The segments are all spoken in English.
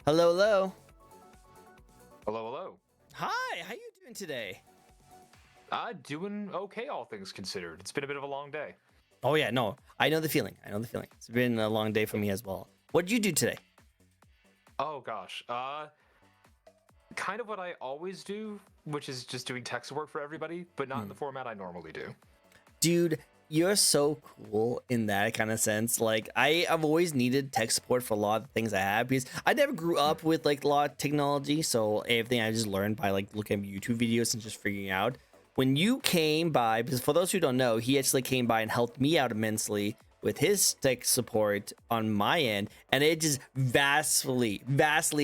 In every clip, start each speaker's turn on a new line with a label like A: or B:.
A: Hello, hello.
B: Hello, hello.
A: Hi, how you doing today?
B: Doing okay, all things considered. It's been a bit of a long day.
A: Oh yeah, no, I know the feeling. It's been a long day for me as well. What did you do today?
B: Oh gosh. Kind of what I always do, which is just doing tech support for everybody, but not in the format I normally do.
A: Dude, you're so cool in that kind of sense. Like I've always needed tech support for a lot of things I have because I never grew up with like a lot of technology. So everything I just learned by like looking at YouTube videos and just figuring out. When you came by, because for those who don't know, he actually came by and helped me out immensely with his tech support on my end, and it just vastly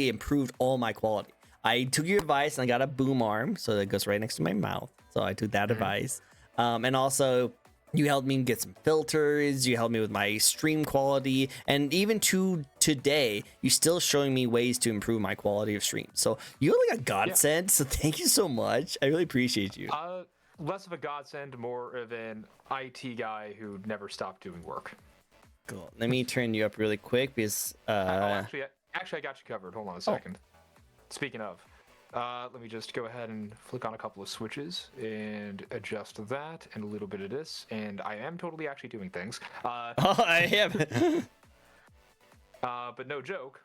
A: improved all my quality. I took your advice and I got a boom arm, so that goes right next to my mouth. So I took that advice. And also you helped me get some filters, you helped me with my stream quality, and even to today you're still showing me ways to improve my quality of stream. So you're like a godsend. So thank you so much. I really appreciate you.
B: Less of a godsend, more of an IT guy who never stopped doing work.
A: Cool. Let me turn you up really quick because
B: actually I got you covered. Hold on a second. Speaking of, let me just go ahead and flick on a couple of switches and adjust that and a little bit of this. And I am totally actually doing things.
A: I am.
B: But no joke.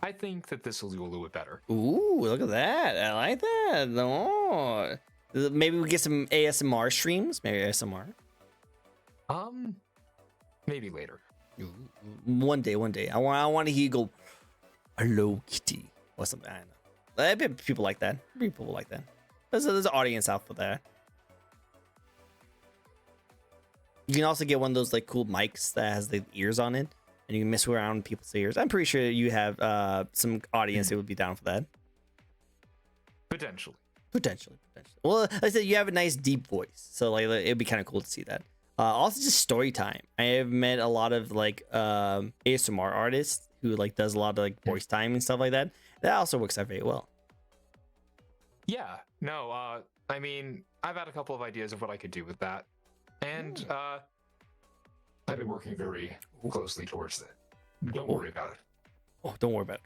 B: I think that this will do a little bit better.
A: Ooh, look at that. I like that. Oh. Maybe we get some ASMR streams. Maybe ASMR.
B: Maybe later.
A: Ooh, one day. I want to hear you go, "Hello, Kitty," or something. I don't know. I bet people like that. People like that. There's an audience out for that. You can also get one of those like cool mics that has the ears on it, and you can mess around with people's ears. I'm pretty sure you have some audience that would be down for that.
B: Potentially.
A: Well, like I said, you have a nice deep voice, so like it'd be kind of cool to see that. Also, just story time. I have met a lot of like ASMR artists who like does a lot of like voice time and stuff like that. That also works out very well.
B: Yeah. No. I mean, I've had a couple of ideas of what I could do with that, and I've been working very closely towards that. Don't worry about it.
A: Oh, don't worry about it.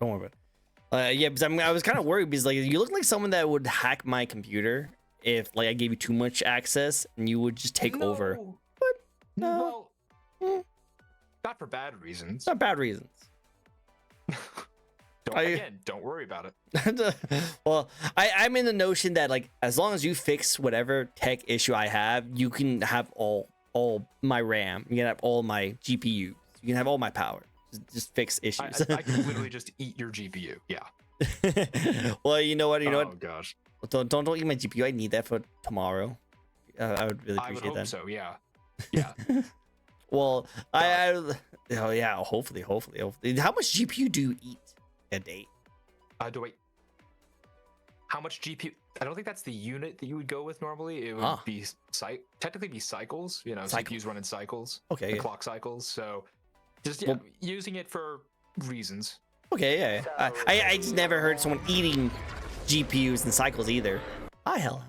A: Yeah, because I was kind of worried because like you look like someone that would hack my computer if like I gave you too much access and you would just take over. But no,
B: not for bad reasons.
A: Not bad reasons.
B: Don't worry about it.
A: Well, I'm in the notion that like as long as you fix whatever tech issue I have, you can have all my RAM. You can have all my GPU. You can have all my power. Just fix issues.
B: I can literally just eat your GPU. Yeah.
A: Well, you know what?
B: Oh gosh.
A: Don't eat my GPU. I need that for tomorrow. I would really appreciate that.
B: So yeah. Yeah.
A: Well, oh yeah. Hopefully. How much GPU do you eat a day?
B: How much GPU? I don't think that's the unit that you would go with normally. It would be technically be cycles. You know, CPUs run in cycles.
A: Okay.
B: The clock cycles. So just using it for reasons.
A: Okay, yeah. I just never heard someone eating GPUs in cycles either. Hell.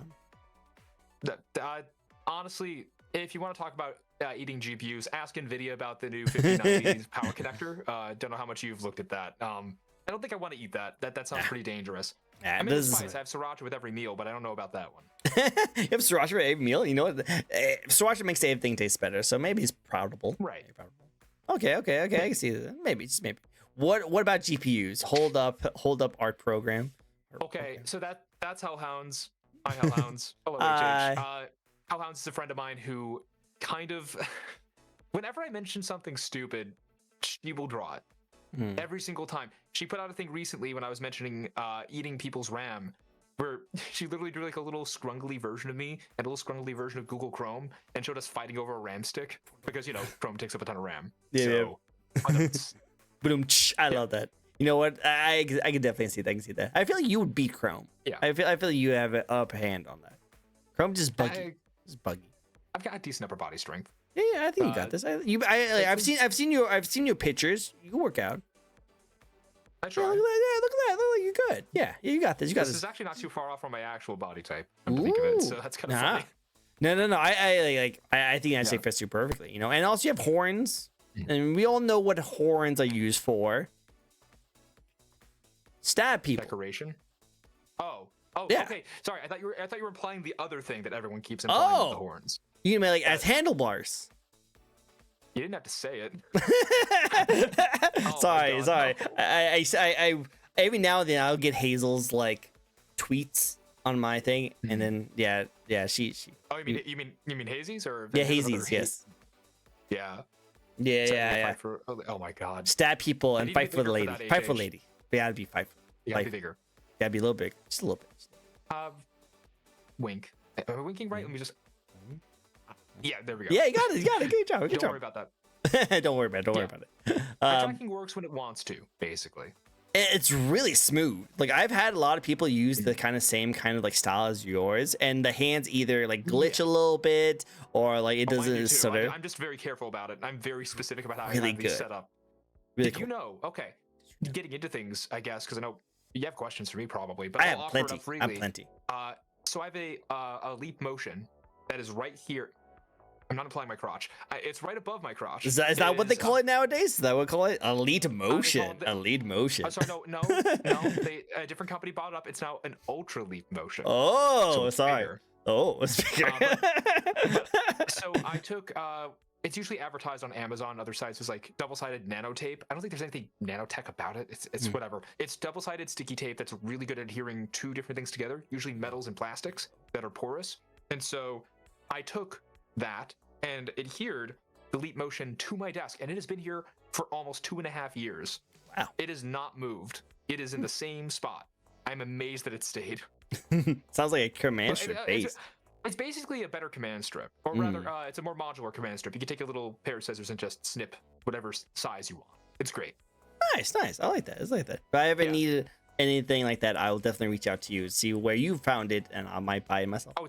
B: Honestly, if you want to talk about eating GPUs, ask NVIDIA about the new 5090 power connector. Don't know how much you've looked at that. I don't think I want to eat that. That sounds pretty dangerous. I mean, it's spice. I have sriracha with every meal, but I don't know about that one.
A: You have sriracha with every meal? You know what? Sriracha makes everything taste better, so maybe it's proudable.
B: Right.
A: Okay. I can see that. Maybe. What about GPUs? Hold up art program.
B: Okay, so that's Hellhounds. Hi, Hellhounds. Hello, HH. Hellhounds is a friend of mine who kind of, whenever I mention something stupid, she will draw it. Every single time. She put out a thing recently when I was mentioning eating people's RAM, where she literally drew like a little scrungly version of me and a little scrungly version of Google Chrome and showed us fighting over a RAM stick because, you know, Chrome takes up a ton of RAM.
A: Yeah. Boom. I love that. You know what? I can definitely see that. I feel like you would beat Chrome.
B: Yeah.
A: I feel like you have an upper hand on that. Chrome just buggy.
B: I've got a decent upper body strength.
A: Yeah, I think you got this. I've seen your pictures. You can work out.
B: I try.
A: Yeah, look at that. Look like you're good. Yeah, you got this.
B: This is actually not too far off from my actual body type. Come to think of it, so that's kind of funny.
A: No. I think that fits you perfectly. You know, and also you have horns, and we all know what horns are used for. Stab people.
B: Decoration. Oh,
A: Yeah.
B: okay. Sorry, I thought you were implying the other thing that everyone keeps implying with the horns.
A: You mean like as handlebars?
B: You didn't have to say it.
A: Sorry.
B: No.
A: I every now and then I'll get Hazel's like tweets on my thing, and then she.
B: Oh, you mean Hazy's or
A: Hazy's? Yes.
B: Yeah.
A: Yeah.
B: Oh my God.
A: Stab people and fight for the lady.
B: For
A: fight for lady. But gotta be fight.
B: You gotta be bigger.
A: Gotta be a little big, just a little bit.
B: Wink. Am I winking right? Let me just. Yeah, there we go.
A: Yeah, you got it. Good job.
B: Don't worry about
A: that. Don't worry about it.
B: My tracking works when it wants to, basically.
A: It's really smooth. Like I've had a lot of people use the same kind of like style as yours, and the hands either like glitch a little bit or like it doesn't sort of.
B: I'm just very careful about it. I'm very specific about how
A: really
B: I have these set up.
A: Really
B: cool. You know, okay. Getting into things, I guess, because I know you have questions for me probably, but
A: I have plenty. I have plenty.
B: So I have a leap motion that is right here. I'm not applying my crotch. It's right above my crotch.
A: Is that what they call it nowadays? Is that what they call it? Elite motion. Elite motion.
B: Sorry, no. A different company bought it up. It's now an ultra leap motion.
A: Oh, so sorry. Bigger. Oh, it's bigger.
B: So I took. It's usually advertised on Amazon and other sites as like double-sided nanotape. I don't think there's anything nanotech about it. It's whatever. It's double-sided sticky tape that's really good at adhering two different things together, usually metals and plastics that are porous. And so I took that and adhered the leap motion to my desk, and it has been here for almost 2.5 years.
A: Wow.
B: It has not moved. It is in the same spot. I'm amazed that it stayed.
A: Sounds like a command strip base.
B: It's basically a better command strip, or rather, it's a more modular command strip. You can take a little pair of scissors and just snip whatever size you want. It's great.
A: Nice. I like that. If I ever needed anything like that, I will definitely reach out to you, see where you found it, and I might buy it myself.
B: Oh,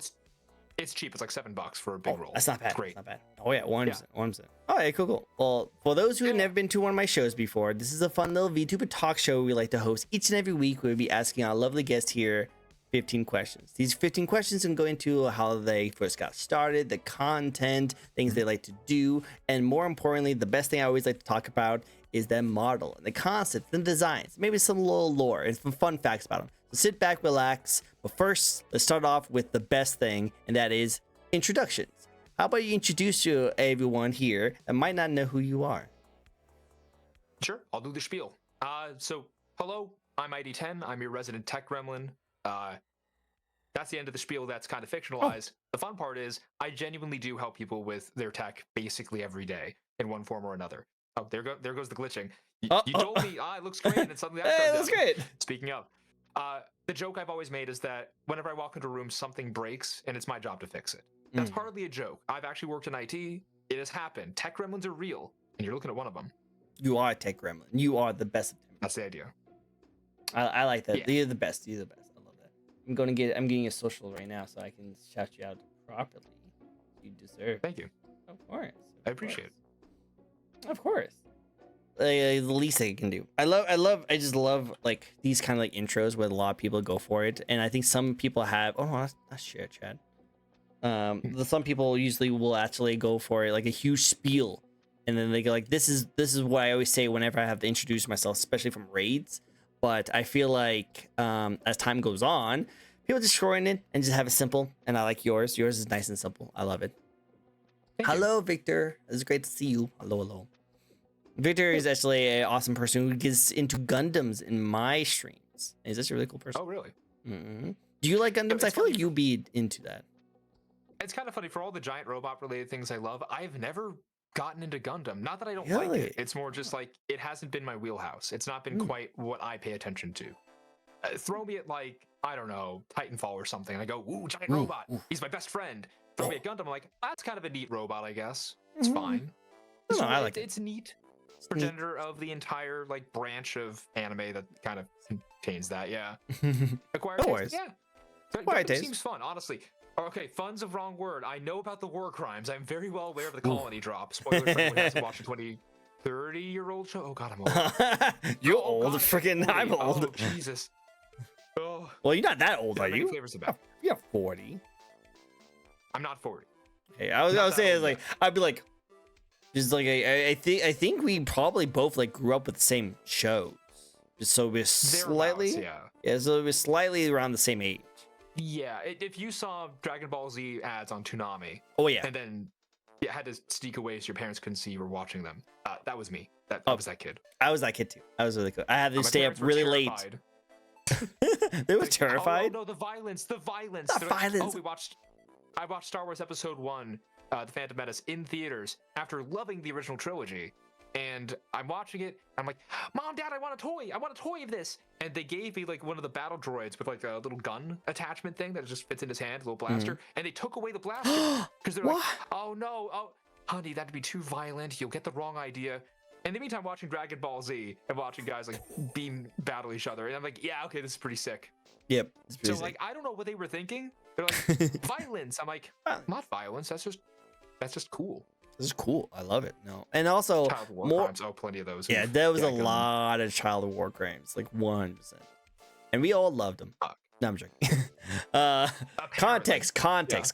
B: it's cheap. It's like $7 for a big roll.
A: That's not bad.
B: It's great.
A: That's not bad. Oh yeah, 100%. All right, cool. Well, for those who have never been to one of my shows before, this is a fun little VTuber talk show we like to host each and every week. We'll be asking our lovely guest here 15 questions. These 15 questions can go into how they first got started, the content, things they like to do, and more importantly, the best thing I always like to talk about is their model and the concepts and designs, maybe some little lore and some fun facts about them. So sit back, relax. But first, let's start off with the best thing, and that is introductions. How about you introduce to everyone here that might not know who you are?
B: Sure, I'll do the spiel. So hello, I'm ID10. I'm your resident tech gremlin. That's the end of the spiel. That's kind of fictionalized. The fun part is I genuinely do help people with their tech basically every day in one form or another. Oh, there goes the glitching. You told me, it looks great, and suddenly that
A: looks great.
B: Speaking of, the joke I've always made is that whenever I walk into a room, something breaks, and it's my job to fix it. That's hardly a joke. I've actually worked in IT. It has happened. Tech gremlins are real, and you're looking at one of them.
A: You are a tech gremlin. You are the best.
B: That's the idea.
A: I like that. Yeah. You're the best. I love that. I'm getting a social right now so I can shout you out properly. You deserve.
B: Thank you.
A: Of course.
B: I appreciate it.
A: Of course. The least I can do. I just love like these kind of like intros where a lot of people go for it, and I think some people have. Oh no, that's share chat. Some people usually will actually go for it like a huge spiel, and then they go like, "This is what I always say whenever I have to introduce myself, especially from raids." But I feel like as time goes on, people just shorten it and just have it simple. And I like yours. Yours is nice and simple. I love it. Hello, Victor. It's great to see you. Hello. Victor is actually an awesome person who gets into Gundams in my streams. He's actually a really cool person.
B: Oh, really?
A: Mm-hmm. Do you like Gundams? I feel like you'd be into that.
B: It's kind of funny. For all the giant robot related things I love, I've never gotten into Gundam. Not that I don't like it. It's more just like it hasn't been my wheelhouse. It's not been quite what I pay attention to. Throw me at like, I don't know, Titanfall or something. And I go, ooh, giant robot. He's my best friend. Throw me at Gundam. I'm like, that's kind of a neat robot, I guess. It's fine.
A: No, I like it.
B: It's neat. Progenitor of the entire like branch of anime that kind of contains that. Yeah. Acquired taste. Yeah. Gundam seems fun, honestly. Okay, fun's a wrong word. I know about the war crimes. I'm very well aware of the colony drop. Spoiler for anyone who hasn't watched a 30-year-old show. Oh god, I'm old.
A: You're old. Freaking, I'm old.
B: Oh, Jesus. Oh.
A: Well, you're not that old, are you? You're 40.
B: I'm not 40.
A: Hey, I was gonna say is like I'd be like, just like I think we probably both like grew up with the same shows. So we're slightly,
B: yeah.
A: So we're slightly around the same age.
B: Yeah, if you saw Dragon Ball Z ads on Toonami,
A: oh yeah,
B: and then you had to sneak away so your parents couldn't see you were watching them, that was me. I was that kid.
A: I was that kid too. I was really cool. I had to
B: My
A: stay up
B: parents were
A: really late.
B: terrified.
A: They were
B: Like,
A: terrified.
B: Oh no, the violence.
A: The
B: They're like,
A: violence.
B: I watched Star Wars Episode 1, The Phantom Menace, in theaters after loving the original trilogy. And I'm watching it. I'm like, Mom, Dad, I want a toy. I want a toy of this. And they gave me like one of the battle droids with like a little gun attachment thing that just fits in his hand, a little blaster. And they took away the blaster because they're like, oh no, oh honey, that'd be too violent. You'll get the wrong idea. In the meantime, watching Dragon Ball Z and watching guys like beam battle each other, and I'm like, yeah, okay, this is pretty sick.
A: Yep.
B: So like, I don't know what they were thinking. They're like, violence. I'm like, not violence. That's just cool.
A: This is cool. I love it. No, and also
B: Child war
A: more.
B: crimes. Oh, plenty of those.
A: Yeah, there was a lot of child war crimes, like 100%, and we all loved them. No, I'm joking. Context.
B: Context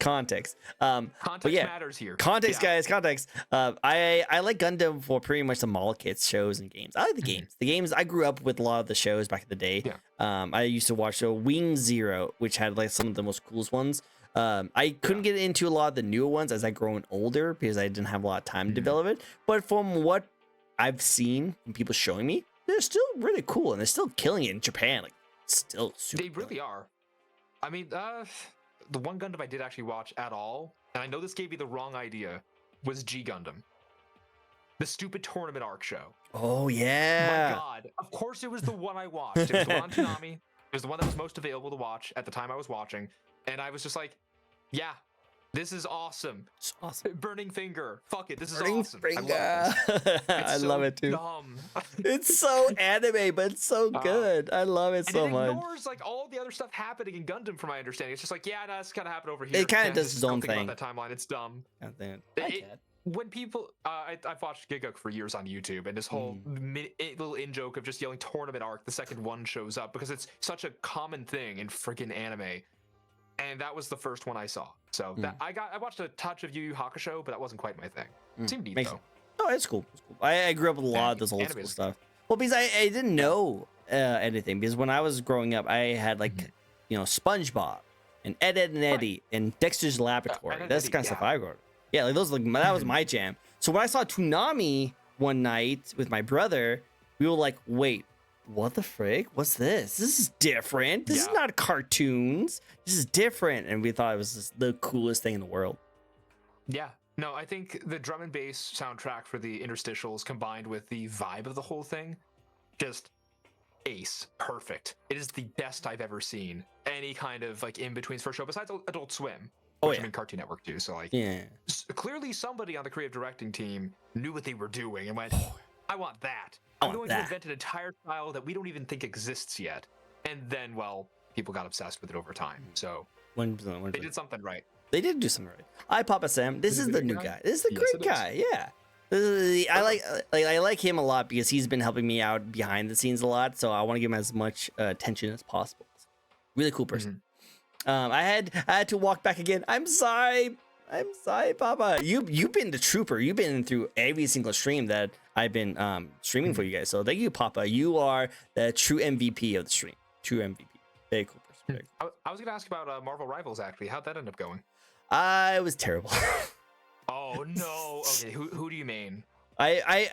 A: yeah,
B: matters here.
A: Context, guys. Context. I like Gundam for pretty much the mall kits, shows, and games. I like the games. The games. I grew up with a lot of the shows back in the day.
B: Yeah.
A: I used to watch Wing Zero, which had like some of the most coolest ones. I couldn't get into a lot of the newer ones as I grown older because I didn't have a lot of time to develop it. But from what I've seen from people showing me, they're still really cool and they're still killing it in Japan. Like, still super.
B: They really are. I mean, the one Gundam I did actually watch at all, and I know this gave me the wrong idea, was G Gundam, the stupid tournament arc show.
A: Oh yeah.
B: My God, of course it was the one I watched. It was the one on Toonami. It was the one that was most available to watch at the time I was watching, and I was just like, yeah. This is awesome.
A: It's awesome.
B: Burning Finger. Fuck it. This is
A: Burning
B: awesome.
A: Finger. I love it too.
B: Dumb.
A: It's so anime, but it's so good. I love it so much.
B: It ignores like all the other stuff happening in Gundam, from my understanding. It's just like, yeah, no, it's kind of happened over here.
A: It kind of does its own
B: thing
A: thing.
B: About that timeline, it's dumb.
A: It,
B: when people, I've watched Giguk for years on YouTube, and this whole little in joke of just yelling tournament arc the second one shows up because it's such a common thing in freaking anime. And that was the first one I saw. So that I watched a touch of Yu Yu Hakusho, but that wasn't quite my thing. It seemed neat though.
A: Oh, it's cool. It's cool. I grew up with a lot of this old school stuff. Well, because I didn't know anything. Because when I was growing up, I had like, SpongeBob and Ed, Ed and Eddie and Dexter's Laboratory. That's the kind of stuff I grew up. Yeah, like those. Like that was my jam. So when I saw Toonami one night with my brother, we were like, wait. What the frick? What's this? This is different. This is not cartoons. This is different. And we thought it was just the coolest thing in the world.
B: Yeah. No, I think the drum and bass soundtrack for the interstitials combined with the vibe of the whole thing, just ace. Perfect. It is the best I've ever seen. Any kind of like in-betweens for a show besides Adult Swim. Which I mean Cartoon Network too. So like, clearly somebody on the creative directing team knew what they were doing and went, I want that. I'm going to invent an entire style that we don't even think exists yet. And then, well, people got obsessed with it over time. So they did something right.
A: They did do something right. I Papa Sam. This is the new guy. This is the great guy. Yeah. I like him a lot because he's been helping me out behind the scenes a lot. So I want to give him as much attention as possible. Really cool person. I had to walk back again. I'm sorry, Papa. You've been the trooper. You've been through every single stream that I've been streaming for you guys. So thank you, Papa. You are the true MVP of the stream. True MVP. Very cool person.
B: I was gonna ask about Marvel Rivals actually. How'd that end up going?
A: It was terrible.
B: Oh no. Okay, who do you mean?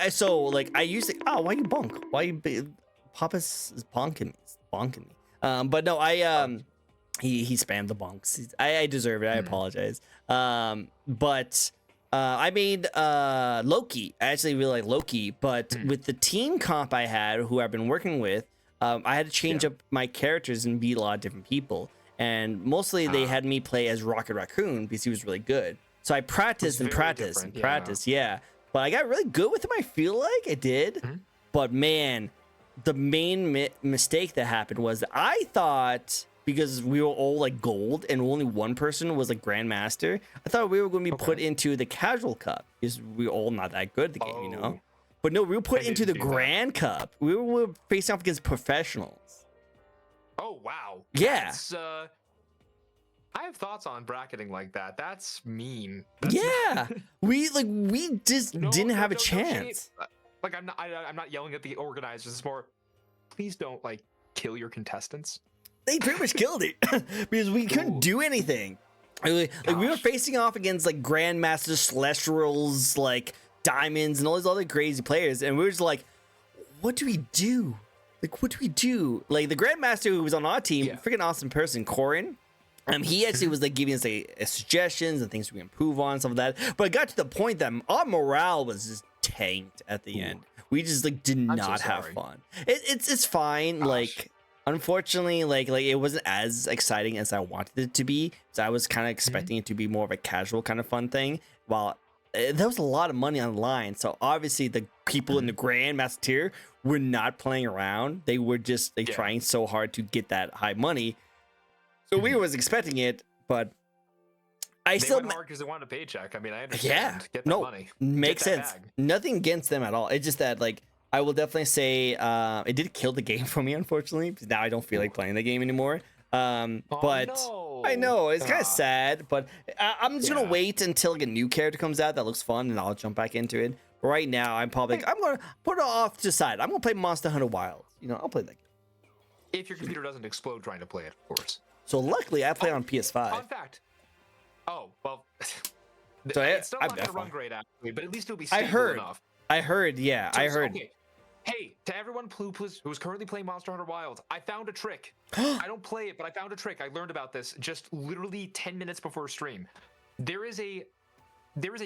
A: So like I used to. Oh, why you bonk? Why you? Papa's is bonking me. But no, he spammed the bonks. I deserve it. I apologize. But I made Loki. I actually really like Loki, but with the team comp I had, who I've been working with, I had to change up my characters and be a lot of different people. And mostly they had me play as Rocket Raccoon because he was really good. So I practiced and practiced and practiced. Yeah. But I got really good with him. I feel like I did. But man, the main mistake that happened was that I thought, because we were all like gold and only one person was like grandmaster, I thought we were going to be put into the casual cup because we were all not that good at the game, you know? But no, we were put into the grand cup. We were facing off against professionals.
B: Oh, wow.
A: Yeah.
B: I have thoughts on bracketing like that. That's mean.
A: Yeah. we just didn't have a chance.
B: Like I'm not yelling at the organizers. It's more, please don't like kill your contestants.
A: They pretty much killed it because we couldn't do anything. Like we were facing off against like Grandmasters, Celestials, like Diamonds, and all these other crazy players, and we were just like, what do we do? Like, what do we do? Like the Grandmaster who was on our team, freaking awesome person, Corin. He actually was like giving us like suggestions and things we improve on, some of that. But it got to the point that our morale was just tanked at the end. We just like did not have fun. It's fine. Like, unfortunately, like it wasn't as exciting as I wanted it to be. So I was kind of expecting it to be more of a casual kind of fun thing. While there was a lot of money on the line, so obviously the people in the Grandmaster tier were not playing around. They were just like trying so hard to get that high money. So we was expecting it, but they still
B: went hard because they wanted a paycheck. I mean, I understand. Get that money.
A: Makes sense. Nothing against them at all. It's just that, like, I will definitely say it did kill the game for me, unfortunately, because now I don't feel like playing the game anymore. But
B: no.
A: I know it's kind of sad, but I'm just gonna wait until like a new character comes out that looks fun, and I'll jump back into it. But right now, I'm probably I'm gonna put it off to the side. I'm gonna play Monster Hunter Wilds. You know, I'll play that game.
B: If your computer doesn't explode trying to play it, of course.
A: So luckily, I play on PS5.
B: Fun fact. Oh well.
A: So
B: it's still not gonna run great actually, but at least it'll be stable enough.
A: I heard. Yeah, I heard.
B: Okay. Hey, to everyone who's currently playing Monster Hunter Wilds, I found a trick. I don't play it, but I found a trick. I learned about this just literally 10 minutes before stream. There is a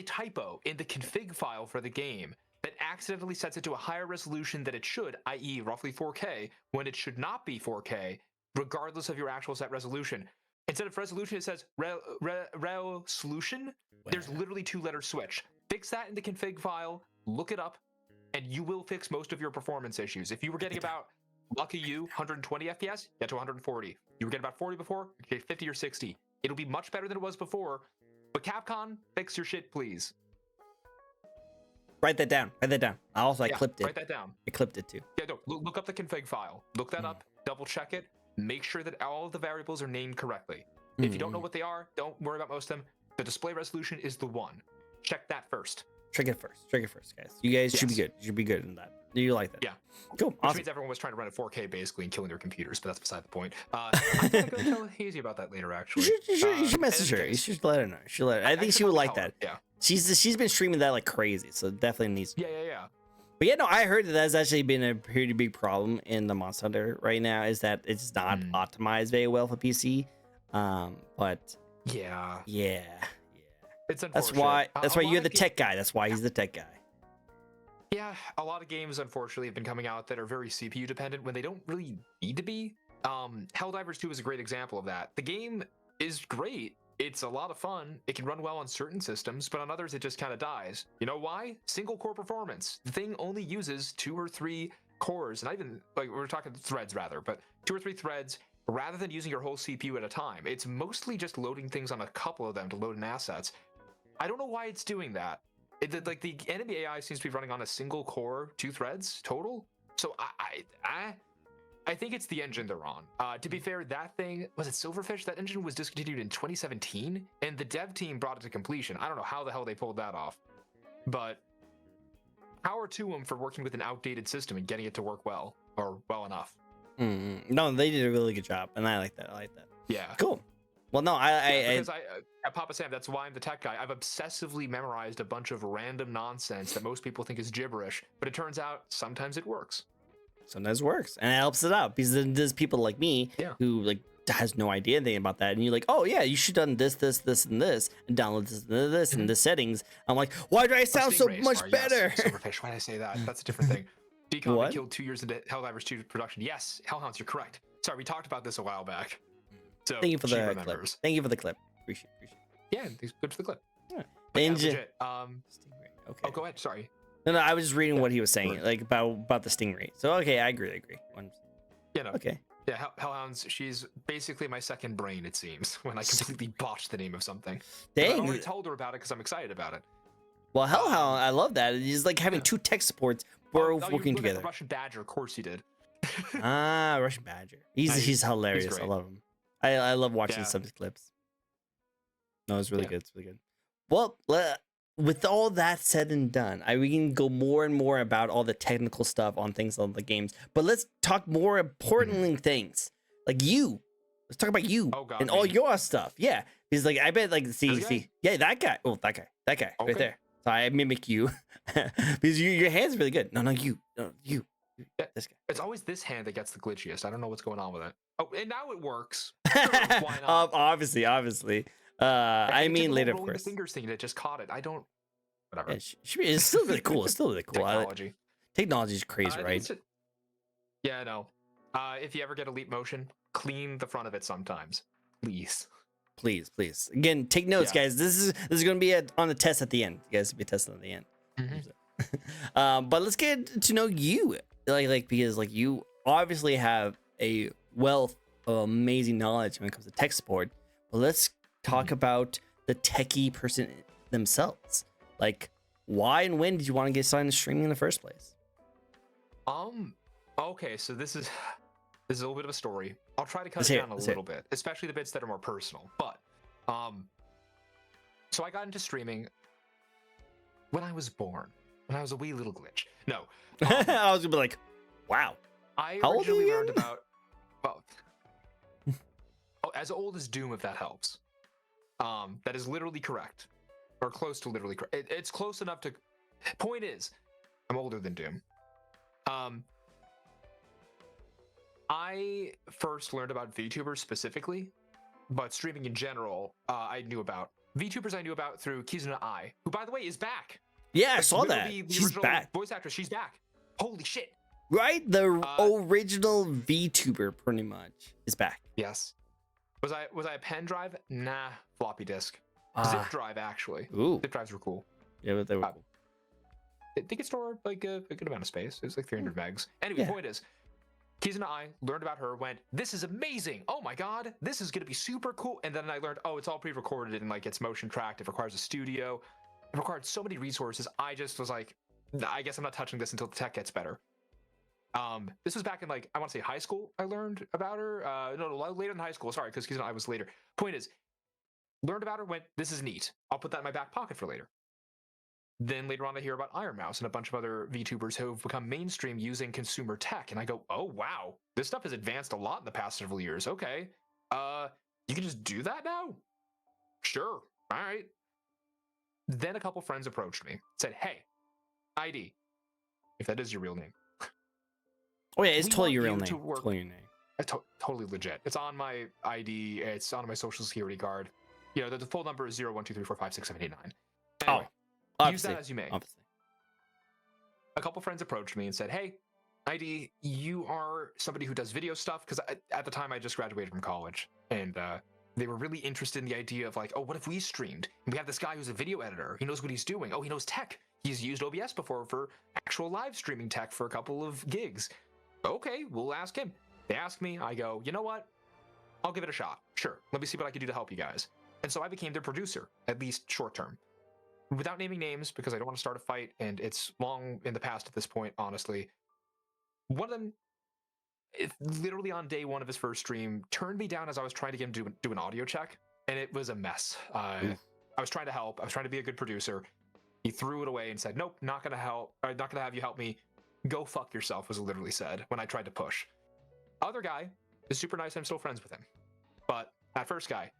B: typo in the config file for the game that accidentally sets it to a higher resolution than it should, i.e. roughly 4K, when it should not be 4K, regardless of your actual set resolution. Instead of resolution, it says resolution. There's literally 2-letter switch. Fix that in the config file, look it up, and you will fix most of your performance issues. If you were getting about, lucky you, 120 FPS, get to 140. You were getting about 40 before, get 50 or 60. It'll be much better than it was before, but Capcom, fix your shit, please.
A: Write that down. Write that down. I clipped it.
B: Write that down.
A: I clipped it too.
B: Yeah, no, look up the config file. Look that up, double check it, make sure that all of the variables are named correctly. If you don't know what they are, don't worry about most of them. The display resolution is the one. Check that first.
A: Trick it first, guys. You guys should be good. You should be good in that. You like that?
B: Yeah.
A: Cool.
B: Which means everyone was trying to run at 4K basically and killing their computers, but that's beside the point. I'm gonna go tell Hazy about that later. Actually,
A: you should message her. You should let her know. I think she would like that.
B: Yeah.
A: She's been streaming that like crazy, so definitely needs.
B: Yeah.
A: But yeah, no, I heard that that's actually been a pretty big problem in the Monster Hunter right now. Is that it's not optimized very well for PC. But
B: yeah. It's
A: unfortunate. That's why you're the tech guy. That's why he's the tech guy.
B: Yeah, a lot of games unfortunately have been coming out that are very CPU dependent when they don't really need to be. Helldivers 2 is a great example of that. The game is great. It's a lot of fun. It can run well on certain systems, but on others it just kind of dies. You know why? Single core performance. The thing only uses 2 or 3 cores, not even like we're talking threads rather, but 2 or 3 threads rather than using your whole CPU at a time. It's mostly just loading things on a couple of them to load in assets. I don't know why it's doing that. Like the enemy AI seems to be running on a single core, 2 threads total. So I think it's the engine they're on. To be fair, that thing, was it Silverfish? That engine was discontinued in 2017, and the dev team brought it to completion. I don't know how the hell they pulled that off, but power to them for working with an outdated system and getting it to work well, or well enough.
A: No, they did a really good job, and I like that.
B: Yeah.
A: Cool. Well, no,
B: because at Papa Sam, that's why I'm the tech guy. I've obsessively memorized a bunch of random nonsense that most people think is gibberish, but it turns out sometimes it works.
A: Sometimes it works, and it helps it out because then there's people like me who like has no idea anything about that, and you're like, oh yeah, you should have done this, and this, and download this and the settings. I'm like, why do I sound so much better?
B: Yes. Silverfish, why did I say that? That's a different thing. Decom killed 2 years into Helldivers 2 production. Yes, Hellhounds, you're correct. Sorry, we talked about this a while back. So
A: thank you for the clip. Thank you for the clip. Appreciate it.
B: Yeah, good for the clip.
A: Yeah. Engine.
B: Okay. Oh, go ahead. Sorry.
A: No, I was just reading what he was saying, like about the stingray. So okay, I agree.
B: Yeah. No.
A: Okay.
B: Yeah, Hellhounds. She's basically my second brain. It seems when I completely botched the name of something.
A: Dang.
B: I've already told her about it because I'm excited about it.
A: Well, Hellhound, I love that. It's like having 2 tech supports both working together.
B: Russian Badger, of course you did.
A: Russian Badger. He's hilarious. I love him. I love watching some of his clips. No, it's really good. It's really good. Well, with all that said and done, we can go more and more about all the technical stuff on things on the games. But let's talk more importantly things like you. Let's talk about you
B: Oh God,
A: and all
B: me.
A: your stuff. Yeah, because like I bet like see, yeah, that guy. Oh, that guy right
B: Okay.
A: there. So I mimic you because your hand's really good. No, you.
B: Yeah,
A: This guy.
B: it's always this hand that gets the glitchiest. I don't know what's going on with it. Oh, and now it works. Sure, why not?
A: Obviously. I mean, later, of
B: rolling the
A: course.
B: fingers thing, and it just caught it. I don't. Whatever.
A: Yeah, it's still really cool. It's still really cool.
B: Technology.
A: Technology is crazy, right?
B: Yeah, I know. If you ever get a leap motion, clean the front of it sometimes, please.
A: Please. Again, take notes, guys. This is going to be on the test at the end. You guys will be tested at the end. But let's get to know you, like because like you obviously have a wealth of amazing knowledge when it comes to tech support. But let's talk about the techie person themselves. Like, why and when did you want to get started in streaming in the first place?
B: Okay, so this is a little bit of a story. I'll try to cut it down a little bit, especially the bits that are more personal. But so I got into streaming when I was born, when I was a wee little glitch. No,
A: I was gonna be like, wow.
B: I
A: How old are you
B: learned about as old as Doom, if that helps. That is literally correct, or close to literally correct. It's close enough to. Point is, I'm older than Doom. I first learned about VTubers specifically, but streaming in general, I knew about. VTubers I knew about through Kizuna Ai, who, by the way, is back.
A: Yeah, I saw that. She's back.
B: Voice actress, she's back. Holy shit.
A: Right? The original VTuber, pretty much, is back.
B: Yes. Was I a pen drive? Nah, floppy disk. Zip drive, actually.
A: Ooh.
B: Zip drives were cool.
A: Yeah, but they were cool.
B: They could store like a good amount of space. It was like 300 megs. Anyway, point is, Kizuna Ai learned about her, went, this is amazing. Oh my God, this is going to be super cool. And then I learned, oh, it's all pre-recorded and like it's motion tracked. It requires a studio. It required so many resources. I just was like, I guess I'm not touching this until the tech gets better. This was back in like, I want to say high school. I learned about her. No, later in high school. Sorry, because Kizuna Ai was later. Point is, learned about her, went, this is neat. I'll put that in my back pocket for later. Then later on, I hear about Iron Mouse and a bunch of other VTubers who have become mainstream using consumer tech. And I go, oh, wow, this stuff has advanced a lot in the past several years. Okay. You can just do that now? Sure. All right. Then a couple friends approached me, said, hey, ID, if that is your real name.
A: Oh, yeah, it's totally your real name. Totally your name.
B: Totally legit. It's on my ID. It's on my social security card. You know, the full number is 0123456789. Anyway. Use that as you may.
A: Obviously.
B: A couple friends approached me and said, hey, ID, you are somebody who does video stuff, because at the time I just graduated from college, and they were really interested in the idea of like, oh, what if we streamed? And we have this guy who's a video editor. He knows what he's doing. Oh, he knows tech. He's used OBS before for actual live streaming tech for a couple of gigs. Okay, we'll ask him. They ask me, I go, you know what? I'll give it a shot. Sure, let me see what I can do to help you guys. And so I became their producer, at least short term. Without naming names, because I don't want to start a fight, and it's long in the past at this point, honestly. One of them, literally on day one of his first stream, turned me down as I was trying to get him to do an audio check, and it was a mess. I was trying to help. I was trying to be a good producer. He threw it away and said, nope, not going to help. Not going to have you help me. Go fuck yourself, was literally said when I tried to push. Other guy is super nice. I'm still friends with him. But that first guy,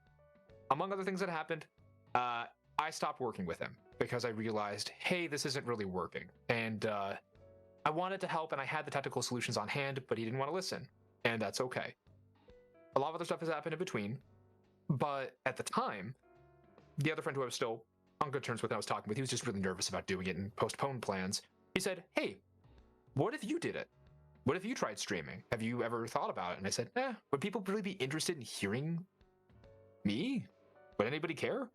B: among other things that happened, I stopped working with him because I realized, hey, this isn't really working. And I wanted to help, and I had the technical solutions on hand, but he didn't want to listen. And that's okay. A lot of other stuff has happened in between. But at the time, the other friend who I was still on good terms with, I was talking with, he was just really nervous about doing it and postponed plans. He said, hey, what if you did it? What if you tried streaming? Have you ever thought about it? And I said, would people really be interested in hearing me? Would anybody care?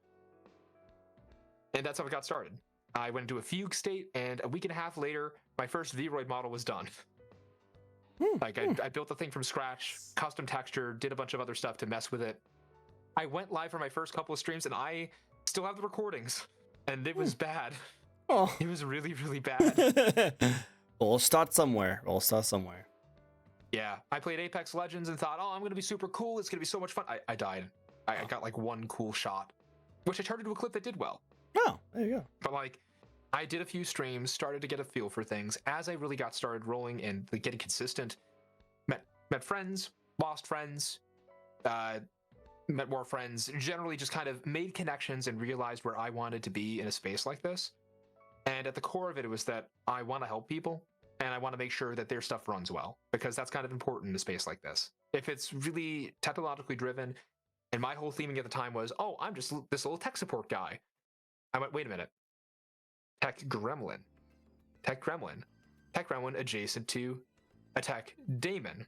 B: And that's how it got started. I went into a fugue state, and a week and a half later, my first Vroid model was done. I built the thing from scratch, custom texture, did a bunch of other stuff to mess with it. I went live for my first couple of streams, and I still have the recordings, and it was bad.
A: Oh.
B: It was really, really bad.
A: We'll start somewhere.
B: Yeah, I played Apex Legends and thought, oh, I'm going to be super cool. It's going to be so much fun. I died. I got like one cool shot, which I turned into a clip that did well.
A: Oh, there you go.
B: But like, I did a few streams, started to get a feel for things. As I really got started rolling and like, getting consistent, met friends, lost friends, met more friends, generally just kind of made connections and realized where I wanted to be in a space like this. And at the core of it, it was that I want to help people and I want to make sure that their stuff runs well, because that's kind of important in a space like this. If it's really technologically driven, and my whole theming at the time was, oh, I'm just this little tech support guy. I went, wait a minute. Tech gremlin adjacent to a tech daemon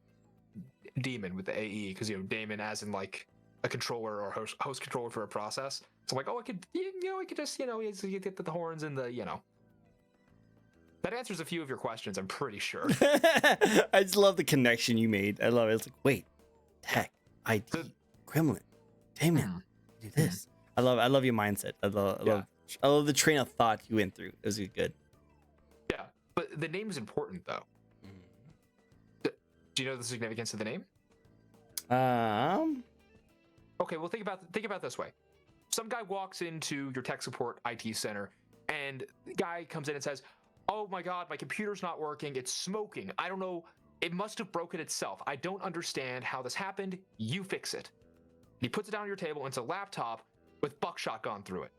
B: with the AE, because daemon as in like a controller or host controller for a process. So I'm like, oh, I could just get the horns and the that answers a few of your questions, I'm pretty sure.
A: I just love the connection you made. I love it. It's like, wait, tech, ID, gremlin, daemon, do this. I love your mindset. I love the train of thought you went through. It was good.
B: Yeah, but the name is important though. Do you know the significance of the name? Okay, well think about it this way. Some guy walks into your tech support IT center, and the guy comes in and says, "Oh my God, my computer's not working. It's smoking. I don't know. It must have broken itself. I don't understand how this happened. You fix it." He puts it down on your table, and it's a laptop with buckshot gone through it.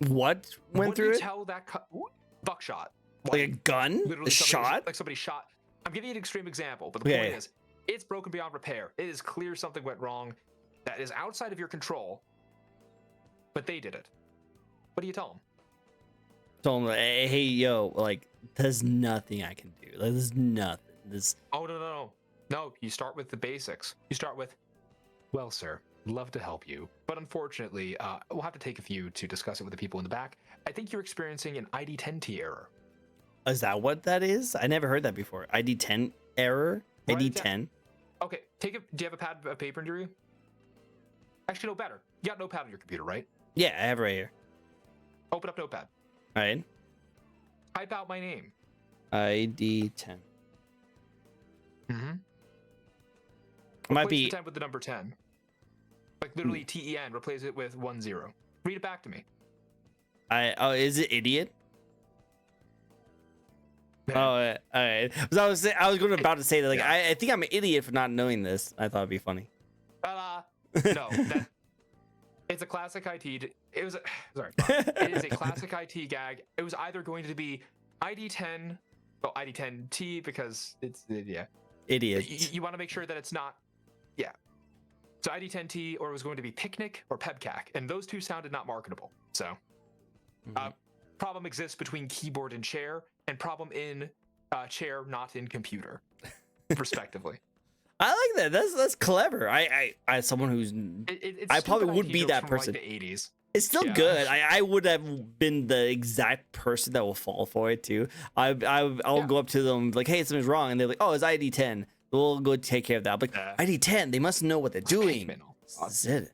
A: What went through it?
B: Tell that buckshot.
A: Like a gun? A shot?
B: Like somebody shot. I'm giving you an extreme example, but the point is, it's broken beyond repair. It is clear something went wrong that is outside of your control, but they did it. What do you tell them?
A: Tell them, hey, yo, like, there's nothing I can do. Like, there's nothing.
B: Oh, no. You start with the basics. You start with, well, sir, love to help you, but unfortunately, we'll have to take a few to discuss it with the people in the back. I think you're experiencing an ID10T error.
A: Is that what that is? I never heard that before. ID10 error? ID10?
B: Okay, do you have a pad of paper near you? Actually, no, better. You got Notepad on your computer, right?
A: Yeah, I have it right here.
B: Open up Notepad.
A: All right.
B: Type out my name.
A: ID10.
B: Mm-hmm.
A: Might be
B: 10 with the number 10. Like literally TEN, replace it with 10. Read it back to me.
A: Is it idiot? Oh, all right. I was about to say that, like, I think I'm an idiot for not knowing this. I thought it'd be funny.
B: No, it's a classic IT. It was sorry. It is a classic IT gag. It was either going to be ID10, well, ID10T because it's
A: Idiot.
B: You want to make sure that it's not, So ID10T, or it was going to be Picnic or Pebcac, and those two sounded not marketable. So, problem exists between keyboard and chair, and problem in chair, not in computer, respectively.
A: I like that. That's clever. I someone who's I probably would be that person.
B: Like the 80s.
A: It's still good. I would have been the exact person that will fall for it too. I'll go up to them like, hey, something's wrong, and they're like, oh, it's ID10. We'll go take care of that. I'm like, ID10. They must know what they're doing. That's it.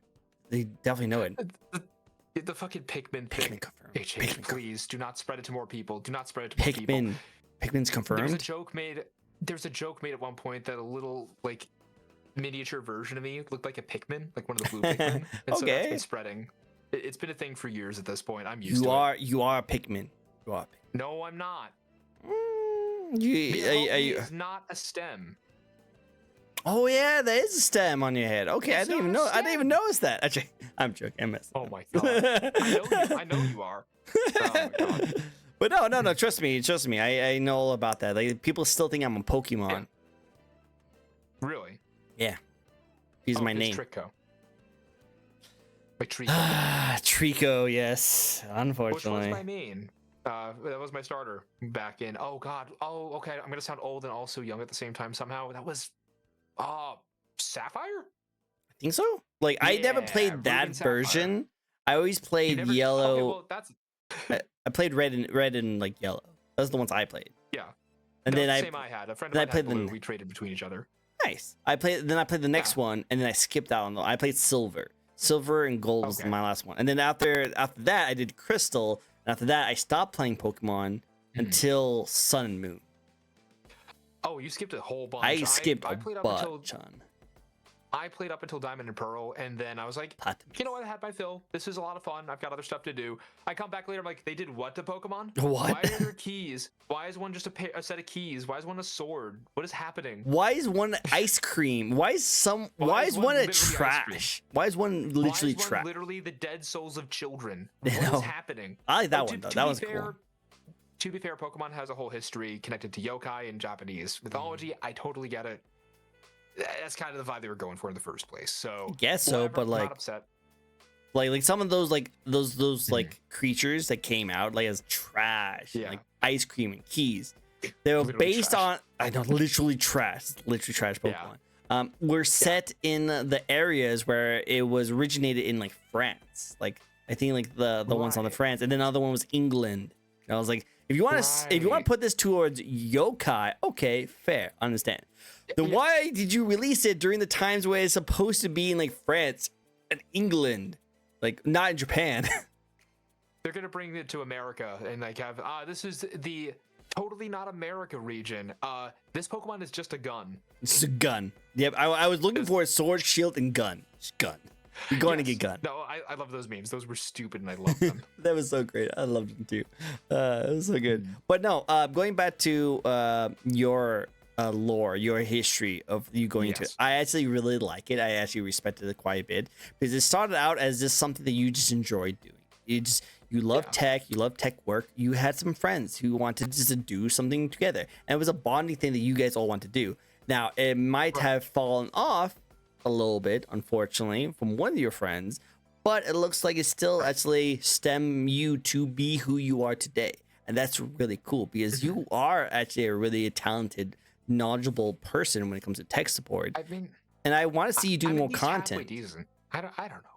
A: They definitely know it.
B: The fucking Pikmin thing.
A: Pikmin
B: Please do not spread it to more people. Do not spread it to more people.
A: Pikmin's confirmed.
B: There's a joke made at one point that a little like miniature version of me looked like a Pikmin, like one of the blue Pikmin. And so that's been spreading. It's been a thing for years at this point. I'm used to it.
A: You are a Pikmin. You are a Pikmin.
B: No, I'm not.
A: It's
B: not a stem.
A: Oh yeah, there is a stem on your head. Okay, I didn't even notice that. Actually, I'm joking. I missed.
B: Oh my god. I know you are. Oh my god.
A: But no. Trust me. I know all about that. Like, people still think I'm a Pokemon.
B: Yeah. Really?
A: Yeah. He's my name.
B: Trickco. Like Trickco.
A: Trickco, yes. Unfortunately.
B: Which was my main. That was my starter back in. Oh god. Oh, okay. I'm gonna sound old and also young at the same time somehow. That was Sapphire?
A: I think so. Like, I never played that version. I always played yellow.
B: Okay, well, that's
A: I played red and like yellow. Those are the ones I played.
B: Yeah.
A: And then
B: I had a friend of mine had blue. We traded between each other.
A: Nice. I played the next one, and then I skipped out on I played silver. Silver and gold was my last one. And then after that I did crystal, and after that I stopped playing Pokemon until Sun and Moon.
B: Oh, you skipped a whole bunch.
A: I skipped a bunch.
B: I played up until Diamond and Pearl, and then I was like, you know what? I had my fill. This is a lot of fun. I've got other stuff to do. I come back later. I'm like, they did what to Pokemon?
A: What?
B: Why are there keys? Why is one just a set of keys? Why is one a sword? What is happening?
A: Why is one ice cream? Why is one a trash? Why is one literally trash?
B: Literally the dead souls of children. What is happening?
A: I like that one though. That was cool.
B: To be fair, Pokemon has a whole history connected to yokai and Japanese mythology. I totally get it. That's kind of the vibe they were going for in the first place. So
A: guess so,
B: whatever,
A: but like,
B: not upset.
A: like some of those those like creatures that came out like as trash, like ice cream and keys. They were literally based trash. On I know literally trash Pokemon. Were set in the areas where it was originated in like France. Like I think like the ones on the France, and then the other one was England. And I was like, if you want to put this towards yokai, okay, fair, understand. Then why did you release it during the times where it's supposed to be in like France and England, like not in Japan?
B: They're gonna bring it to America and like have this is the totally not America region. This Pokemon is just a gun.
A: It's just a gun. Yep, I was looking for a sword, shield, and gun. Just gun. You're going to get gun.
B: No, I love those memes. Those were stupid and I love them.
A: That was so great. I loved them too. It was so good. But no, going back to your lore, your history of you going into it, I actually really like it. I actually respected it quite a bit because it started out as just something that you just enjoyed doing. You love tech, you love tech work. You had some friends who wanted just to do something together, and it was a bonding thing that you guys all want to do. Now, it might have fallen off a little bit, unfortunately, from one of your friends, but it looks like it still actually stem you to be who you are today, and that's really cool because you are actually a really talented, knowledgeable person when it comes to tech support.
B: I mean,
A: and I want to see you do more content.
B: I don't know.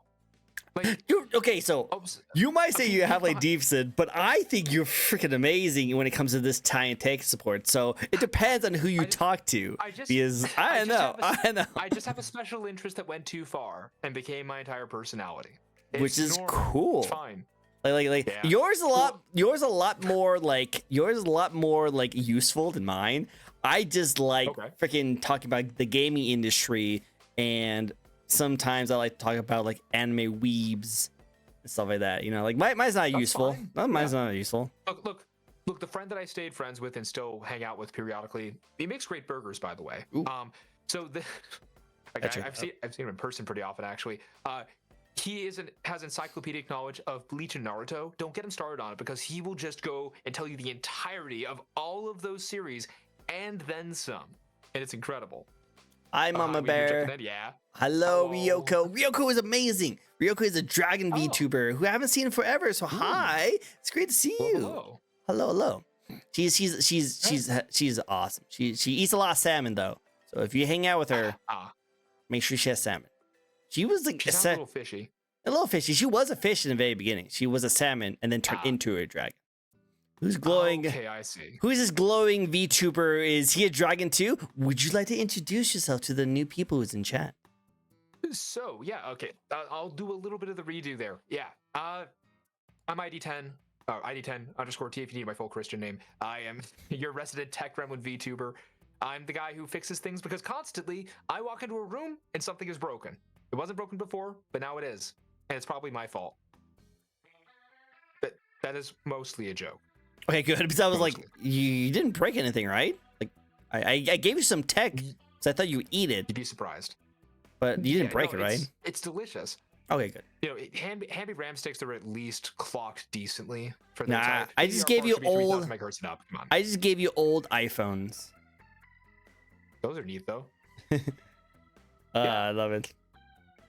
B: Like,
A: okay, so you might say you have like decent, but I think you're freaking amazing when it comes to this Italian tech support. So it depends on who you talk to. Because I know.
B: I just have a special interest that went too far and became my entire personality.
A: Which is cool.
B: It's fine.
A: Like yours a lot more like useful than mine. I just like freaking talking about the gaming industry, and sometimes I like to talk about like anime weebs and stuff like that. You know, like mine's not useful. Mine's not useful.
B: Look, the friend that I stayed friends with and still hang out with periodically, he makes great burgers, by the way. So I've seen him in person pretty often, actually. He has encyclopedic knowledge of Bleach and Naruto. Don't get him started on it because he will just go and tell you the entirety of all of those series and then some, and it's incredible.
A: Hi, Mama Bear. Hello, Ryoko. Ryoko is amazing. Ryoko is a dragon VTuber who I haven't seen in forever. So hi, it's great to see you. Hello. She's awesome. She eats a lot of salmon though. So if you hang out with her, make sure she has salmon. She was like
B: a little fishy.
A: A little fishy. She was a fish in the very beginning. She was a salmon and then turned into a dragon. Who's glowing?
B: Okay, I see.
A: Who's this glowing VTuber? Is he a dragon too? Would you like to introduce yourself to the new people who's in chat?
B: So, yeah, okay. I'll do a little bit of the redo there. Yeah. I'm ID10. ID10_T if you need my full Christian name. I am your resident tech gremlin VTuber. I'm the guy who fixes things because constantly I walk into a room and something is broken. It wasn't broken before, but now it is. And it's probably my fault. But that is mostly a joke.
A: Okay, good. Because I was like, you didn't break anything, right? Like, I gave you some tech, so I thought you would eat it.
B: You'd be surprised.
A: But you didn't break it, right?
B: It's delicious.
A: Okay, good.
B: You know, hand-me ram sticks are at least clocked decently for
A: their type. I just gave you old. I just gave you old iPhones.
B: Those are neat, though.
A: I love it.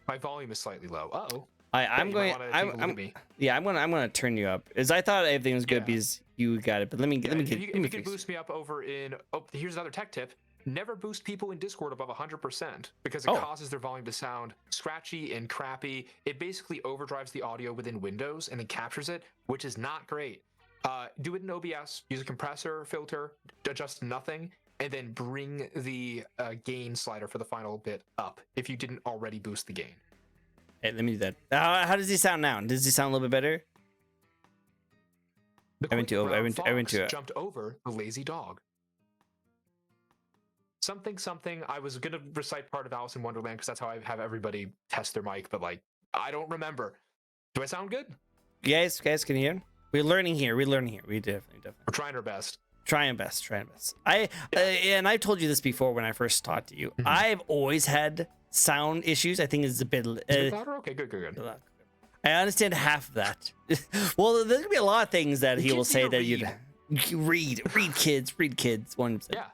B: My volume is slightly low. Uh-oh.
A: I'm gonna turn you up. As I thought everything was good because you got it, but let me
B: if you could boost me up over in. Oh, here's another tech tip. Never boost people in Discord above 100% because it causes their volume to sound scratchy and crappy. It basically overdrives the audio within Windows and then captures it, which is not great. Do it in OBS. Use a compressor filter. Adjust nothing, and then bring the gain slider for the final bit up if you didn't already boost the gain.
A: Hey, let me do that. How does he sound now? Does he sound a little bit better?
B: I went to it. Jumped over the lazy dog. something something. I was gonna recite part of Alice in Wonderland because that's how I have everybody test their mic, but like I don't remember. Do I sound good?
A: Guys, can you hear? We're learning here. We definitely.
B: We're trying our best.
A: Trying best. And I've told you this before when I first talked to you. I've always had sound issues. I think it's a bit.
B: Is it louder? Okay, good.
A: I understand half of that. Well, there's gonna be a lot of things that he will say that you read kids. 100%.
B: Yeah.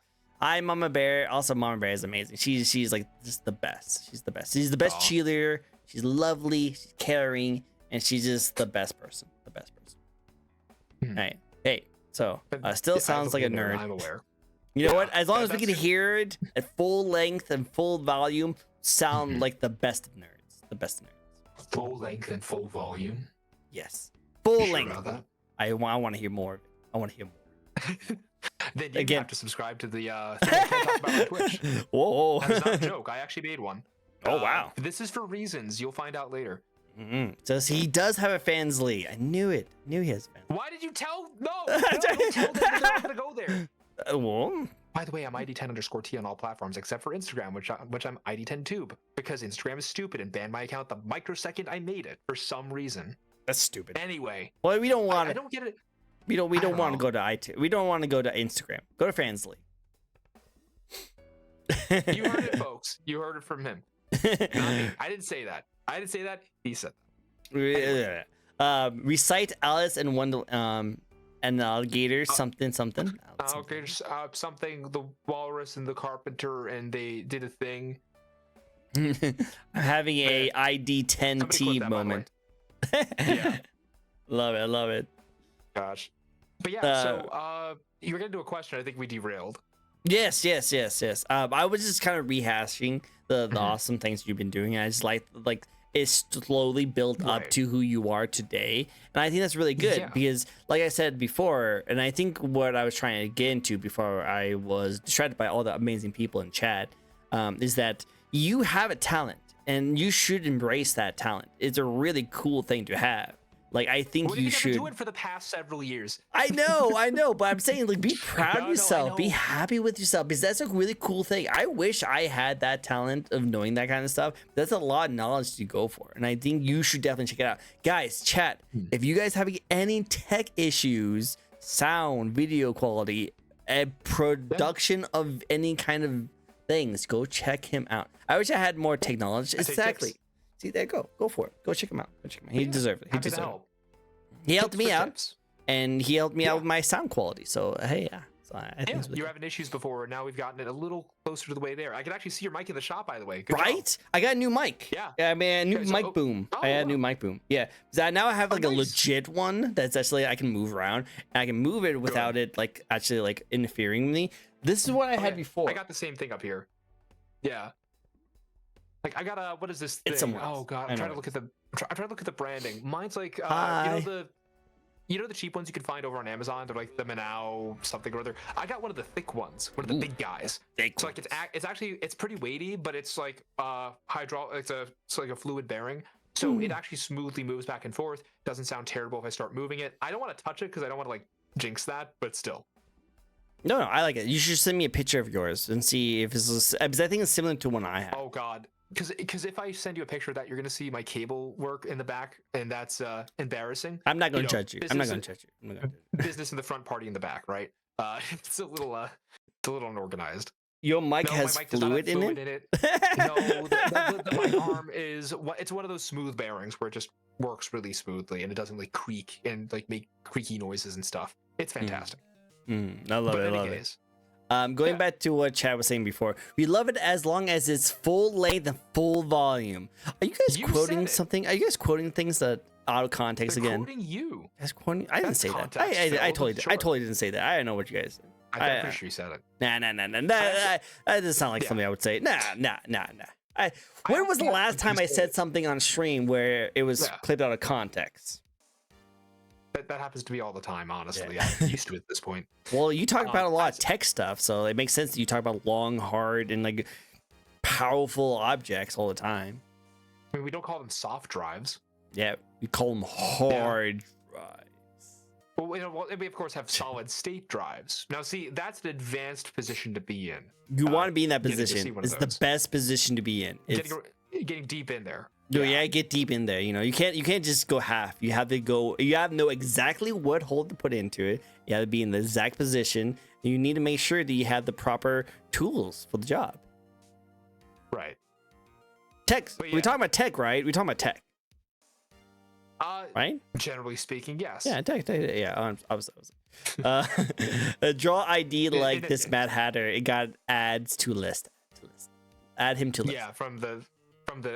A: I Mama Bear. Also, Mama Bear is amazing. She's like just the best. She's the best. She's the best cheerleader. She's lovely. She's caring, and she's just the best person. The best person. Right. Hey. So still sounds like a nerd.
B: I'm aware.
A: You know what? As long as we can hear it at full length and full volume, sound like the best of nerds. The best of nerds.
B: Full length and full volume.
A: Yes. Full
B: Sure
A: length.
B: about that?
A: I want to hear more of it. I want to hear more.
B: Then you
A: Again.
B: have to subscribe to the thing I can't talk about on Twitch.
A: Whoa.
B: That's not a joke. I actually made one.
A: Oh, wow.
B: This is for reasons you'll find out later.
A: So he does have a fans league. I knew it. Knew he has fans.
B: Why did you tell? No, don't tell them they're not gonna go there.
A: Well,
B: By the way, I'm ID10_T on all platforms except for Instagram, which I'm ID10Tube, because Instagram is stupid and banned my account the microsecond I made it for some reason.
A: that's stupid.
B: Anyway,
A: Well, we don't want
B: I
A: to.
B: don't get it.
A: We don't want to
B: know.
A: go to iTunes. We don't want to go to Instagram. Go to Fansly.
B: You heard it, folks. You heard it from him. Not me. I didn't say that. He said that.
A: Recite Alice and Wonder and the alligator something.
B: Okay, just, something. The walrus and the carpenter, and they did a thing.
A: Having a ID10T
B: Somebody clip that, by the way.
A: moment.
B: Yeah.
A: Love it.
B: Gosh. But yeah, so you were gonna do a question. I think we derailed.
A: Yes. I was just kind of rehashing the awesome things you've been doing. I just like it's slowly built up to who you are today, and I think that's really good because, like I said before, and I think what I was trying to get into before I was distracted by all the amazing people in chat, is that you have a talent, and you should embrace that talent. It's a really cool thing to have. Like, I think you should.
B: I've been doing for the past several years.
A: I know, but I'm saying, like, be proud of yourself.
B: I
A: Be
B: know.
A: happy with yourself, because that's a really cool thing. I wish I had that talent of knowing that kind of stuff. That's a lot of knowledge to go for, and I think you should definitely check it out. Guys, chat, if you guys have any tech issues, sound, video quality, production of any kind of things, go check him out. I wish I had more technology. Exactly. See, there, go for it. Go check him out. He deserves it. He
B: Happy to
A: deserves it.
B: help.
A: He helped me
B: for
A: out,
B: tips.
A: and he helped me out with my sound quality. So hey, yeah. So I think
B: Yeah,
A: it's really
B: you were
A: cool.
B: having issues before, and now we've gotten it a little closer to the way there. I can actually see your mic in the shop, by the way. Good job.
A: Right? I got a new mic.
B: Yeah.
A: I mean, a new
B: Okay, so-
A: mic boom.
B: oh,
A: I had a
B: wow.
A: new mic boom. Yeah. So now I have like a
B: nice.
A: legit one that's actually I can move around. And I can move it without it like actually like interfering with me. This is what I had
B: yeah.
A: before.
B: I got the same thing up here. Yeah. Like I got a what is this thing?
A: It's somewhere
B: Oh
A: else.
B: god,
A: I
B: I'm
A: know
B: trying to
A: it
B: look at the I'm trying to look at the branding. Mine's like
A: Hi.
B: you know the cheap ones you can find over on Amazon. They're like the Manao something or other. I got one of the thick ones, one of the big guys.
A: Thick
B: So like it's actually it's pretty weighty, but it's like it's like a fluid bearing. So it actually smoothly moves back and forth. Doesn't sound terrible if I start moving it. I don't want to touch it because I don't want to like jinx that, but still.
A: No, I like it. You should send me a picture of yours and see if it's because I think it's similar to one I have.
B: Oh god. Because if I send you a picture of that, you're gonna see my cable work in the back, and that's embarrassing.
A: I'm not going to
B: You know,
A: judge you. I'm not
B: business-
A: going to judge you. I'm not gonna judge you.
B: Business in the front, party in the back, right? It's a little unorganized.
A: Your mic
B: No,
A: has
B: my mic does not have
A: fluid in
B: fluid
A: it.
B: No, my arm is it's one of those smooth bearings where it just works really smoothly and it doesn't like creak and like make creaky noises and stuff. It's fantastic.
A: I love
B: But
A: it. I
B: in
A: love
B: any
A: it.
B: case,
A: Going
B: Yeah.
A: back to what Chad was saying before, we love it as long as it's full length and full volume. Are you guys
B: You
A: quoting
B: said it.
A: something? Are you guys quoting things that out of context
B: they're
A: again?
B: quoting you.
A: Guys quoting? I didn't
B: That's
A: say that.
B: context,
A: I
B: Phil.
A: totally, I
B: Sure.
A: totally didn't say that. I don't know what you guys said.
B: I'm pretty sure you said it.
A: Nah. That doesn't sound like
B: Yeah.
A: something I would say. Nah. When was the
B: Yeah,
A: last time I
B: you
A: said something on stream where it was
B: Yeah.
A: clipped out of context?
B: That happens to me all the time, honestly. I'm used to it at this point.
A: Well, you talk about a lot of
B: I-
A: tech stuff, so it makes sense that you talk about long, hard, and like powerful objects all the time.
B: I mean, we don't call them soft drives.
A: Yeah, we call them hard drives.
B: Well, we of course have solid state drives. Now, see, that's an advanced position to be in.
A: You want to be in that
B: getting to see
A: position.
B: one of
A: It's the
B: those.
A: best position to be in. It's,
B: Getting deep in there.
A: yeah, get deep in there. You know, you can't just go half. You have to go. You have to know exactly what hole to put into it. You have to be in the exact position. And you need to make sure that you have the proper tools for the job.
B: Right.
A: Tech.
B: But
A: We're
B: yeah.
A: talking about tech, right? We're talking about tech, right?
B: Generally speaking, yes.
A: Yeah, tech. Yeah, I was. A draw ID like this Mad Hatter. It got adds to list. Add him to list.
B: Yeah, from the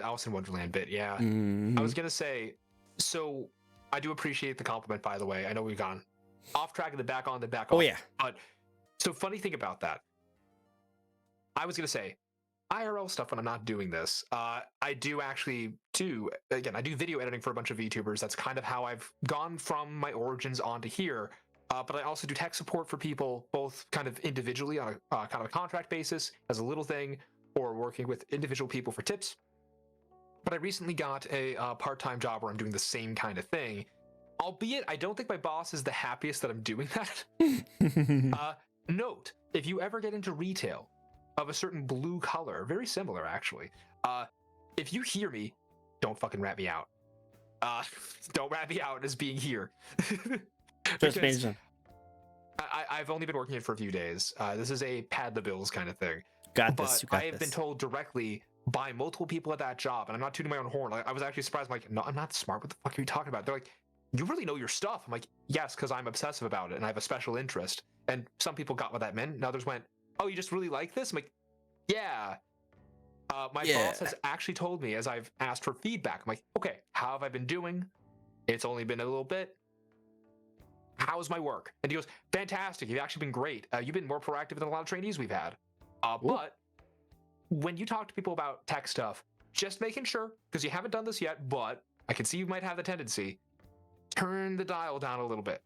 B: Alice in Wonderland bit. Yeah.
A: Mhm.
B: I was gonna say, so I do appreciate the compliment, by the way. I know we've gone off track and then back on, then back off.
A: Oh yeah.
B: But so funny thing about that, I was gonna say, IRL stuff when I'm not doing this. I do actually I do video editing for a bunch of VTubers. That's kind of how I've gone from my origins onto here. But I also do tech support for people, both kind of individually on a kind of a contract basis as a little thing, or working with individual people for tips. But I recently got a part-time job where I'm doing the same kind of thing. Albeit, I don't think my boss is the happiest that I'm doing that. Note, if you ever get into retail of a certain blue color, very similar actually, if you hear me, don't fucking rat me out. Don't rat me out as being here. Because I've only been working it for a few days. This is a pad the bills kind of thing.
A: Got this.
B: But I have been told directly by multiple people at that job, and I'm not tooting my own horn. I was actually surprised. I'm like, no, I'm not smart. What the fuck are you talking about? They're like, you really know your stuff. I'm like, yes, because I'm obsessive about it and I have a special interest. And some people got what that meant, and others went, oh, you just really like this? I'm like, yeah. My boss has actually told me as I've asked for feedback. I'm like, okay, how have I been doing? It's only been a little bit. How's my work? And he goes, fantastic. You've actually been great. You've been more proactive than a lot of trainees we've had. But when you talk to people about tech stuff, just making sure, because you haven't done this yet, but I can see you might have the tendency, turn the dial down a little bit.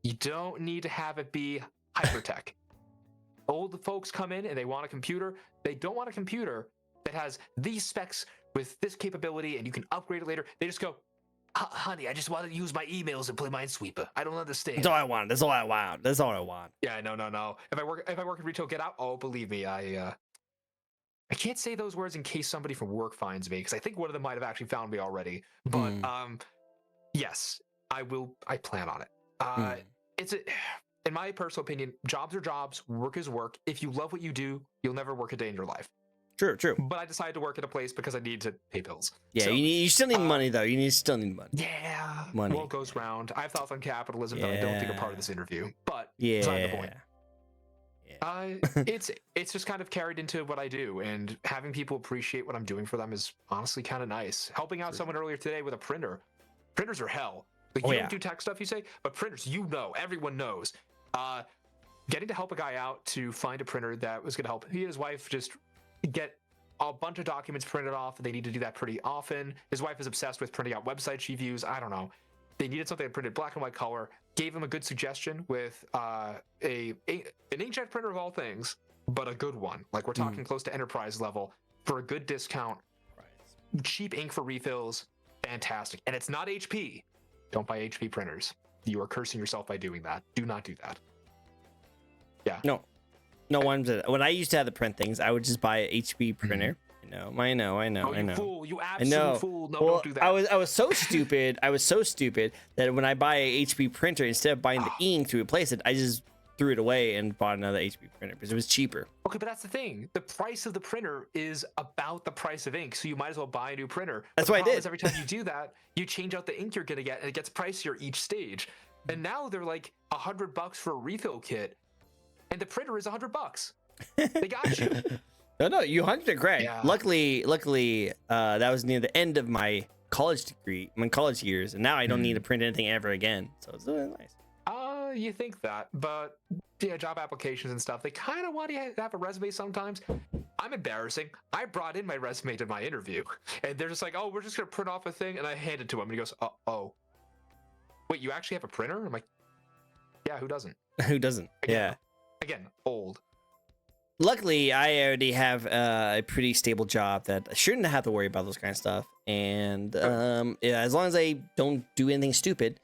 B: You don't need to have it be hyper-tech. Old folks come in and they want a computer. They don't want a computer that has these specs with this capability and you can upgrade it later. They just go, honey, I just want to use my emails and play Minesweeper. I don't understand.
A: That's all I want. That's all I want. That's all I want.
B: Yeah, no. If I work in retail, get out. Oh, believe me, I can't say those words in case somebody from work finds me, because I think one of them might have actually found me already. But yes, I will. I plan on it. In my personal opinion, jobs are jobs, work is work. If you love what you do, you'll never work a day in your life.
A: True.
B: But I decided to work at a place because I need to pay bills.
A: Yeah, so, you still need money though. You still need money.
B: Yeah,
A: money.
B: What goes round. I have thoughts on capitalism that I don't think are part of this interview, but
A: yeah,
B: that's not the point. It's just kind of carried into what I do, and having people appreciate what I'm doing for them is honestly kind of nice. Helping out someone earlier today with a printer. Printers are hell. Like, you don't do tech stuff, you say, but printers, everyone knows. Getting to help a guy out to find a printer that was going to help he and his wife just get a bunch of documents printed off. They need to do that pretty often. His wife is obsessed with printing out websites she views. I don't know. They needed something that printed black and white color. Gave him a good suggestion with an inkjet printer of all things, but a good one. Like, we're talking close to enterprise level for a good discount. Cheap ink for refills. Fantastic. And it's not HP. Don't buy HP printers. You are cursing yourself by doing that. Do not do that. Yeah.
A: No one did. When I used to have to print things, I would just buy an HP printer. I know.
B: Oh, you fool! You absolute fool! No, don't do that.
A: I was so stupid. I was so stupid that when I buy an HP printer, instead of buying the ink to replace it, I just threw it away and bought another HP printer because it was cheaper.
B: Okay, but that's the thing. The price of the printer is about the price of ink, so you might as well buy a new printer.
A: That's what I did.
B: Every time you do that, you change out the ink you're gonna get, and it gets pricier each stage. And now they're like $100 for a refill kit, and the printer is $100. They got you.
A: No, you hunted it correct.
B: Yeah.
A: Luckily, that was near the end of my college years, and now I don't need to print anything ever again. So it's really nice.
B: You think that, but yeah, job applications and stuff, they kind of want you to have a resume sometimes. I'm embarrassing. I brought in my resume to my interview, and they're just like, oh, we're just gonna print off a thing, and I hand it to him, and he goes, oh, wait, you actually have a printer? I'm like, yeah, who doesn't?
A: Who doesn't?
B: Again, old.
A: Luckily, I already have a pretty stable job that I shouldn't have to worry about those kind of stuff. And as long as I don't do anything stupid,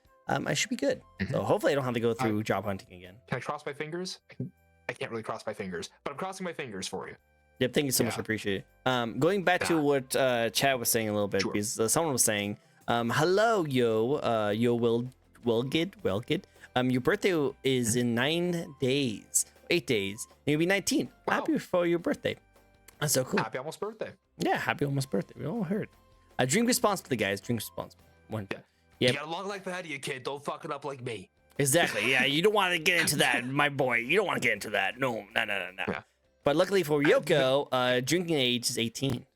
A: I should be good. So hopefully I don't have to go through job hunting again.
B: Can I cross my fingers? I can't really cross my fingers, but I'm crossing my fingers for you.
A: Yep, thank you so much. I appreciate it. Going back to what Chad was saying a little bit, because someone was saying, hello, yo, Wilgid. Your birthday is in 8 days. You'll be 19. Wow. Happy for your birthday. That's so cool.
B: Happy almost birthday.
A: Yeah, happy almost birthday. We all heard. Drink responsibly, guys. Drink responsibly.
B: Yeah. You got a long life ahead of you, kid. Don't fuck it up like me.
A: Exactly. Yeah, you don't want to get into that, my boy. You don't want to get into that. No. Yeah. But luckily for Yoko, drinking age is 18.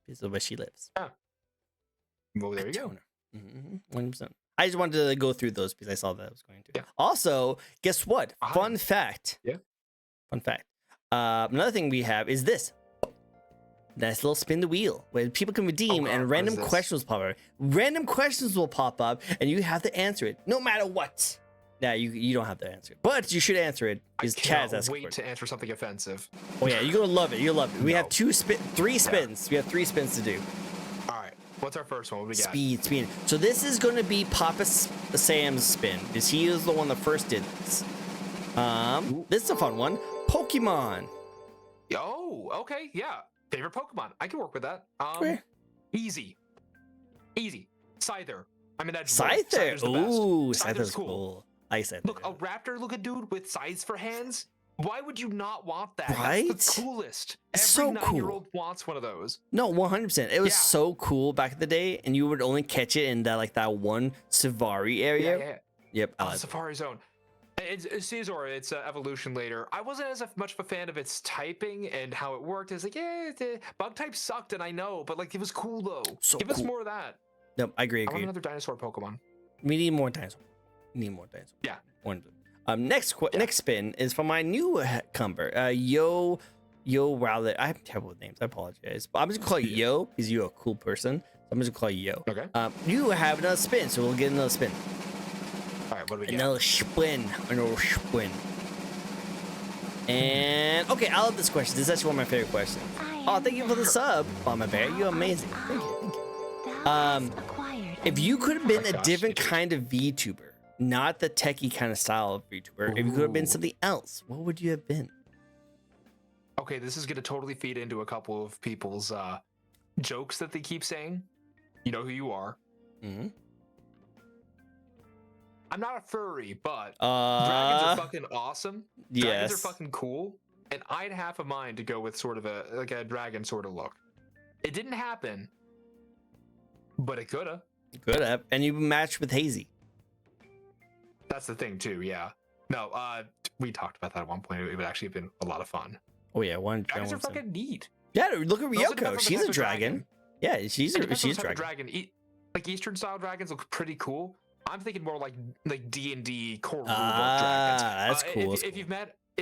A: This is where she lives.
B: Yeah. Well, there you go.
A: 100%. I just wanted to go through those because I saw that I was going to. Yeah. Also, guess what? Fun fact.
B: Yeah.
A: Fun fact. Another thing we have is this. Nice little spin the wheel where people can redeem and random questions will pop up. Random questions will pop up and you have to answer it no matter what. Yeah, you don't have to answer it, but you should answer it. Because Chad's asking
B: wait to answer something offensive.
A: Oh yeah, you're gonna love it. You'll love it. We have 3 spins. We have 3 spins to do.
B: All right, what's our first one? What do we got?
A: Speed. So this is gonna be Papa Sam's spin because he is the one that first did this. This is a fun one. Pokemon.
B: Oh, okay, yeah. Favorite Pokemon. I can work with that. Easy. Scyther. I mean, that's
A: Scyther. Ooh, Scyther's cool. I said.
B: Look, a raptor-looking dude with scythes for hands. Why would you not want that?
A: Right?
B: That's the coolest.
A: It's
B: Every
A: so cool.
B: 9-year-old wants one of those.
A: No, 100%. It was so cool back in the day, and you would only catch it in that one Safari area.
B: Yeah.
A: Yep.
B: Safari Zone. It's Caesar. It's evolution later. I wasn't as much of a fan of its typing and how it worked. It's like, bug type sucked, and I know, but like it was cool though.
A: So
B: Give us more of that.
A: Nope, I agree.
B: I want another dinosaur Pokemon.
A: We need more dinosaur.
B: Yeah.
A: Next spin is from my new cumber. Yo, Rowlet. I'm terrible with names. I apologize. But I'm just gonna call you Yo because you're a cool person. So I'm just gonna call you Yo.
B: Okay.
A: You have another spin, so we'll get another spin.
B: All right. What do we get?
A: Another spin. And okay, I love this question. This is actually one of my favorite questions. Oh, thank you for the sub, Mama Bear. You're amazing. Thank you. If you could have been a different kind of VTuber, not the techie kind of style of VTuber, if you could have been something else, what would you have been?
B: Okay, this is gonna totally feed into a couple of people's jokes that they keep saying. You know who you are.
A: Mm-hmm.
B: I'm not a furry, but dragons are fucking awesome.
A: Yes.
B: Dragons are fucking cool, and I'd have a mind to go with sort of a dragon sort of look. It didn't happen, but it coulda.
A: Good up, and you matched with Hazy.
B: That's the thing too, yeah. No, we talked about that at one point. It would actually have been a lot of fun.
A: Oh yeah,
B: dragons are fucking neat.
A: Yeah, look at Ryoko. She's a dragon. Yeah, she's a dragon.
B: Like Eastern style dragons look pretty cool. I'm thinking more like D&D core rule book dragons.
A: That's cool.
B: If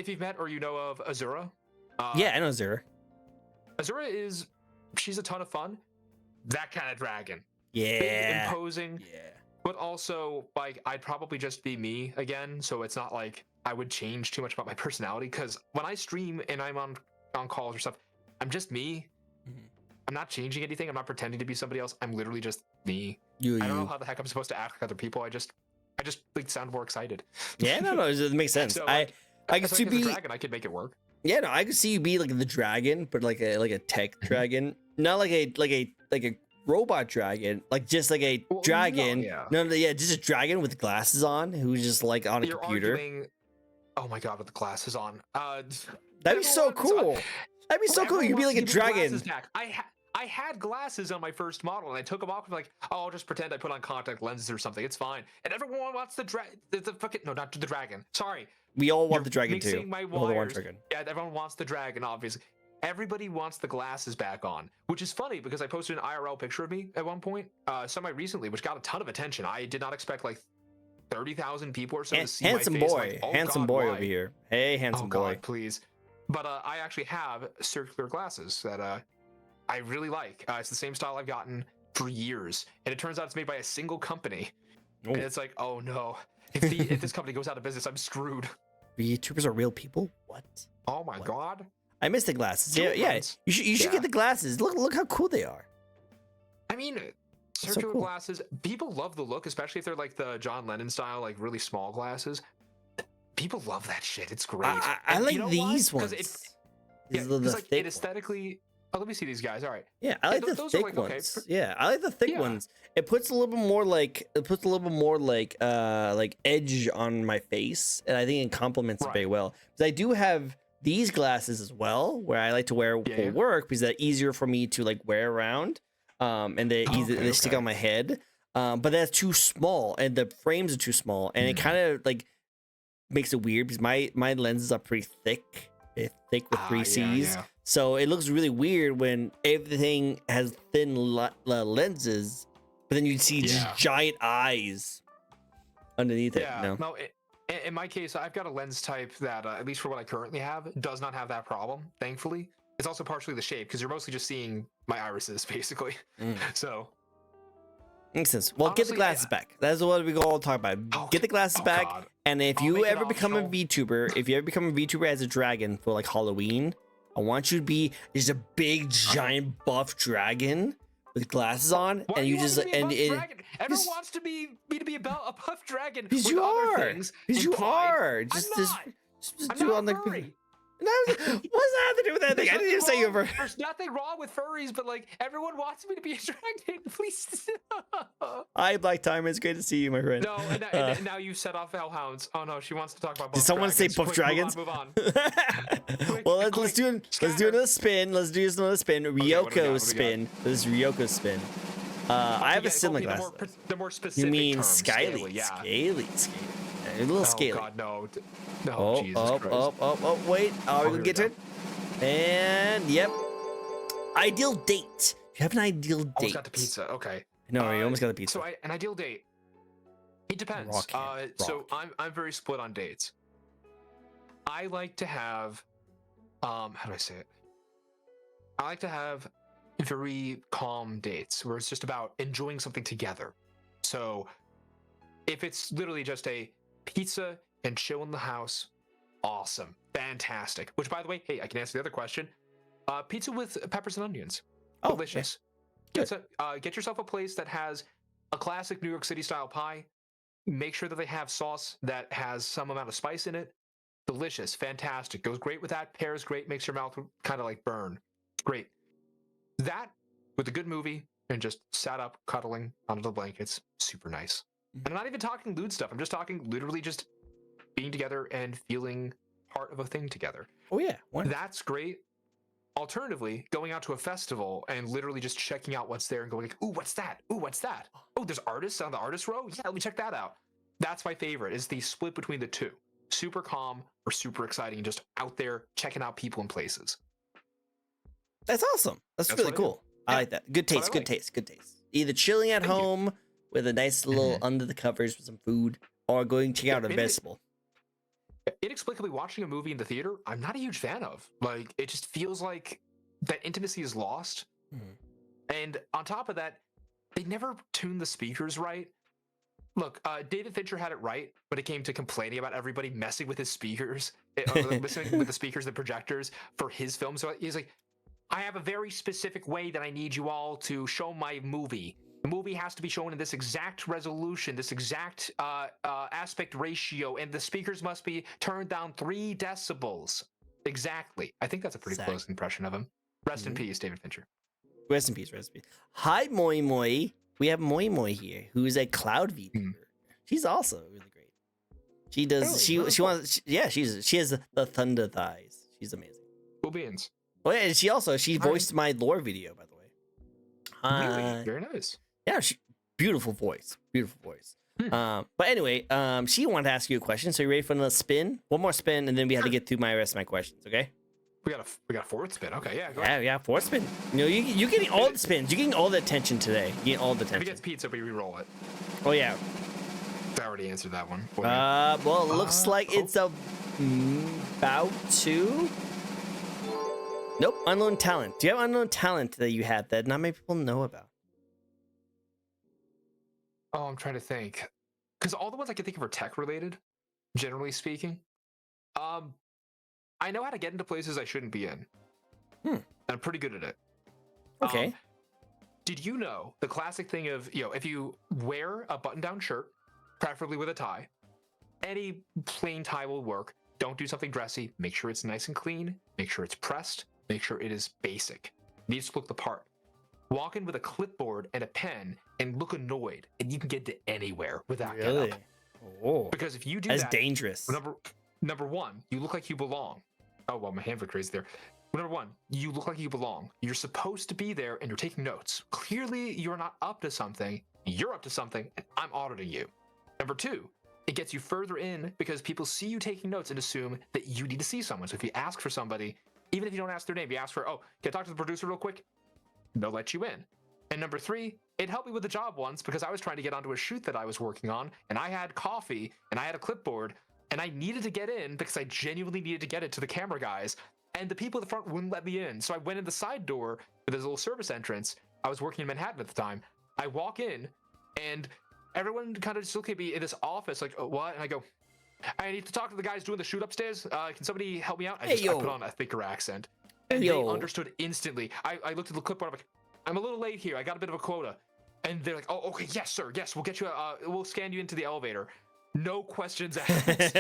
B: you've met or you know of Azura.
A: Yeah, I know Azura.
B: Azura she's a ton of fun. That kind of dragon.
A: Yeah.
B: Big, imposing.
A: Yeah.
B: But also, like, I'd probably just be me again, so it's not like I would change too much about my personality, because when I stream and I'm on calls or stuff, I'm just me. Mm-hmm. I'm not changing anything. I'm not pretending to be somebody else. I'm literally just me. I don't know how the heck I'm supposed to act like other people. I just like sound more excited.
A: Yeah, no, it makes sense.
B: So,
A: I could see
B: be a dragon. I could make it work.
A: Yeah, no, I could see you be like the dragon, but like a tech dragon, not like a robot dragon, like just like a dragon. No, just a dragon with glasses on who's just like on a computer.
B: Oh my god, with the glasses on.
A: That'd be so cool. That'd be so cool. You'd be like a dragon.
B: I had glasses on my first model, and I took them off and like, oh, I'll just pretend I put on contact lenses or something. It's fine. And everyone wants the fucking no, not the dragon. Sorry.
A: We all want the dragon too.
B: My wires. Yeah, everyone wants the dragon, obviously. Everybody wants the glasses back on, which is funny because I posted an IRL picture of me at one point, semi-recently, which got a ton of attention. I did not expect like 30,000 people or so to see
A: handsome
B: my face.
A: Boy.
B: Like, oh,
A: handsome
B: God,
A: boy
B: why?
A: over here. Hey, handsome boy.
B: God, please. But I actually have circular glasses that I really like. It's the same style I've gotten for years, and it turns out it's made by a single company. And it's like, oh no, if this company goes out of business, I'm screwed.
A: YouTubers are real people? What?
B: Oh my God.
A: I miss the glasses. Yeah. You should get the glasses. Look how cool they are.
B: I mean, circular glasses. People love the look, especially if they're like the John Lennon style, like really small glasses. People love that shit. It's great.
A: I like these ones.
B: These
A: are the
B: like
A: thick
B: it aesthetically. Oh, let me see these guys. All right.
A: Yeah, I like the thick ones. Yeah, I like the thick ones. It puts a little bit more like like edge on my face, and I think it complements it very well. Because I do have these glasses as well, where I like to wear for work because they're easier for me to like wear around, and they stick on my head. But that's too small, and the frames are too small, and it kind of like makes it weird because my lenses are pretty thick. They're thick with 3 C's. Yeah. So it looks really weird when everything has thin lenses, but then you see just giant eyes underneath it.
B: Yeah, no, in my case, I've got a lens type that, at least for what I currently have, does not have that problem, thankfully. It's also partially the shape, because you're mostly just seeing my irises, basically. So...
A: Makes sense. Well, honestly, get the glasses back. That's what we all talk about. Get the glasses back, God. And if you ever become a VTuber as a dragon for like Halloween, I want you to be just a big, giant, buff dragon with glasses on, and you just
B: everyone wants to be a buff dragon.
A: Because you are. Because you are. Just do on like. What's that have to do with that thing? I didn't even say you were.
B: There's nothing wrong with furries, but like everyone wants me to be a dragon. Please.
A: Hi, Black Timer. It's great to see you, my friend.
B: No, and now you set off hellhounds. Oh no, she wants to talk about.
A: Did someone say buff dragons?
B: Move on.
A: Well, let's do another spin. Let's do another spin. Ryoko spin. This is Ryoko spin. I have a similar glass.
B: The more specific.
A: You mean
B: term,
A: scaly? Scaly. A little scaly.
B: Oh God, no. No,
A: oh,
B: Jesus Christ.
A: Wait. Are we gonna get to it? And yep. Ideal date. You have an ideal date.
B: Almost got the pizza. Okay.
A: No, you almost got the pizza.
B: So an ideal date. It depends. So I'm very split on dates. I like to have, how do I say it? I like to have very calm dates where it's just about enjoying something together. So if it's literally just a pizza and chill in the house, awesome, fantastic. Which, by the way, hey, I can answer the other question. Pizza with peppers and onions, delicious. Get yourself a place that has a classic New York City style pie. Make sure that they have sauce that has some amount of spice in it. Delicious, fantastic. Goes great with that. Pairs great. Makes your mouth kind of like burn. Great. That with a good movie and just sat up cuddling under the blankets, super nice. And I'm not even talking lewd stuff. I'm just talking literally just being together and feeling part of a thing together.
A: Oh yeah,
B: that's great. Alternatively, going out to a festival and literally just checking out what's there and going like, ooh, what's that? Ooh, what's that? Oh, there's artists on the artist row? Yeah, let me check that out. That's my favorite, is the split between the two. Super calm or super exciting and just out there checking out people and places.
A: That's awesome. That's really cool. I like that. Good taste, good taste. Either chilling at home with a nice little under the covers with some food, or going to check out a festival.
B: Inexplicably watching a movie in the theater, I'm not a huge fan of. Like, it just feels like that intimacy is lost. And on top of that, they never tune the speakers right. Look, David Fincher had it right when it came to complaining about everybody messing with his speakers, listening with the speakers, the projectors for his film. So he's like, I have a very specific way that I need you all to show my movie. The movie has to be shown in this exact resolution, this exact aspect ratio, and the speakers must be turned down 3 decibels. Exactly. I think that's a pretty close impression of him. Rest in peace, David Fincher.
A: Rest in peace, rest in peace. Hi, Moi Moi. We have Moi Moi here, who's a cloud VTuber. She's also really great. She does. Really? She wants. She has the thunder thighs. She's amazing.
B: Cool beans.
A: Oh yeah, and she voiced my lore video, by the way.
B: Really? Very nice.
A: Yeah, beautiful voice. But anyway, she wanted to ask you a question. So you ready for another spin? One more spin, and then we have to get through my rest of my questions. Okay.
B: We got a fourth spin. Okay, yeah. Go ahead.
A: Yeah, fourth spin. You know, you're getting all the spins. You're getting all the attention today. You're getting all the attention.
B: If he gets pizza, we re-roll it.
A: Oh yeah.
B: I already answered that one.
A: Well, it looks like it's about to. Nope, unknown talent. Do you have unknown talent that you have that not many people know about?
B: Oh, I'm trying to think. Because all the ones I can think of are tech related, generally speaking. I know how to get into places I shouldn't be in. And I'm pretty good at it.
A: Okay.
B: Did you know the classic thing of, if you wear a button-down shirt, preferably with a tie, any plain tie will work. Don't do something dressy. Make sure it's nice and clean. Make sure it's pressed. Make sure it is basic. It needs to look the part. Walk in with a clipboard and a pen and look annoyed, and you can get to anywhere with that getup.
A: Oh,
B: because if you do
A: that's
B: that,
A: dangerous.
B: Number one, you look like you belong. Oh, well, my hand went crazy there. Number one, you look like you belong. You're supposed to be there and you're taking notes. Clearly, you're not up to something. You're up to something, and I'm auditing you. Number two, it gets you further in because people see you taking notes and assume that you need to see someone. So if you ask for somebody, even if you don't ask their name, you ask for, oh, can I talk to the producer real quick? They'll let you in. And number three, it helped me with the job once because I was trying to get onto a shoot that I was working on, and I had coffee and I had a clipboard, and I needed to get in because I genuinely needed to get it to the camera guys. And the people at the front wouldn't let me in. So I went in the side door with this little service entrance. I was working in Manhattan at the time. I walk in and everyone kind of just look at me in this office like, oh, what? And I go, I need to talk to the guys doing the shoot upstairs. Can somebody help me out? I put on a thicker accent. And they understood instantly. I looked at the clipboard. I'm like, I'm a little late here. I got a bit of a quota. And they're like, oh, okay, yes, sir. Yes, we'll get you. We'll scan you into the elevator. No questions asked.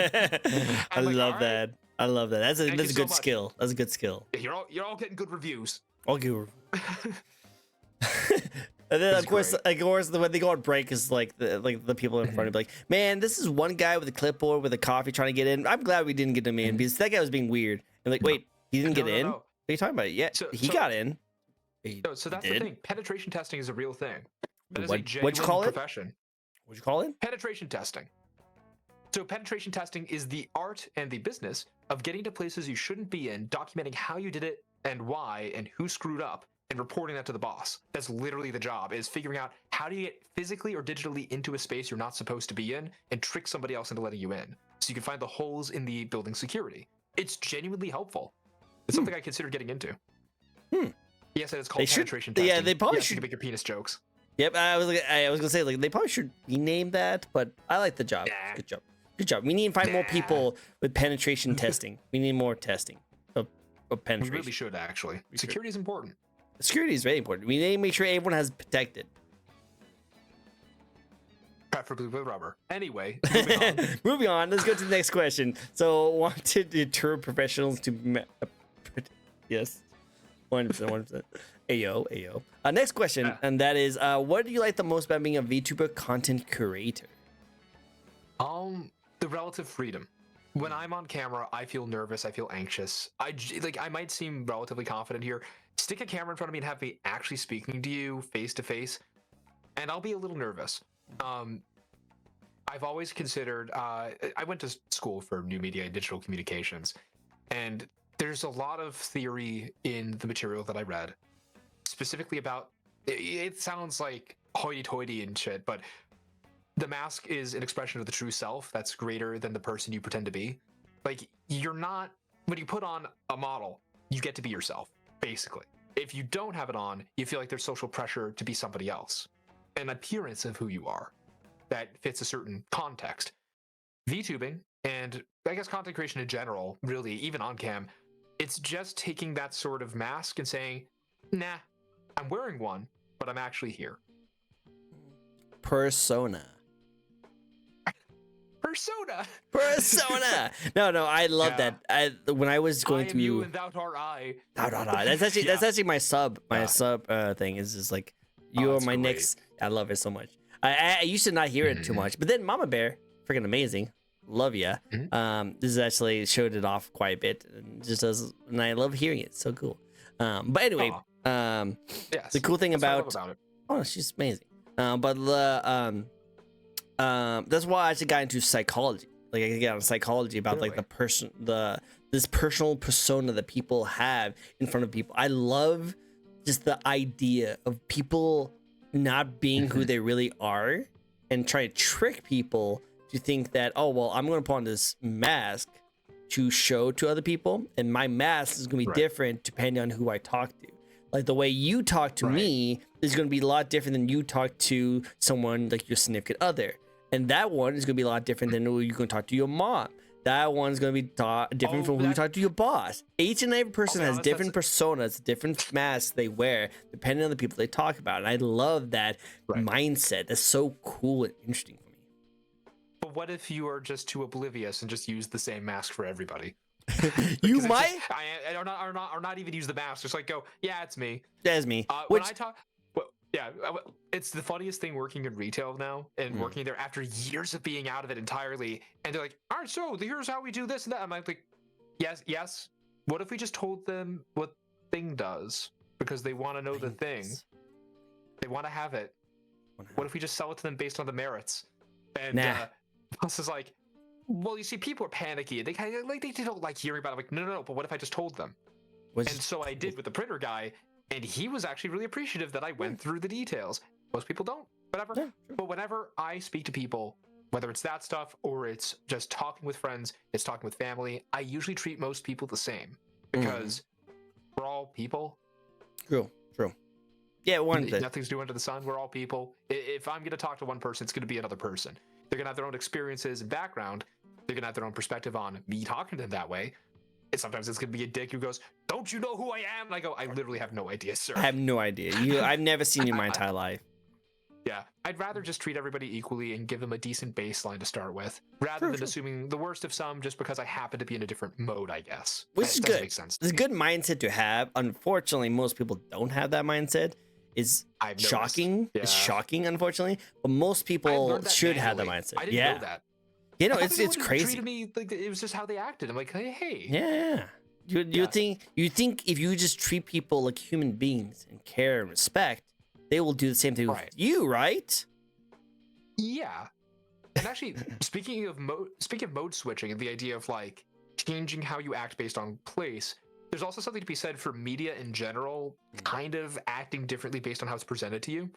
A: I love that. Right. I love that. That's a good skill. That's a good skill.
B: Yeah, you're all getting good reviews.
A: I'll give. And then of course when they go on break is like the people in front of like, man, this is one guy with a clipboard with a coffee trying to get in. I'm glad we didn't get him in because that guy was being weird. And like, wait, he didn't get in? No. What are you talking about? Yeah, he got in.
B: So that's the thing. Penetration testing is a real thing. That is
A: a genuine
B: profession.
A: What'd you call it?
B: Penetration testing. So penetration testing is the art and the business of getting to places you shouldn't be in, documenting how you did it and why and who screwed up, and reporting that to the boss. That's literally the job, is figuring out how do you get physically or digitally into a space you're not supposed to be in and trick somebody else into letting you in. So you can find the holes in the building security. It's genuinely helpful. It's something I consider getting into. Yes, it's called penetration testing.
A: Yeah, they probably should
B: make your penis jokes.
A: Yep, I was gonna say like they probably should rename that, but I like the job.
B: Nah.
A: Good job. Good job. We need to find more people with penetration testing. We need more testing of penetration.
B: We really should, actually. Security is important.
A: Security is very important. We need to make sure everyone has protected.
B: Preferably with rubber. Anyway, moving on.
A: Moving on. Let's go to the next question. So, want to deter professionals to... Yes. 100%. Ayo. Next question, and that is, what do you like the most about being a VTuber content curator?
B: The relative freedom. When I'm on camera, I feel nervous. I feel anxious. I might seem relatively confident here. Stick a camera in front of me and have me actually speaking to you face to face, and I'll be a little nervous. I've always considered. I went to school for new media and digital communications, and there's a lot of theory in the material that I read, specifically about. It sounds like hoity-toity and shit, but the mask is an expression of the true self that's greater than the person you pretend to be. Like, you're not, when you put on a model, you get to be yourself, basically. If you don't have it on, you feel like there's social pressure to be somebody else. An appearance of who you are that fits a certain context. VTubing, and I guess content creation in general, really, even on cam, it's just taking that sort of mask and saying, nah, I'm wearing one, but I'm actually here.
A: Persona. No, I love that. When I was going through
B: you and thou art I.
A: That's actually my sub thing is just like you are my great. Next. I love it so much. I used to not hear it too much, but then Mama Bear, freaking amazing, love ya. This is actually showed it off quite a bit, and I love hearing it. So cool. But anyway,
B: yes,
A: the cool thing about
B: it.
A: Oh, she's amazing. But the that's why I actually got into psychology. Like I got into psychology about like this personal persona that people have in front of people. I love just the idea of people not being who they really are and try to trick people to think that, oh well, I'm gonna put on this mask to show to other people, and my mask is gonna be different depending on who I talk to. Like the way you talk to me is gonna be a lot different than you talk to someone like your significant other. And that one is going to be a lot different than you're going to talk to your mom. that one's going to be different from who you talk to your boss. Each and every person has different personas, different masks they wear, depending on the people they talk about. And I love that mindset. That's so cool and interesting for me.
B: But what if you are just too oblivious and just use the same mask for everybody?
A: You might.
B: Or not even use the mask. Just like go, yeah, it's me.
A: That's me.
B: When I talk, it's the funniest thing working in retail now and working there after years of being out of it entirely. And they're like, all right, so here's how we do this and that. I'm like, yes. What if we just told them what thing does? Because they want to know the thing. They want to have it. What if we just sell it to them based on the merits? And plus is like, well, you see, people are panicky. They kind of like they don't like hearing about it. I'm like, no. But what if I just told them? And so I did with the printer guy, and he was actually really appreciative that I went through the details. Most people don't, whatever. Yeah, but whenever I speak to people, whether it's that stuff or it's just talking with friends, it's talking with family, I usually treat most people the same because we're all people.
A: True. Yeah,
B: nothing's new under the sun. We're all people. If I'm going to talk to one person, it's going to be another person. They're going to have their own experiences and background. They're going to have their own perspective on me talking to them that way. And sometimes it's going to be a dick who goes, don't you know who I am? And I go, I literally have no idea, sir.
A: I have no idea. I've never seen you my entire life.
B: Yeah, I'd rather just treat everybody equally and give them a decent baseline to start with, rather than assuming the worst of some just because I happen to be in a different mode, I guess.
A: Which is good. Make sense. It's a good mindset to have. Unfortunately, most people don't have that mindset. It's shocking. Yeah. It's shocking, unfortunately. But most people should have that mindset.
B: I didn't know that.
A: You know, it's crazy.
B: Treated me like it was just how they acted. I'm like, hey.
A: Yeah. You think if you just treat people like human beings and care and respect, they will do the same thing with you, right?
B: Yeah. And actually, speaking of mode switching and the idea of like changing how you act based on place, there's also something to be said for media in general, kind of acting differently based on how it's presented to you.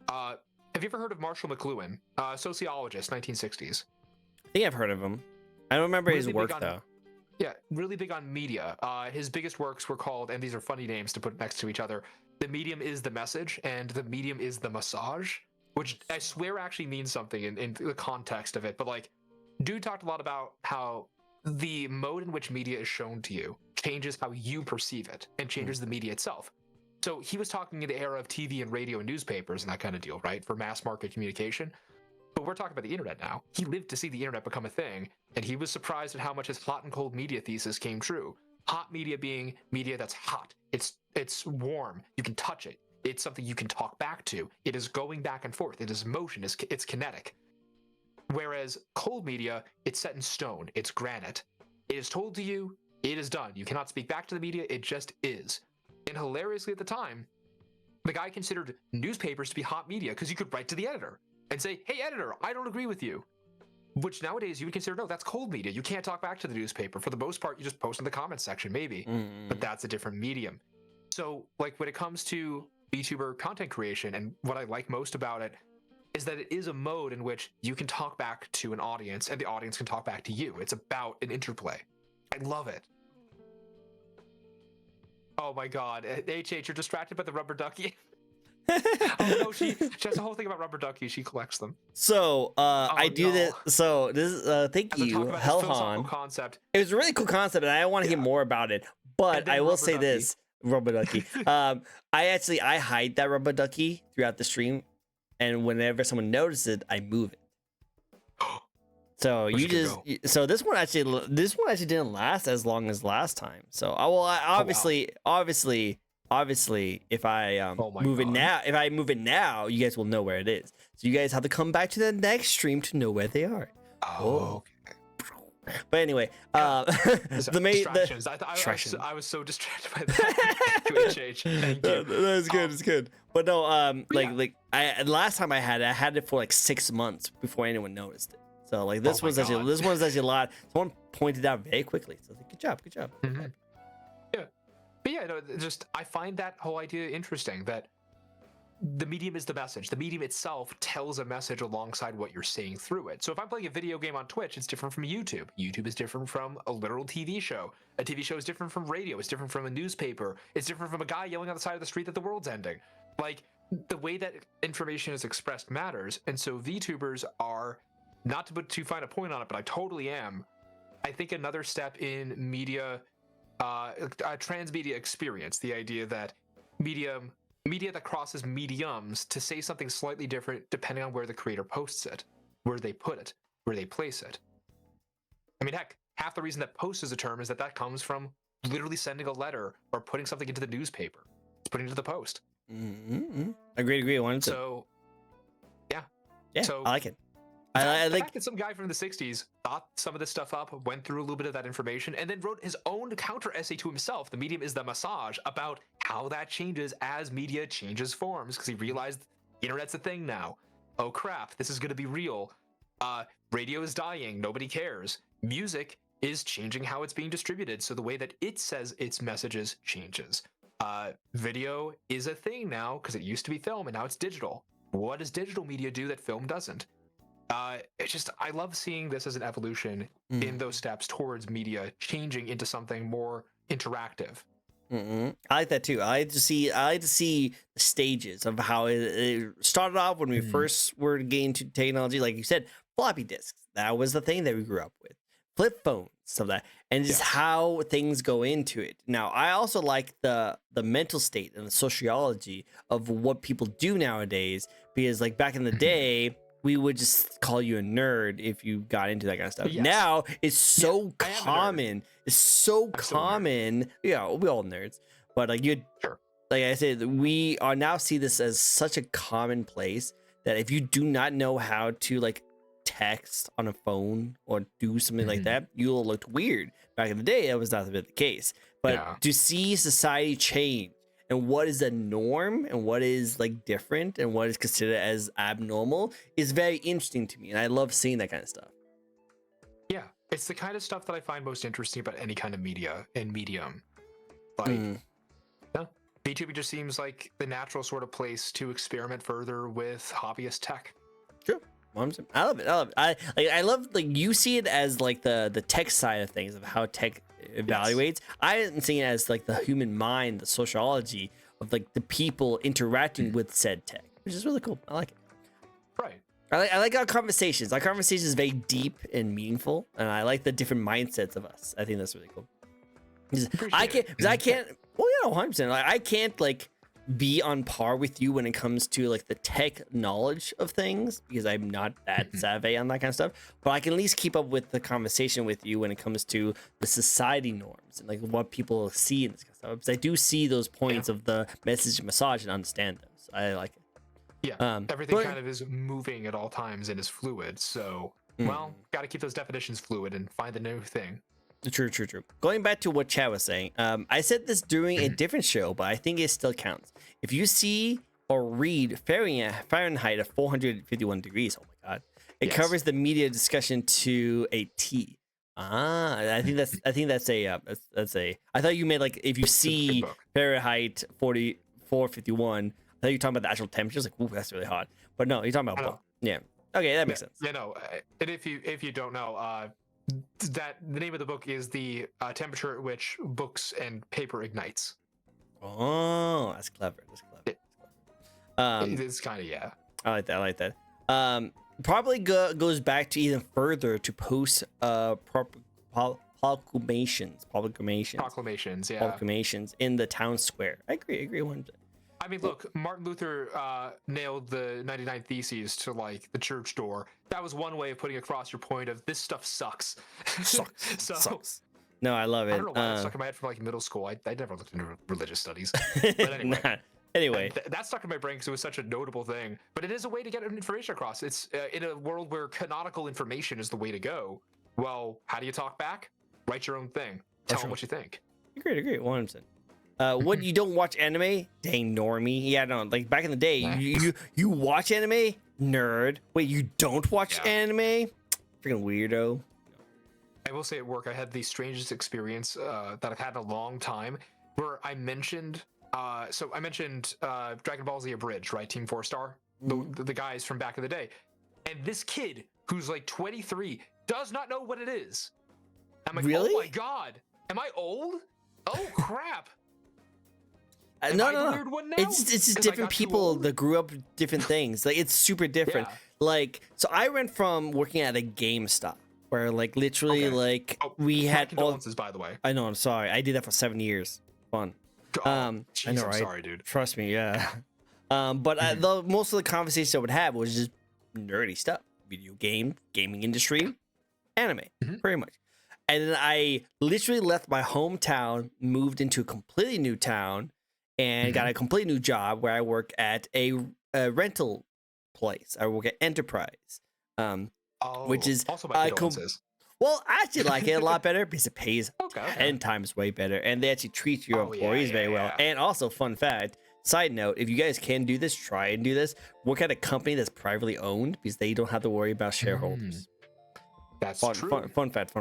B: Have you ever heard of Marshall McLuhan, sociologist, 1960s?
A: I think I've heard of him. I don't remember his work though.
B: Yeah, really big on media. His biggest works were called, and these are funny names to put next to each other, The Medium is the Message and The Medium is the Massage, which I swear actually means something in the context of it. But like, dude talked a lot about how the mode in which media is shown to you changes how you perceive it and changes the media itself. So he was talking in the era of TV and radio and newspapers and that kind of deal, right? For mass market communication. But we're talking about the internet now. He lived to see the internet become a thing, and he was surprised at how much his hot and cold media thesis came true. Hot media being media that's hot. It's warm. You can touch it. It's something you can talk back to. It is going back and forth. It is motion. It's kinetic. Whereas cold media, it's set in stone. It's granite. It is told to you. It is done. You cannot speak back to the media. It just is. And hilariously at the time, the guy considered newspapers to be hot media because you could write to the editor and say, hey, editor, I don't agree with you. Which nowadays you would consider, no, that's cold media. You can't talk back to the newspaper. For the most part, you just post in the comments section, maybe. But that's a different medium. So, like, when it comes to VTuber content creation, and what I like most about it is that it is a mode in which you can talk back to an audience, and the audience can talk back to you. It's about an interplay. I love it. Oh my god. HH, you're distracted by the rubber ducky? Oh no, she has a whole thing about rubber duckies. She collects them.
A: So I do this. So this is thank you, Hellhan.
B: Concept.
A: It was a really cool concept, and I want to hear more about it. But I will say this, rubber ducky. I hide that rubber ducky throughout the stream, and whenever someone notices it, I move it. So this one actually didn't last as long as last time. So obviously, if I move it now, you guys will know where it is. So you guys have to come back to the next stream to know where they are.
B: Oh, okay.
A: But anyway,
B: distractions. I was so distracted by that. Thank you.
A: That's good. It's good. But no, last time I had it for like 6 months before anyone noticed it. So like this one's actually a lot. Someone pointed out very quickly. So good job.
B: Mm-hmm. Yeah. But yeah, no, I find that whole idea interesting, that the medium is the message. The medium itself tells a message alongside what you're seeing through it. So if I'm playing a video game on Twitch, it's different from YouTube. YouTube is different from a literal TV show. A TV show is different from radio. It's different from a newspaper. It's different from a guy yelling on the side of the street that the world's ending. Like, the way that information is expressed matters. And so VTubers are, not to put too fine a point on it, but I totally am, I think another step in media, transmedia experience, the idea that media that crosses mediums to say something slightly different depending on where the creator posts it, where they put it, where they place it. I mean, heck, half the reason that post is a term is that comes from literally sending a letter or putting something into the newspaper. It's putting it into the post.
A: Mm-hmm. Agree.
B: So, yeah. So
A: I like it.
B: The fact that some guy from the 60s thought some of this stuff up, went through a little bit of that information, and then wrote his own counter essay to himself, The Medium is the Massage, about how that changes as media changes forms, because he realized the internet's a thing now. Oh crap, this is going to be real. Radio is dying, nobody cares. Music is changing how it's being distributed, so the way that it says its messages changes. Video is a thing now, because it used to be film, and now it's digital. What does digital media do that film doesn't? It's just, I love seeing this as an evolution in those steps towards media changing into something more interactive.
A: I like that too. I like to see the stages of how it started off when we first were getting to technology. Like you said, floppy disks. That was the thing that we grew up with. Flip phones, stuff like that, and just how things go into it. Now, I also like the mental state and the sociology of what people do nowadays, because like back in the day, we would just call you a nerd if you got into that kind of stuff.
B: Yes.
A: Now it's so common. It's so common. Yeah, we all nerds, but like like I said, we are now see this as such a commonplace that if you do not know how to like text on a phone or do something like that, you'll look weird. Back in the day, that was not the case. But to see society change and what is the norm and what is like different and what is considered as abnormal is very interesting to me, and I love seeing that kind of stuff. Yeah,
B: it's the kind of stuff that I find most interesting about any kind of media and medium. Like, VTuber just seems like the natural sort of place to experiment further with hobbyist tech.
A: Sure. I love it. I love like you see it as like the tech side of things, of how tech evaluates. I didn't see it as like the human mind, the sociology of like the people interacting with said tech, which is really cool. I like it.
B: Right.
A: I like our conversations. Our conversation is very deep and meaningful, and I like the different mindsets of us. I think that's really cool. I can't. Well, yeah, 100%. Like, I can't like be on par with you when it comes to like the tech knowledge of things, because I'm not that savvy on that kind of stuff, but I can at least keep up with the conversation with you when it comes to the society norms and like what people see in this kind of stuff, because I do see those points of the message massage and understand those. I like it.
B: Everything kind of is moving at all times and is fluid, so well, got to keep those definitions fluid and find the new thing.
A: True. Going back to what Chad was saying, I said this during a different show, but I think it still counts. If you see or read Fahrenheit at 451 degrees, oh my god, it covers the media discussion to a T. I think that's a. I thought you meant like if you see Fahrenheit 451, I thought you were talking about the actual temperature. Like, ooh, that's really hot. But no, you're talking about book. Yeah. Okay, that makes sense.
B: Yeah, no. And if you don't know, that the name of the book is the temperature at which books and paper ignites.
A: Oh, that's clever.
B: It's kind of
A: I like that. Probably goes back to even further to post proclamations in the town square. I agree 100%.
B: I mean, look, Martin Luther nailed the 99 Theses to like the church door. That was one way of putting across your point of this stuff sucks.
A: Sucks. No, I love it.
B: I don't know why that stuck in my head from like middle school. I never looked into religious studies. But anyway, that stuck in my brain because it was such a notable thing. But it is a way to get information across. It's in a world where canonical information is the way to go. Well, how do you talk back? Write your own thing. Tell them what you think.
A: Agree, 100%. What, you don't watch anime? Dang normie. Yeah, no, like back in the day, you watch anime? Nerd. Wait, you don't watch anime? Freaking weirdo.
B: I will say at work, I had the strangest experience that I've had in a long time, where I mentioned, Dragon Ball Z Abridged, right? Team 4-Star, the guys from back in the day. And this kid, who's like 23, does not know what it is. I'm like,
A: really?
B: Oh my god, am I old? Oh crap.
A: No. It's just different people that grew up with different things. Like, it's super different. Like, so I went from working at a GameStop, where like literally
B: Okay.
A: like
B: Oh,
A: we
B: my
A: had all.
B: condolences, by the way.
A: I know. I'm sorry. I did that for 7 years. Fun.
B: Oh,
A: I
B: jeez,
A: know,
B: I'm
A: right?
B: sorry, dude.
A: Trust me, yeah. But the most of the conversations I would have was just nerdy stuff, video game, gaming industry, anime, pretty much. And then I literally left my hometown, moved into a completely new town, and got a completely new job where I work at a rental place. I work at Enterprise, which is
B: also my condolences.
A: well, I actually like it a lot better because it pays
B: Okay.
A: 10 times way better, and they actually treat your employees very well.
B: Yeah.
A: And also, fun fact, side note, if you guys can do this, try and do this. Work at a company that's privately owned because they don't have to worry about shareholders.
B: That's true.
A: Fun fact.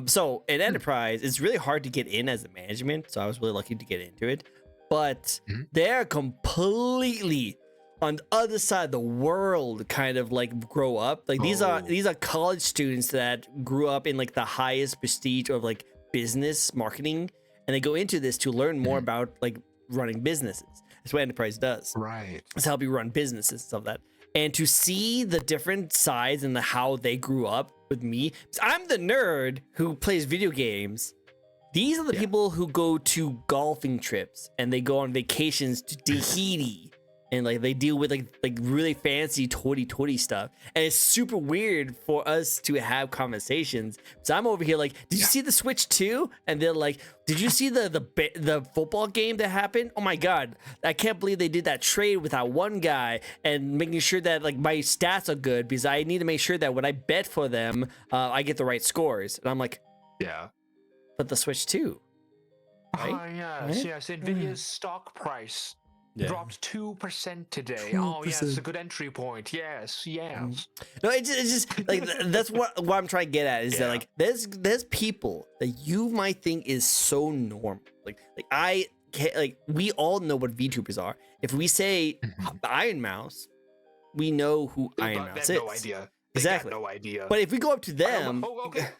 A: So in Enterprise, it's really hard to get in as a management, so I was really lucky to get into it. But they're completely on the other side of the world, kind of like grow up. Like these are college students that grew up in like the highest prestige of like business marketing, and they go into this to learn more about like running businesses. That's what Enterprise does.
B: Right.
A: It's help you run businesses and stuff like that. And to see the different sides and how they grew up with me, 'cause I'm the nerd who plays video games. These are the people who go to golfing trips and they go on vacations to Tahiti and like they deal with like really fancy toity stuff. And it's super weird for us to have conversations. So I'm over here like, did you see the Switch 2? And they're like, did you see the football game that happened? Oh my god, I can't believe they did that trade with that one guy and making sure that like my stats are good because I need to make sure that when I bet for them, I get the right scores. And I'm like,
B: yeah.
A: But the Switch 2. Right?
B: Oh yes. Nvidia's stock price dropped 2% today.
A: 2%.
B: Oh yes, a good entry point. Yes.
A: No, it's just like that's what I'm trying to get at is that like there's people that you might think is so normal. Like I can't, like we all know what VTubers are. If we say Iron Mouse, we know who Iron Mouse is.
B: No idea.
A: Exactly.
B: No idea.
A: But if we go up to them,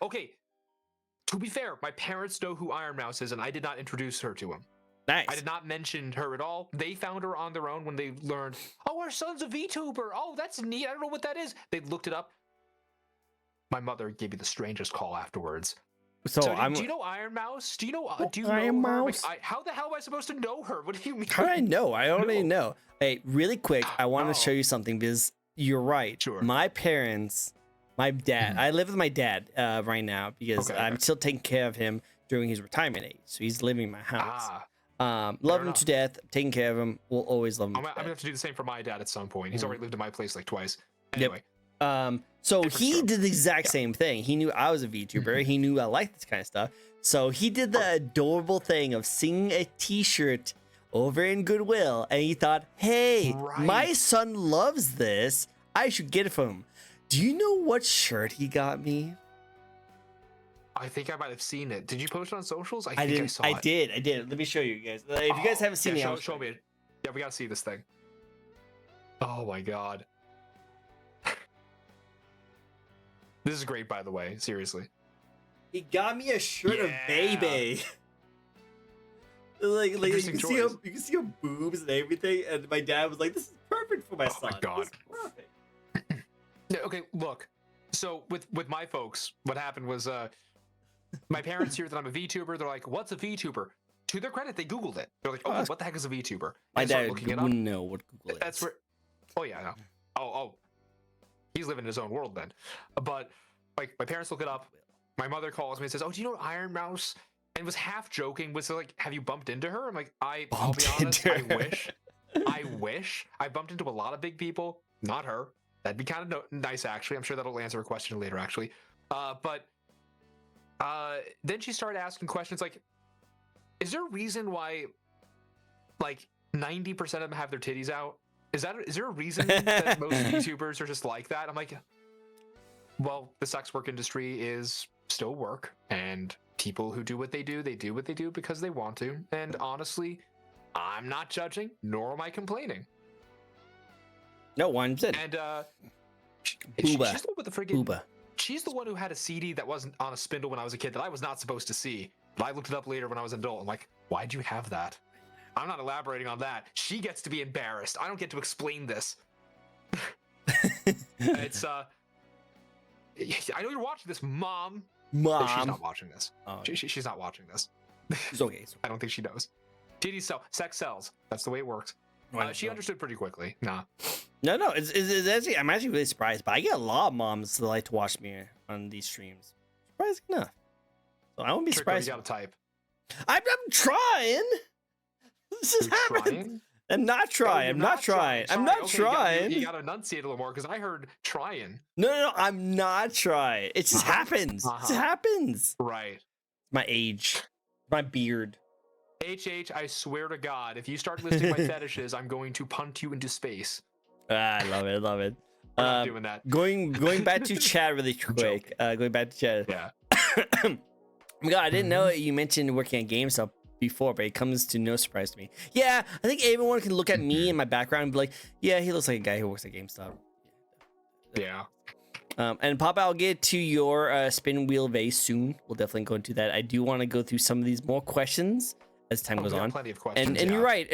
B: okay. To be fair, my parents know who Iron Mouse is, and I did not introduce her to him.
A: Nice.
B: I did not mention her at all. They found her on their own when they learned, oh, our son's a VTuber. Oh, that's neat. I don't know what that is. They looked it up. My mother gave me the strangest call afterwards.
A: So
B: do you know Iron Mouse? Do you know
A: Iron Mouse?
B: Like, how the hell am I supposed to know her? What do you mean?
A: How do I know? I already know. Hey, really quick, I want to show you something because you're right.
B: Sure.
A: My parents, my dad, I live with my dad right now because I'm still taking care of him during his retirement age. So he's living in my house. Love him to death, taking care of him. We'll always love him.
B: I'm gonna have to do the same for my dad at some point. He's already lived in my place like twice. Anyway.
A: So he did the exact same thing. He knew I was a VTuber. He knew I liked this kind of stuff. So he did the adorable thing of seeing a t-shirt over in Goodwill, and he thought, hey, my son loves this. I should get it for him. Do you know what shirt he got me?
B: I think I might have seen it. Did you post it on socials? I saw it.
A: I did. Let me show you guys. If you guys haven't seen it,
B: show me. Yeah, we gotta see this thing. Oh my god. This is great, by the way. Seriously.
A: He got me a shirt of baby. like you can see her boobs and everything, and my dad was like, "This is perfect for my son."
B: Oh my god.
A: This is perfect.
B: Okay, look. So with my folks, what happened was my parents hear that I'm a VTuber. They're like, "What's a VTuber?" To their credit, they Googled it. They're like, "Oh, what the heck is a VTuber?"
A: My dad wouldn't know what Google is.
B: That's where. Oh yeah, I know. Oh. He's living in his own world then. But like my parents look it up. My mother calls me and says, "Oh, do you know Iron Mouse?" And was half joking, was like, "Have you bumped into her?" I'm like, I'll be honest, I wish. I bumped into a lot of big people, not her. That'd be kind of nice, actually. I'm sure that'll answer a question later, actually. But then she started asking questions like, is there a reason why like 90% of them have their titties out? Is there a reason that most VTubers are just like that? I'm like, well, the sex work industry is still work, and people who do what they do because they want to. And honestly, I'm not judging, nor am I complaining.
A: No, 100%.
B: And she's the one with the friggin'
A: Booba.
B: She's the one who had a CD that wasn't on a spindle when I was a kid that I was not supposed to see. But I looked it up later when I was an adult. I'm like, why'd you have that? I'm not elaborating on that. She gets to be embarrassed. I don't get to explain this. It's I know you're watching this, Mom.
A: Mom.
B: She's not watching this.
A: Oh,
B: She's not watching this.
A: it's okay. It's okay.
B: I don't think she knows. Titties sell. Sex sells. That's the way it works. She understood pretty quickly. Nah.
A: No. It's actually, I'm actually really surprised, but I get a lot of moms that like to watch me on these streams. Surprising enough. So I won't be surprised.
B: You gotta type.
A: I'm trying. This is happening. I'm not trying. I'm not trying. I'm not trying.
B: You gotta enunciate a little more because I heard trying.
A: No. I'm not trying. It just happens. It just happens.
B: Right.
A: My age. My beard.
B: HH, I swear to God, if you start listing my fetishes, I'm going to punt you into space.
A: I love it. Love it.
B: We're not doing that.
A: Going back to chat really quick. Going back to chat.
B: Yeah.
A: Oh my God, I didn't know you mentioned working at GameStop before, but it comes to no surprise to me. Yeah, I think everyone can look at me and my background and be like, yeah, he looks like a guy who works at GameStop.
B: Yeah.
A: And Papa, I'll get to your spin wheel vase soon. We'll definitely go into that. I do want to go through some of these more questions as time goes on.
B: Plenty of questions.
A: And you're right.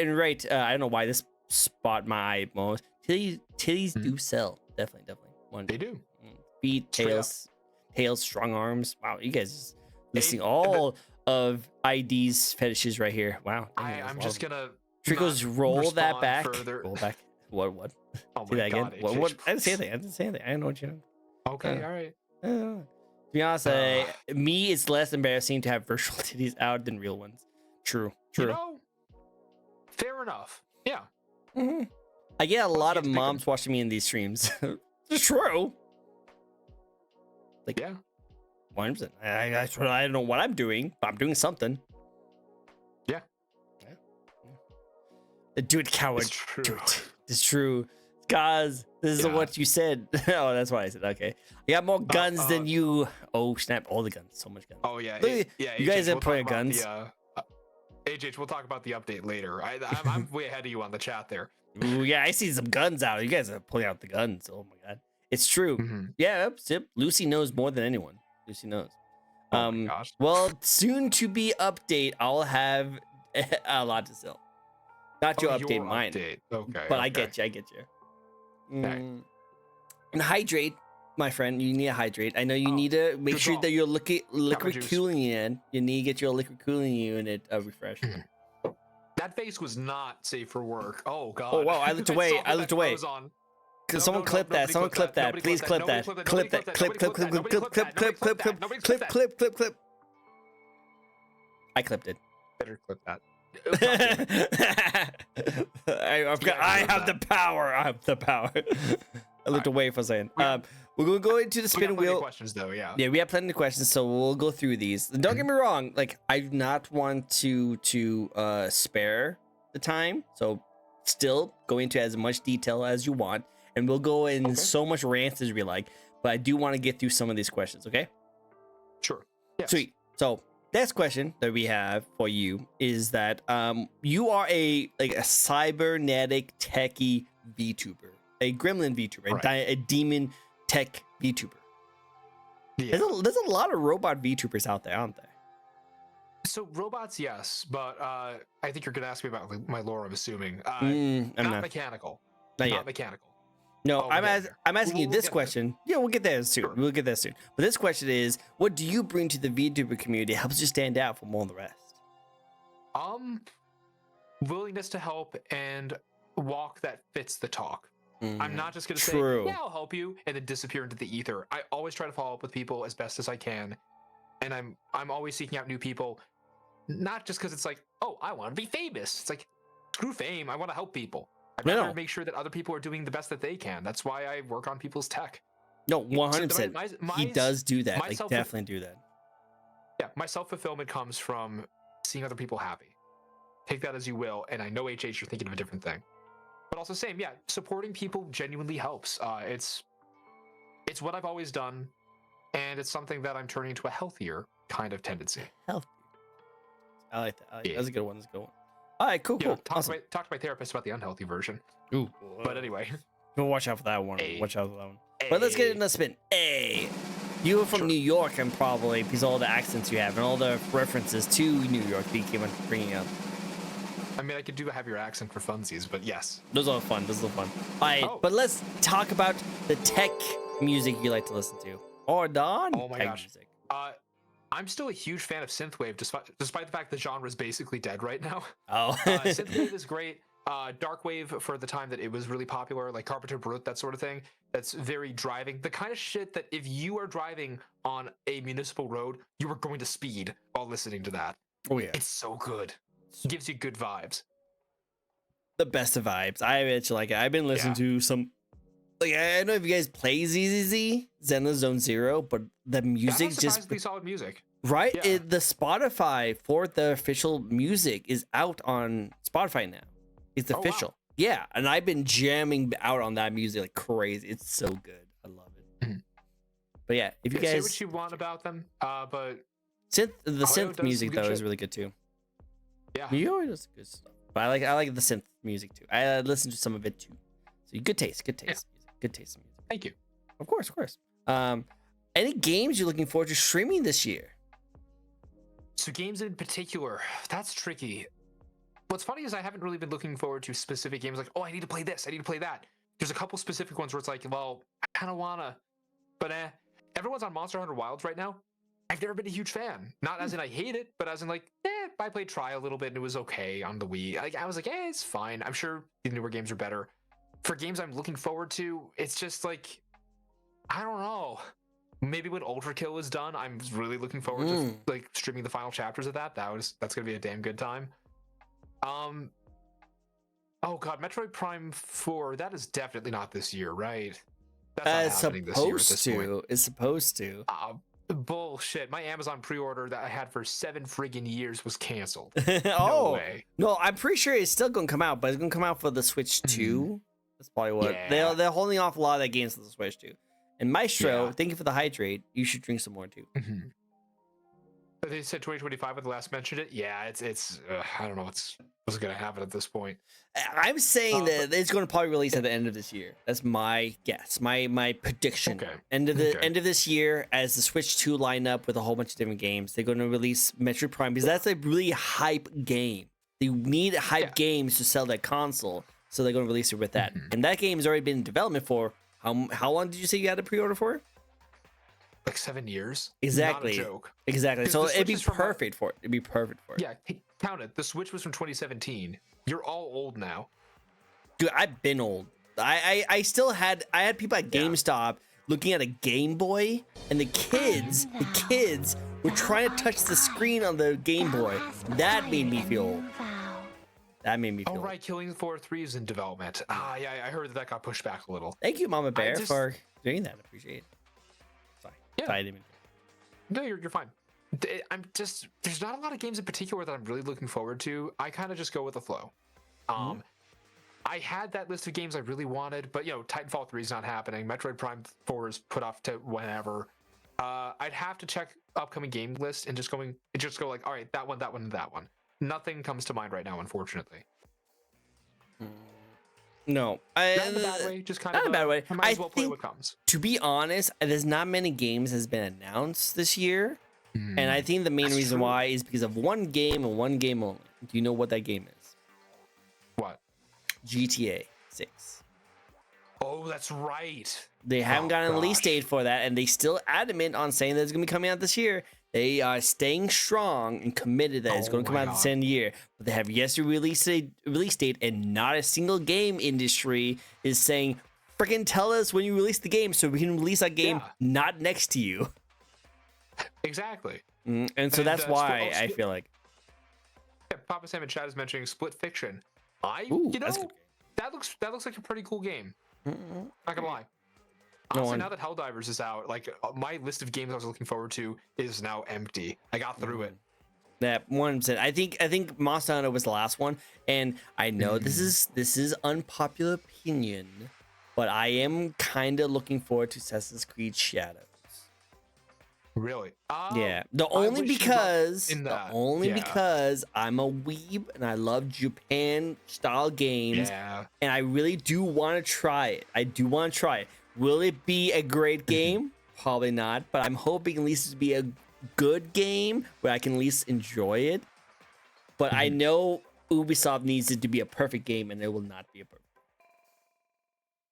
A: I don't know why this spot my eye most. Titties do sell. Definitely.
B: They do.
A: Feet, tails, strong arms. Wow, you guys just listing all of ID's fetishes right here. Wow.
B: I'm just gonna
A: Trickos, roll that back.
B: Further.
A: Roll back. What?
B: Oh
A: say that
B: God,
A: again. What? I didn't say anything. I don't know what you know.
B: Okay, all right.
A: To be honest, me, it's less embarrassing to have virtual titties out than real ones. True.
B: You know, fair enough. Yeah.
A: Mm-hmm. I get a lot of moms watching me in these streams. It's true. Like,
B: yeah.
A: 100%. I don't know what I'm doing, but I'm doing something.
B: Yeah.
A: Do it, coward.
B: It's true.
A: Do it. It's true. Guys, this is what you said. Oh, that's why I said okay. I got more guns than you. Oh snap! All the guns. So much guns.
B: Oh yeah.
A: You guys have plenty of guns.
B: HH, we'll talk about the update later. I'm way ahead of you on the chat there.
A: Ooh, yeah, I see some guns out. You guys are pulling out the guns. Oh my God. It's true. Yeah, yep. Lucy knows more than anyone. Lucy knows.
B: Oh my gosh.
A: Well, soon to be update, I'll have a lot to sell. Not your update, mine.
B: Okay.
A: But I get you.
B: Okay.
A: And hydrate, my friend. You need to hydrate. I know you need to make sure that your liquid cooling unit. You need to get your liquid cooling unit refreshed.
B: That face was not safe for work. Oh God.
A: Oh wow! I looked away. Can someone clip that? Someone clip that. Please clip that. Clip that. Clip. I clipped it.
B: Better clip that.
A: I have the power. I looked away for a second. We're gonna go into the spin wheel.
B: Questions though, yeah.
A: Yeah, we have plenty of questions, so we'll go through these. Don't get me wrong. Like, I do not want to spare the time, so still go into as much detail as you want, and we'll go in so much rants as we like. But I do want to get through some of these questions. Okay.
B: Sure. Yes.
A: Sweet. So. Next question that we have for you is that you are a cybernetic techie VTuber, a gremlin VTuber, a demon tech VTuber. Yeah. There's a lot of robot VTubers out there, aren't there?
B: So robots, yes, but I think you're gonna ask me about my lore. I'm assuming not mechanical. Not mechanical.
A: No, I'm asking you this question. Yeah, we'll get there soon. Sure. We'll get there soon. But this question is, what do you bring to the VTuber community that helps you stand out from all the rest?
B: Willingness to help and walk that fits the talk. I'm not just gonna say, yeah, I'll help you, and then disappear into the ether. I always try to follow up with people as best as I can, and I'm always seeking out new people, not just because it's like, oh, I want to be famous. It's like, screw fame. I want to help people. I'd rather make sure that other people are doing the best that they can. That's why I work on people's tech.
A: No, 100%. He does do that. Like, definitely do that.
B: Yeah, my self-fulfillment comes from seeing other people happy. Take that as you will, and I know HH, you're thinking of a different thing. But also same, yeah, supporting people genuinely helps. It's what I've always done, and it's something that I'm turning into a healthier kind of tendency.
A: Healthy. I like that. That's a good one. All right, cool.
B: Talk to my therapist about the unhealthy version.
A: Ooh.
B: But anyway.
A: Watch out for that one. Watch out for that one. But let's get into the spin. You were from New York, and probably because of all the accents you have and all the references to New York that you keep on bringing up.
B: I mean, I could do a heavier accent for funsies, but yes.
A: Those are fun. All right, but let's talk about the tech music you like to listen to. or non
B: Oh my
A: tech
B: gosh.
A: music.
B: I'm still a huge fan of synthwave, despite the fact the genre is basically dead right now.
A: Oh,
B: Synthwave is great. Darkwave, for the time that it was really popular, like Carpenter Brut, that sort of thing. That's very driving. The kind of shit that if you are driving on a municipal road, you are going to speed while listening to that.
A: oh yeah,
B: It's so good. Gives you good vibes.
A: the best of vibes. I actually like it. I've been listening to some. Like I don't know if you guys play ZZZ, Zenless Zone Zero, but the music
B: That
A: just
B: surprisingly solid music.
A: right.
B: Yeah.
A: The Spotify for the official music is out on Spotify now. It's
B: Oh,
A: official.
B: wow.
A: Yeah, and I've been jamming out on that music like crazy. It's so good. I love it.
B: Mhm.
A: But yeah, if you
B: Say
A: guys
B: what you want about them, but
A: the
B: Hoyo
A: synth
B: does
A: music
B: some good
A: though is
B: shit.
A: really good too.
B: yeah.
A: Yoyo does good stuff. But I like the synth music too. I listen to some of it too. So good taste, good taste, good taste in music.
B: Thank you.
A: Of course, of course. Any games you're looking forward to streaming this year?
B: So games in particular, that's tricky. What's funny is I haven't really been looking forward to specific games like, oh, I need to play this, I need to play that. There's a couple specific ones where it's like, well, I kind of wanna, but everyone's on Monster Hunter Wilds right now. I've never been a huge fan. Not as in I hate it, but as in like, I played Try a little bit and it was okay on the Wii. Like I was like, it's fine. I'm sure the newer games are better. For games I'm looking forward to, it's just like, I don't know. Maybe when Ultra Kill is done, I'm really looking forward to like streaming the final chapters of that. That's gonna be a damn good time. Oh god, Metroid Prime 4, that is definitely not this year, right? That's not happening this year at this point.
A: It's supposed to.
B: Bullshit. My Amazon pre-order that I had for 7 friggin' years was canceled.
A: Oh,
B: No way.
A: no, I'm pretty sure it's still gonna come out, but it's gonna come out for the Switch 2. That's probably what they're holding off a lot of that games for the Switch 2. And Maestro, thank you for the hydrate. You should drink some more too.
B: They said 2025 when the last mentioned it. Yeah, it's I don't know what's gonna happen at this point.
A: I'm saying that it's going to probably release at the end of this year. That's my guess, my prediction.
B: Okay.
A: End of this year, as the Switch 2 line up with a whole bunch of different games, they're going to release Metroid Prime because that's a really hype game. They need hype games to sell that console, so they're going to release it with that. And that game has already been in development for how long did you say you had a pre-order for?
B: Like 7 years.
A: Exactly.
B: Not a joke.
A: Exactly. So it'd be perfect for it.
B: It'd be perfect for it. Yeah, count it. The Switch was from 2017. You're all old now.
A: Dude, I've been old. I still had people at GameStop looking at a Game Boy, and the kids were trying to touch the screen on the Game Boy. That made me feel old. That made me feel
B: old. Right, Killing Floor 3 is in development. Yeah, I heard that got pushed back a little.
A: Thank you, Mama Bear, for doing that. I appreciate it. Sorry.
B: Yeah.
A: Sorry, I didn't mean
B: to. No, you're fine. I'm just, there's not a lot of games in particular that I'm really looking forward to. I kind of just go with the flow. I had that list of games I really wanted, but Titanfall 3 is not happening. Metroid Prime 4 is put off to whenever. I'd have to check upcoming game list and just go like, all right, that one, and that one. Nothing comes to mind right now, unfortunately.
A: No,
B: not in a bad way. Just kind of
A: not a bad way.
B: I might as well play what comes.
A: To be honest, there's not many games has been announced this year. And I think the main reason why is because of one game and one game only. Do you know what that game is?
B: What?
A: GTA 6.
B: Oh, that's right.
A: They haven't gotten a release date for that, and they still adamant on saying that it's going to be coming out this year. They are staying strong and committed that it's going to come out this end year. But they have yet to release a release date, and not a single game industry is saying, freaking tell us when you release the game so we can release that game not next to you.
B: Exactly.
A: And so that's why I feel like
B: Papa Sam in chat is mentioning Split Fiction. That looks like a pretty cool game. Not gonna lie. Honestly, now that Helldivers is out, like my list of games I was looking forward to is now empty. I got through it.
A: That 100%. I think Monster Hunter was the last one, and I know this is unpopular opinion, but I am kind of looking forward to Assassin's Creed Shadows.
B: Really?
A: Yeah. Only because I'm a weeb and I love Japan style games.
B: Yeah.
A: And I really do want to try it. Will it be a great game? Probably not, but I'm hoping at least it be a good game where I can at least enjoy it. But I know Ubisoft needs it to be a perfect game, and it will not be a perfect.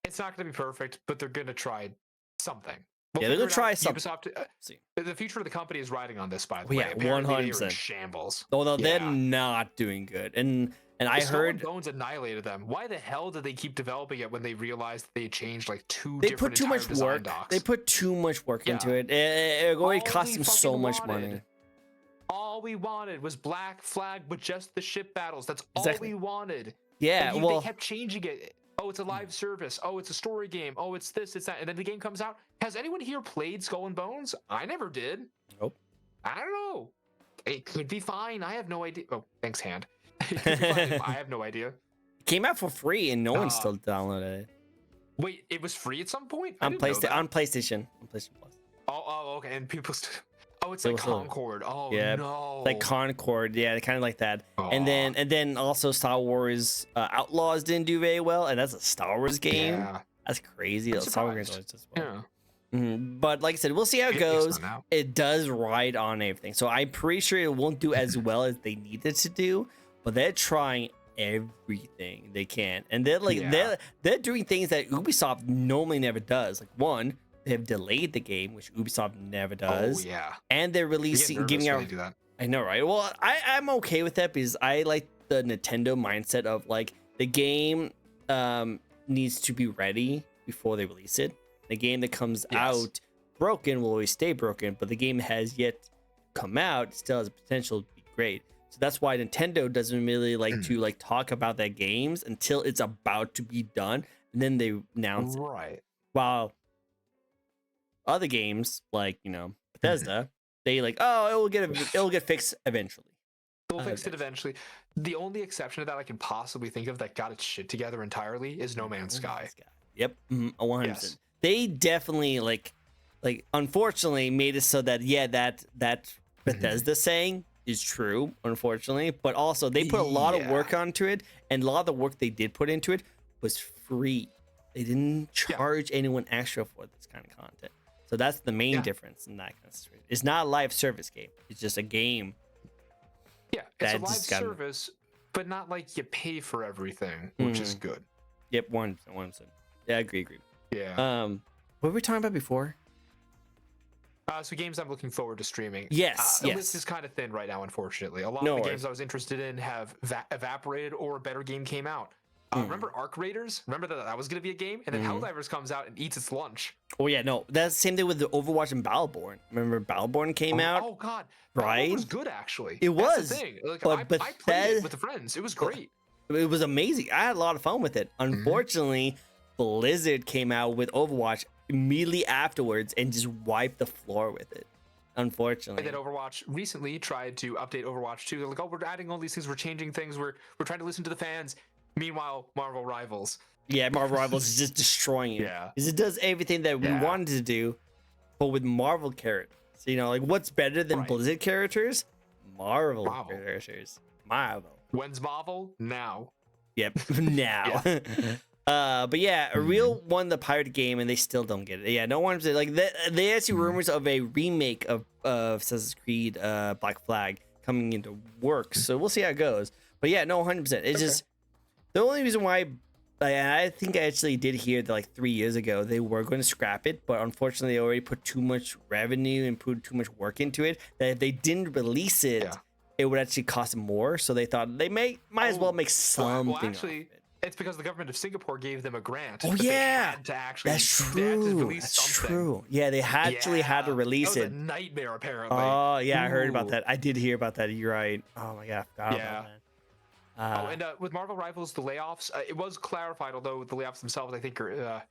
B: It's not going to be perfect, but they're going to try something.
A: Yeah, they're gonna try something.
B: Ubisoft,
A: See.
B: the future of the company is riding on this, by the
A: Oh,
B: way.
A: yeah,
B: Apparently, they were in
A: 100%.
B: shambles.
A: Although they're
B: Yeah.
A: not doing good, and I
B: Skull and
A: heard
B: Bones annihilated them. Why the hell did they keep developing it when they realized that they changed like two
A: they
B: different
A: put too
B: entire
A: much
B: design
A: work.
B: docs?
A: They put too much work into
B: Yeah.
A: it. It already
B: All
A: cost
B: we
A: them so
B: fucking
A: much
B: wanted-
A: money.
B: All we wanted was Black Flag with just the ship battles. That's
A: Exactly.
B: all we wanted.
A: Yeah,
B: And
A: well,
B: they kept changing it. Oh, it's a live service. Oh, it's a story game. Oh, it's this, it's that. And then the game comes out. Has anyone here played Skull and Bones? I never did.
A: nope.
B: I don't know. It could be fine. I have no idea. Oh, thanks, hand. It could be fine. I have no idea.
A: It came out for free, and no one
B: Ah.
A: still downloaded it
B: Wait, it was free at some point? I
A: on
B: didn't know that.
A: PlayStation Plus.
B: Oh, okay. And people oh, it's
A: It
B: like
A: was still-
B: Concord. Oh,
A: Yeah,
B: no.
A: like Concord, yeah, kind of like that.
B: Aw.
A: And then also Star Wars Outlaws didn't do very well, and that's a Star Wars game.
B: Yeah.
A: That's crazy.
B: I'm
A: Star Wars
B: surprised.
A: games as well.
B: Yeah.
A: But like I said, we'll see how it
B: Makes
A: goes.
B: fun now.
A: It does ride on everything, so I'm pretty sure it won't do as well as they needed to do. But they're trying everything they can, and they're like
B: Yeah.
A: they're doing things that Ubisoft normally never does. Like one, they have delayed the game, which Ubisoft never does,
B: Oh, yeah.
A: and they're
B: You get
A: releasing,
B: nervous
A: giving
B: when
A: out.
B: they do that.
A: I know, right? Well, I'm okay with that because I like the Nintendo mindset of like the game needs to be ready before they release it. The game that comes
B: Yes.
A: out broken will always stay broken, but the game has yet come out still has the potential to be great. So that's why Nintendo doesn't really like to like talk about their games until it's about to be done, and then they announce it.
B: Right.
A: While other games like Bethesda, they like, oh, it'll get fixed eventually.
B: They'll fix it eventually. The only exception to that I can possibly think of that got its shit together entirely is No Man's Sky.
A: Yep, 100%.
B: Yes.
A: They definitely like unfortunately made it so that that Bethesda saying is true, unfortunately, but also they put a lot of work onto it, and a lot of the work they did put into it was free. They didn't charge anyone extra for this kind of content. So that's the main difference in that kind of situation. It's not a live service game. It's just a game.
B: Yeah, it's a
A: That
B: live
A: just got-
B: service, but not like you pay for everything, which is good.
A: Yep, 100%. Yeah, I agree.
B: Yeah.
A: What were we talking about before?
B: So games I'm looking forward to streaming.
A: Yes,
B: The
A: yes.
B: list is kind of thin right now, unfortunately. A lot
A: No
B: of the
A: worries.
B: games I was interested in have evaporated, or a better game came out. Remember Arc Raiders? Remember that was going to be a game, and then Helldivers comes out and eats its lunch.
A: Oh yeah, no, that's the same thing with the Overwatch and Battleborn. Remember Battleborn came out?
B: Oh god,
A: right?
B: It was good actually.
A: It
B: That's
A: was,
B: the thing. Like,
A: but
B: I played
A: Bethesda-
B: it with the friends. It was great.
A: It was amazing. I had a lot of fun with it. Unfortunately, Blizzard came out with Overwatch immediately afterwards and just wiped the floor with it. Unfortunately.
B: And then Overwatch recently tried to update Overwatch 2. They're like, oh, we're adding all these things, we're changing things, we're trying to listen to the fans. Meanwhile, Marvel Rivals.
A: Yeah, Marvel Rivals is just destroying it.
B: Yeah.
A: Because it does everything that we wanted to do, but with Marvel characters. So, like what's better than Blizzard characters? Marvel characters. Marvel.
B: When's Marvel? Now.
A: Yep. Now. But yeah, a real one, the pirate game, and they still don't get it. Yeah, no one's like they actually rumors of a remake of Assassin's Creed Black Flag coming into work. So we'll see how it goes. But yeah, no, 100%. It's just the only reason why I think I actually did hear that like 3 years ago they were going to scrap it, but unfortunately they already put too much revenue and put too much work into it that if they didn't release it, it would actually cost more. So they thought they might as well make something.
B: Well, actually,
A: off it.
B: it's because the government of Singapore gave them a grant.
A: Oh
B: but they
A: yeah,
B: had to actually,
A: that's
B: they had to
A: true.
B: release
A: That's
B: something.
A: true. Yeah, they actually had to release
B: that was
A: it.
B: a nightmare, apparently.
A: Oh yeah, I heard about
B: Ooh.
A: that. I did hear about that. You're right. Oh my god, I forgot
B: Yeah.
A: about that.
B: And with Marvel Rivals, the layoffs, it was clarified, although the layoffs themselves, I think, are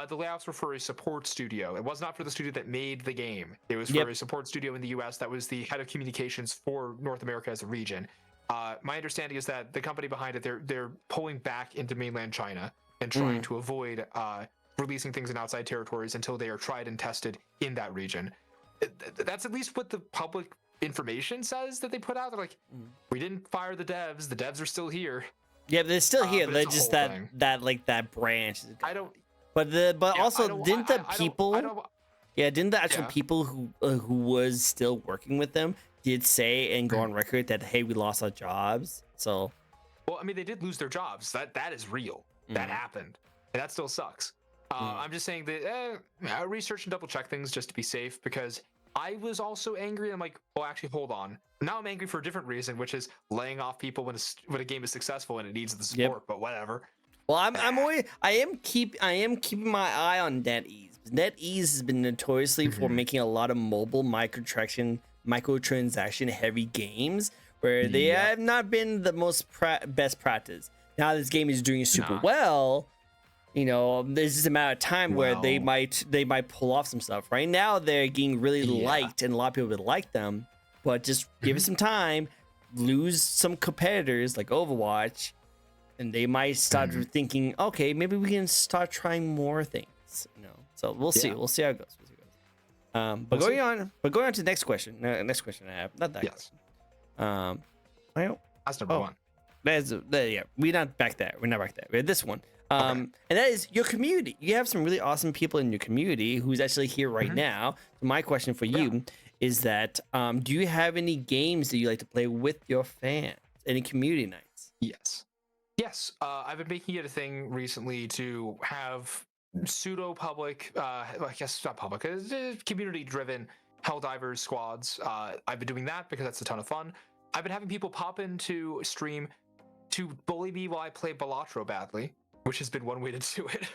B: the layoffs were for a support studio. It was not for the studio that made the game. It was for a support studio in the U.S. that was the head of communications for North America as a region. My understanding is that the company behind it, they're pulling back into mainland China and trying to avoid releasing things in outside territories until they are tried and tested in that region. That's at least what the public information says that they put out. They're like, we didn't fire the devs. The devs are still here.
A: Yeah, they're still here.
B: but
A: They're
B: it's a
A: just
B: whole thing.
A: that branch.
B: I don't.
A: But also didn't the
B: I
A: people?
B: don't,
A: Didn't the actual
B: Yeah.
A: people who was still working with them did say and go on record that hey, we lost our jobs. So
B: well, I mean, they did lose their jobs. That is real. That happened, and that still sucks. I'm just saying that research and double check things just to be safe, because I was also angry. I'm like, oh, actually, hold on. Now I'm angry for a different reason, which is laying off people when a game is successful and it needs the support. Yep. But whatever.
A: Well, I am keeping my eye on NetEase. NetEase has been notoriously for making a lot of mobile microtransaction heavy games where they have not been the most best practice. Now this game is doing super well. You know, there's just a matter of time where they might pull off some stuff. Right now, they're getting really liked, and a lot of people would like them. But just give it some time, lose some competitors like Overwatch, and they might start thinking, okay, maybe we can start trying more things. You know, so we'll see. We'll see how it goes. But going on to the next question. Next question I have, not that question.
B: That's number one.
A: We're not back there. We have this one. And that is your community. You have some really awesome people in your community who's actually here right now. So my question for you is that do you have any games that you like to play with your fans? Any community nights?
B: Yes. I've been making it a thing recently to have pseudo public, I guess not public, community driven Helldivers squads. I've been doing that because that's a ton of fun. I've been having people pop into stream to bully me while I play Balatro badly, which has been one way to do it.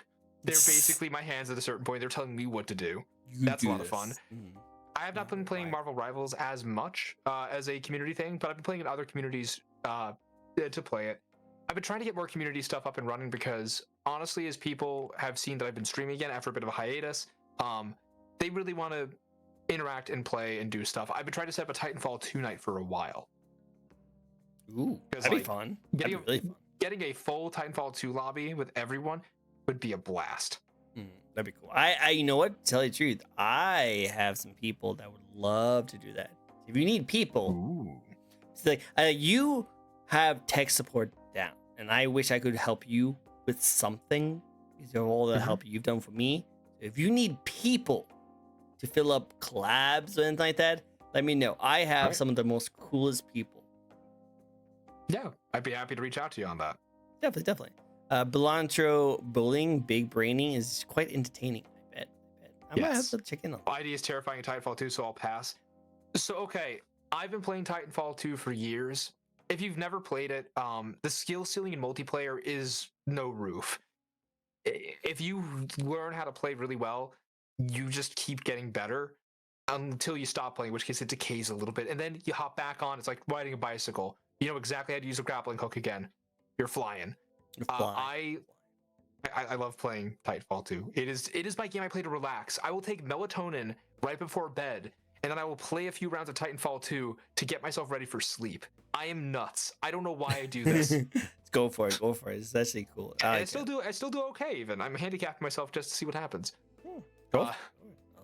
B: They're basically my hands at a certain point. They're telling me what to do. That's a lot of fun. I have not been playing Marvel Rivals as much as a community thing, but I've been playing in other communities to play it. I've been trying to get more community stuff up and running because, honestly, as people have seen that I've been streaming again after a bit of a hiatus, they really want to interact and play and do stuff. I've been trying to set up a Titanfall 2 night for a while.
A: Ooh, that'd be fun. That'd be really fun.
B: Getting a full Titanfall 2 lobby with everyone would be a blast.
A: That'd be cool. I you know what? To tell you the truth, I have some people that would love to do that. If you need people, it's like you have tech support down, and I wish I could help you with something because of all the help you've done for me. If you need people to fill up collabs or anything like that, let me know. I have some of the most coolest people.
B: Yeah, I'd be happy to reach out to you on that.
A: Definitely. Belantro Bowling Big Braining is quite entertaining, I bet. I might have to check in on that.
B: ID is terrifying in Titanfall 2, so I'll pass. So, okay, I've been playing Titanfall 2 for years. If you've never played it, the skill ceiling in multiplayer is no roof. If you learn how to play really well, you just keep getting better until you stop playing, in which case it decays a little bit. And then you hop back on. It's like riding a bicycle. You know exactly how to use a grappling hook again. You're flying. I love playing Titanfall 2. It is my game I play to relax. I will take melatonin right before bed, and then I will play a few rounds of Titanfall 2 to get myself ready for sleep. I am nuts. I don't know why I do this.
A: Go for it. It's actually cool.
B: I still do okay. Even I'm handicapping myself just to see what happens.
A: Cool. I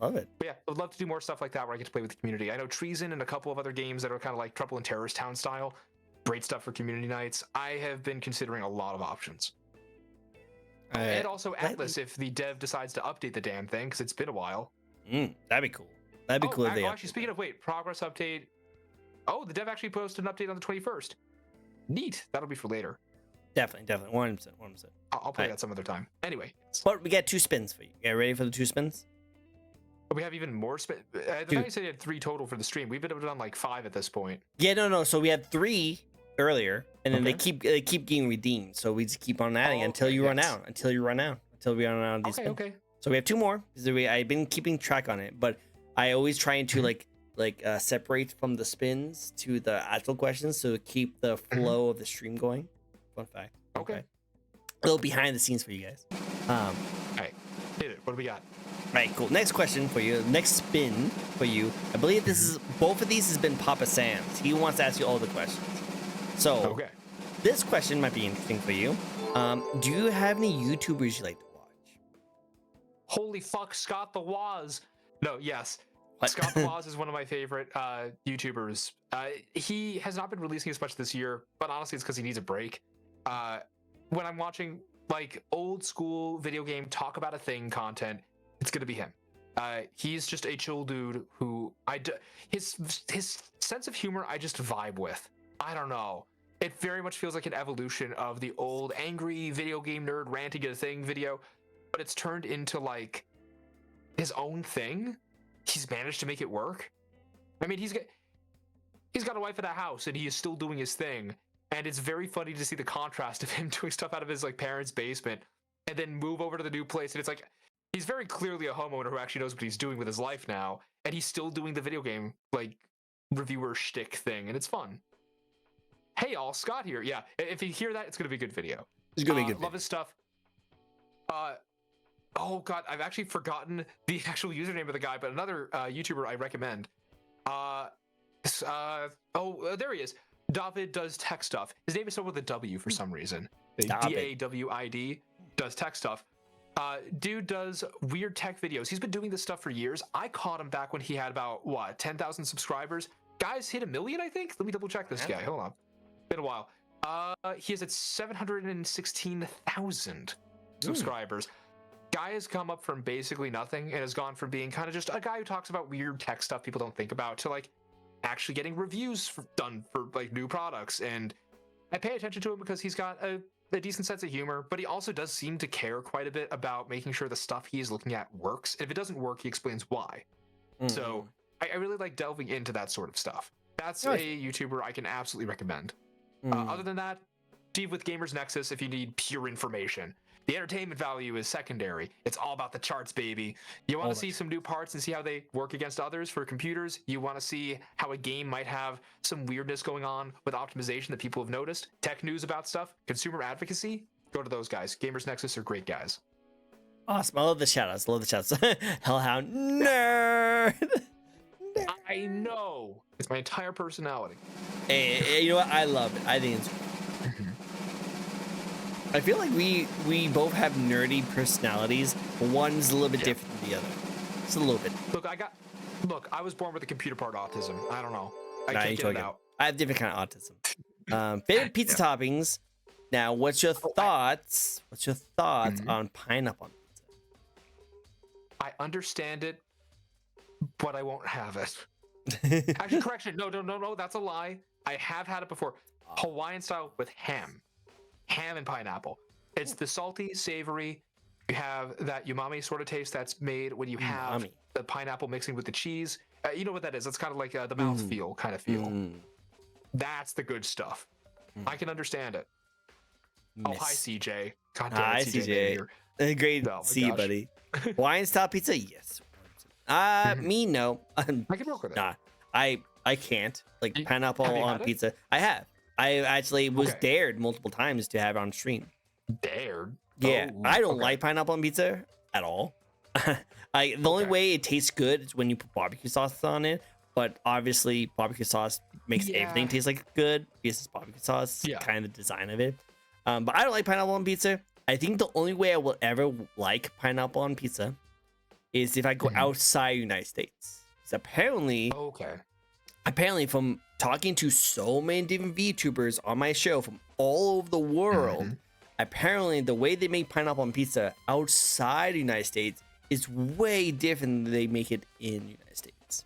A: love it.
B: But yeah, I'd love to do more stuff like that where I get to play with the community. I know Treason and a couple of other games that are kind of like Trouble in Terrorist Town style. Great stuff for community nights. I have been considering a lot of options. And also Atlas, if the dev decides to update the damn thing, because it's been a while.
A: That'd be cool. That'd be cool if they
B: actually, speaking of, progress update. Oh, the dev actually posted an update on the 21st. Neat. That'll be for later.
A: Definitely. 100%.
B: I'll play that some other time. Anyway.
A: But we got 2 spins for you. Get ready for the 2 spins?
B: We have even more spins. I thought you said you had 3 total for the stream. We've been on like 5 at this point.
A: Yeah, no. So we had 3 earlier, and then they keep getting redeemed. So we just keep on adding until you run out. Until we run out of these spins.
B: Okay.
A: So we have 2 more. I've been keeping track on it, but I always try to separate from the spins to the actual questions to keep the flow of the stream going. Fun fact.
B: Okay.
A: A little behind the scenes for you guys.
B: All right. Hit it. What do we got?
A: Right, cool. Next question for you. Next spin for you. I believe both of these has been Papa Sam's. He wants to ask you all the questions. So, this question might be interesting for you. Do you have any YouTubers you like to watch?
B: Holy fuck, Scott the Waz. No, yes.
A: What?
B: Scott the Waz is one of my favorite YouTubers. He has not been releasing as much this year, but honestly, it's because he needs a break. When I'm watching like old school video game talk about a thing content, it's gonna be him. He's just a chill dude who his sense of humor I just vibe with. I don't know. It very much feels like an evolution of the old angry video game nerd ranting at a thing video. but it's turned into like his own thing. He's managed to make it work. I mean, he's got a wife in a house, and he is still doing his thing. And it's very funny to see the contrast of him doing stuff out of his like parents' basement, and then move over to the new place. And it's like he's very clearly a homeowner who actually knows what he's doing with his life now, and he's still doing the video game like reviewer shtick thing, and it's fun. Hey, all, Scott here. Yeah, if you hear that, it's gonna be a good video.
A: It's gonna be good.
B: Love his stuff. Oh god, I've actually forgotten the actual username of the guy, but another YouTuber I recommend. There he is. David does tech stuff. His name is spelled with a W for some reason. Dawid does tech stuff. Dude does weird tech videos. He's been doing this stuff for years. I caught him back when he had about 10,000 subscribers. Guys hit 1 million, I think. Let me double check this guy. Hold on. Been a while. He is at 716,000 subscribers. Guy has come up from basically nothing and has gone from being kind of just a guy who talks about weird tech stuff people don't think about to like actually getting reviews done for like new products. And I pay attention to him because he's got a decent sense of humor, but he also does seem to care quite a bit about making sure the stuff he is looking at works. And if it doesn't work, he explains why. So I really like delving into that sort of stuff. That's a YouTuber I can absolutely recommend. Other than that, Steve with Gamers Nexus if you need pure information. The entertainment value is secondary. It's all about the charts, baby. You want to see some new parts and see how they work against others for computers? You want to see how a game might have some weirdness going on with optimization that people have noticed? Tech news about stuff? Consumer advocacy? Go to those guys. Gamers Nexus are great guys.
A: Awesome. I love the shoutouts. Love the shoutouts. Hellhound nerd.
B: I know. It's my entire personality.
A: Hey, you know what? I love it. I think it's I feel like we both have nerdy personalities, but one's a little bit different than the other. Just a little bit.
B: Look, I was born with a computer part autism. I don't know. I can't get it out.
A: I have different kind of autism. Favorite pizza toppings. Now, what's your thoughts? What's your thoughts on pineapple on pizza?
B: I understand it, but I won't have it. Actually, correction. No. That's a lie. I have had it before. Hawaiian style with ham and pineapple. It's the salty, savory. You have that umami sort of taste that's made when you have the pineapple mixing with the cheese. You know what that is? It's kind of like the mouthfeel kind of feel. That's the good stuff. I can understand it. Oh, hi, CJ. God damn it,
A: hi, CJ. Great to see you, buddy. Hawaiian style pizza? Yes. Me, no.
B: I can work with it.
A: Nah, I can't. Like pineapple on pizza. I have. I actually was dared multiple times to have it on stream.
B: Dared?
A: Yeah, I don't like pineapple on pizza at all. The only way it tastes good is when you put barbecue sauce on it. But obviously, barbecue sauce makes everything taste like good because it's barbecue sauce. Kind of the design of it. But I don't like pineapple on pizza. I think the only way I will ever like pineapple on pizza is if I go outside the United States. So apparently, from talking to so many different VTubers on my show from all over the world, apparently the way they make pineapple on pizza outside the United States is way different than they make it in the United States.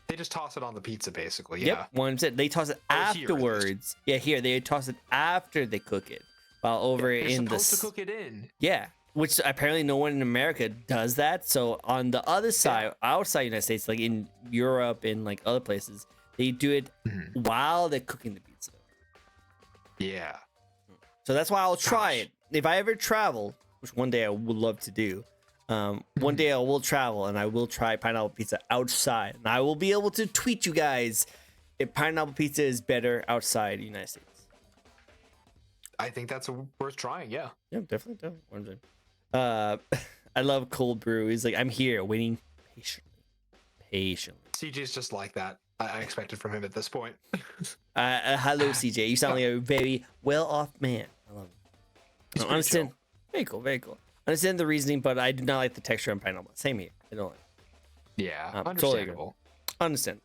B: They just toss it on the pizza, basically.
A: Yep, 100%. They toss it afterwards. Here they toss it after they cook it. While over in the
B: supposed to cook it in.
A: Yeah, which apparently no one in America does that. So on the other side, outside the United States, like in Europe and like other places, they do it while they're cooking the pizza.
B: Yeah.
A: So that's why I'll try it. If I ever travel, which one day I would love to do, one day I will travel and I will try pineapple pizza outside. And I will be able to tweet you guys if pineapple pizza is better outside the United States.
B: I think that's worth trying, yeah.
A: Yeah, definitely. I love cold brew. He's like, I'm here waiting patiently.
B: CJ's just like that. I expected from him at this point.
A: Hello, CJ. You sound like a very well-off man. I love it. I understand. Very cool. I understand the reasoning, but I do not like the texture on pineapple. Same here. I don't like it.
B: Yeah, understandable.
A: Totally understand.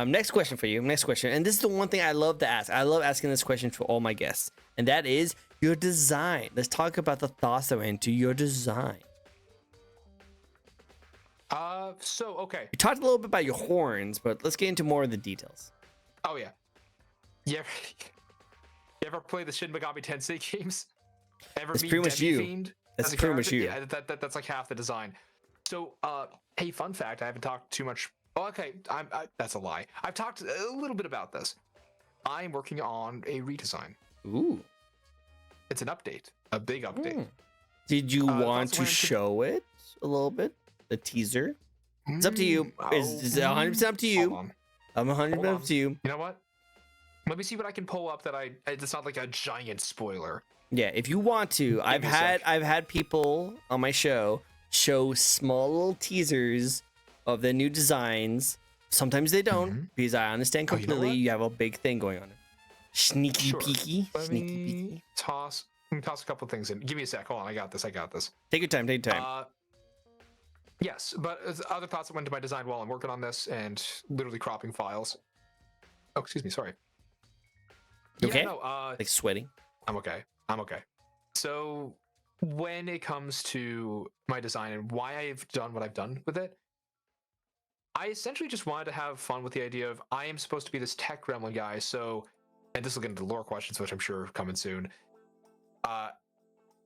A: Next question for you. Next question. And this is the one thing I love to ask. I love asking this question to all my guests. And that is your design. Let's talk about the thoughts that went into your design.
B: Okay.
A: You talked a little bit about your horns, but let's get into more of the details.
B: Oh, yeah. You ever play the Shin Megami Tensei games? Ever
A: it's
B: meet
A: pretty much you.
B: Fiend?
A: That's
B: as a
A: pretty much
B: character,
A: you.
B: yeah, that's like half the design. So, hey, fun fact, I haven't talked too much. Oh, okay, that's a lie. I've talked a little bit about this. I'm working on a redesign.
A: Ooh.
B: It's an update, a big update.
A: Did you want
B: thoughts
A: to
B: went to-
A: show it a little bit? The teaser? It's up to you. It's 100% up to you.
B: Hold on.
A: I'm 100% up to you.
B: You know what? Let me see what I can pull up that it's not like a giant spoiler.
A: Yeah, if you want to, I've had people on my show show small little teasers of the new designs. Sometimes they don't, because I understand completely. You have a big thing going on. Sneaky peeky.
B: Let me toss a couple things in. Give me a sec. Hold on. I got this.
A: Take your time. Take your time.
B: Yes, but other thoughts that went to my design while I'm working on this and literally cropping files. Oh, excuse me. Sorry.
A: Okay.
B: Yeah, no,
A: like sweating.
B: I'm okay. So when it comes to my design and why I've done what I've done with it, I essentially just wanted to have fun with the idea of I am supposed to be this tech gremlin guy. So, and this will get into lore questions, which I'm sure are coming soon.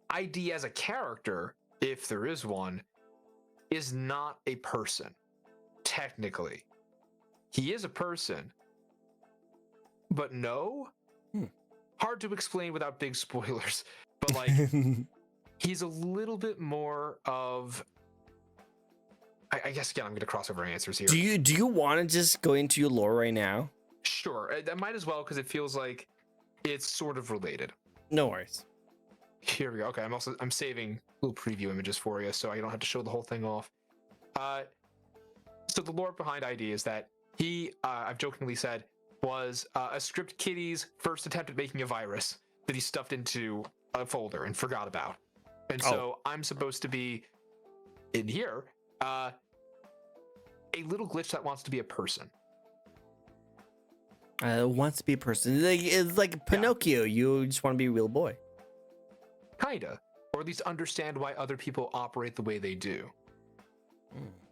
B: ID as a character, if there is one, is not a person. Technically, he is a person, but no. Hard to explain without big spoilers, but like he's a little bit more of. I guess again, I'm going to cross over answers here.
A: Do you want to just go into your lore right now?
B: Sure, I might as well because it feels like it's sort of related.
A: No worries.
B: Here we go. Okay, I'm saving little preview images for you, so I don't have to show the whole thing off. So the lore behind ID is that he, I've jokingly said, was a script kiddie's first attempt at making a virus that he stuffed into a folder and forgot about. And so I'm supposed to be in here, a little glitch that wants to be a person.
A: Wants to be a person. It's like Pinocchio. Yeah. You just want to be a real boy.
B: Kinda. Or at least understand why other people operate the way they do.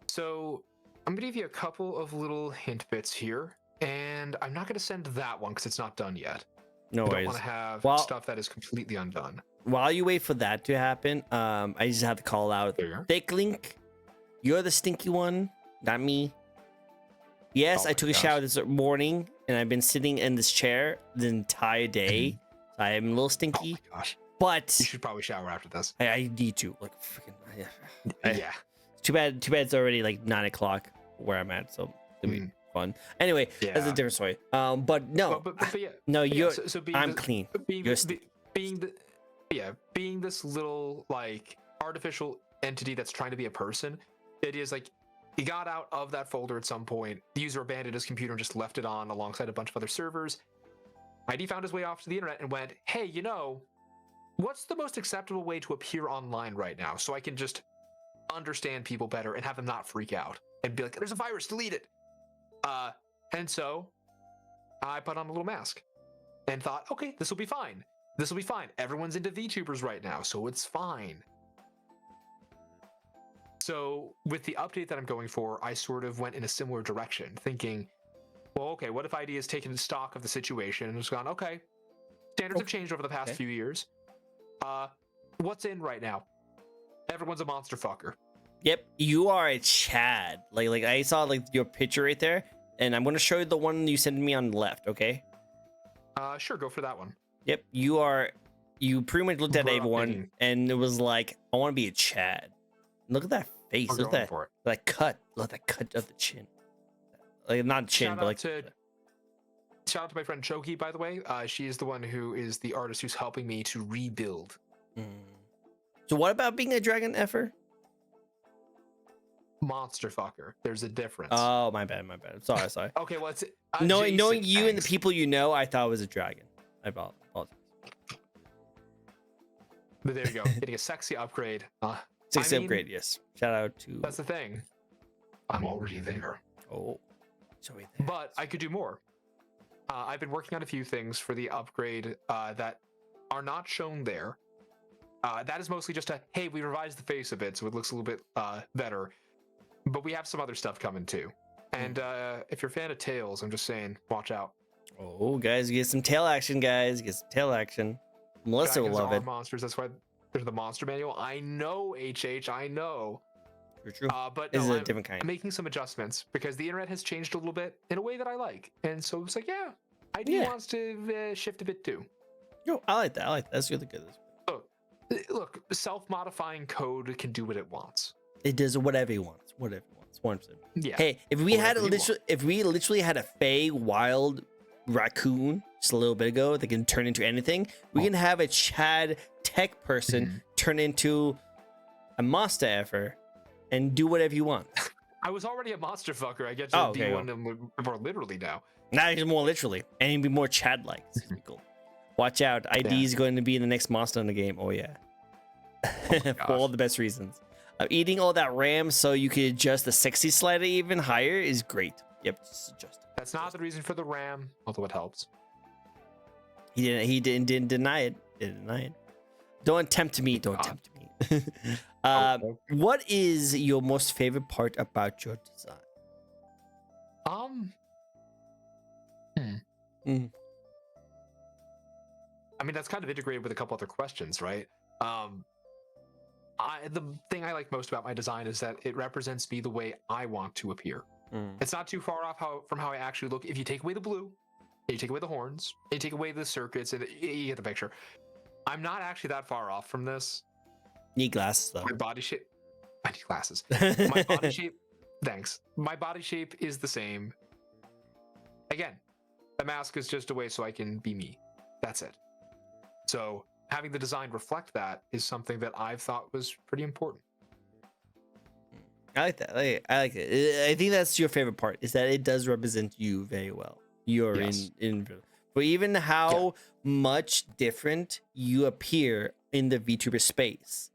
B: So I'm going to give you a couple of little hint bits here. And I'm not going to send that one because it's not done yet.
A: No worries.
B: I don't want to have stuff that is completely undone.
A: While you wait for that to happen, I just have to call out Thick Link. You're the stinky one, not me. Yes, I took a shower this morning, and I've been sitting in this chair the entire day. So I am a little stinky.
B: Oh my gosh.
A: But
B: you should probably shower after this.
A: I need to. Like, freaking.
B: Yeah.
A: Too bad it's already like 9 o'clock where I'm at, so it'll be fun. Anyway, that's a different story. But no,
B: but yeah.
A: No, you're.
B: So
A: I'm clean.
B: Being this little like artificial entity that's trying to be a person. The idea is like he got out of that folder at some point. The user abandoned his computer and just left it on alongside a bunch of other servers. ID found his way off to the internet and went, "Hey, you know, what's the most acceptable way to appear online right now so I can just understand people better and have them not freak out and be like, there's a virus, delete it." And so I put on a little mask and thought, okay, this will be fine. Everyone's into VTubers right now, so it's fine. So with the update that I'm going for, I sort of went in a similar direction, thinking, well, okay, what if ID has taken stock of the situation and has gone, okay, standards have changed over the past few years. What's in right now? Everyone's a monster fucker.
A: Yep, you are a Chad. Like I saw like your picture right there, and I'm gonna show you the one you sent me on the left. Okay.
B: Sure, go for that one.
A: Yep, you are. You pretty much looked at everyone, and it was like, I want to be a Chad. Look at that face. Look at that cut. Look at that cut of the chin. Like not chin, but like.
B: Shout out to my friend Choki, by the way. She is the one who is the artist who's helping me to rebuild.
A: So what about being a dragon effer?
B: Monster fucker. There's a difference.
A: Oh, my bad. Sorry.
B: Okay, well, it's
A: knowing you and the people you know, I thought it was a dragon. I apologize.
B: But there you go. Getting a sexy upgrade.
A: Upgrade, yes. Shout out to.
B: That's the thing. I'm already there.
A: Oh,
B: but I could do more. I've been working on a few things for the upgrade that are not shown there. That is mostly just hey, we revised the face a bit so it looks a little bit better. But we have some other stuff coming too. And if you're a fan of Tails, I'm just saying, watch out.
A: Oh, guys, get some tail action, guys. Get some tail action. Melissa will love it.
B: Monsters. There's the monster manual. I know, HH, I know.
A: True.
B: But
A: This
B: no,
A: is a different kind.
B: I'm making some adjustments because the internet has changed a little bit in a way that I like. And so it's like, yeah, ID wants to shift a bit too.
A: Yo, I like that. I like that. That's really good.
B: Look, self-modifying code can do what it wants.
A: It does whatever it wants. Whatever it wants. 100%.
B: Yeah.
A: Hey, if we literally had a fey wild raccoon just a little bit ago that can turn into anything, we can have a Chad tech person turn into a monster effer and do whatever you want.
B: I was already a monster fucker. I get to D1 them more literally now.
A: Now he's more literally, and he'd be more Chad-like. Cool. Watch out, ID is going to be in the next monster in the game. Oh yeah, for all the best reasons. Eating all that RAM so you can adjust the sexy slider even higher is great. Yep, just adjust it.
B: That's not the reason for the RAM, although it helps.
A: He didn't deny it. Didn't deny it. Don't tempt me. Don't tempt me. What is your most favorite part about your design?
B: I mean, that's kind of integrated with a couple other questions, right? The thing I like most about my design is that it represents me the way I want to appear. It's not too far off from how I actually look. If you take away the blue, you take away the horns, you take away the circuits, and you get the picture. I'm not actually that far off from this.
A: Need glasses though.
B: My body shape. I need glasses. My body shape. Thanks. My body shape is the same. Again, the mask is just a way so I can be me. That's it. So having the design reflect that is something that I've thought was pretty important.
A: I like that. I like it. I think that's your favorite part, is that it does represent you very well. You're in but even how much different you appear in the VTuber space.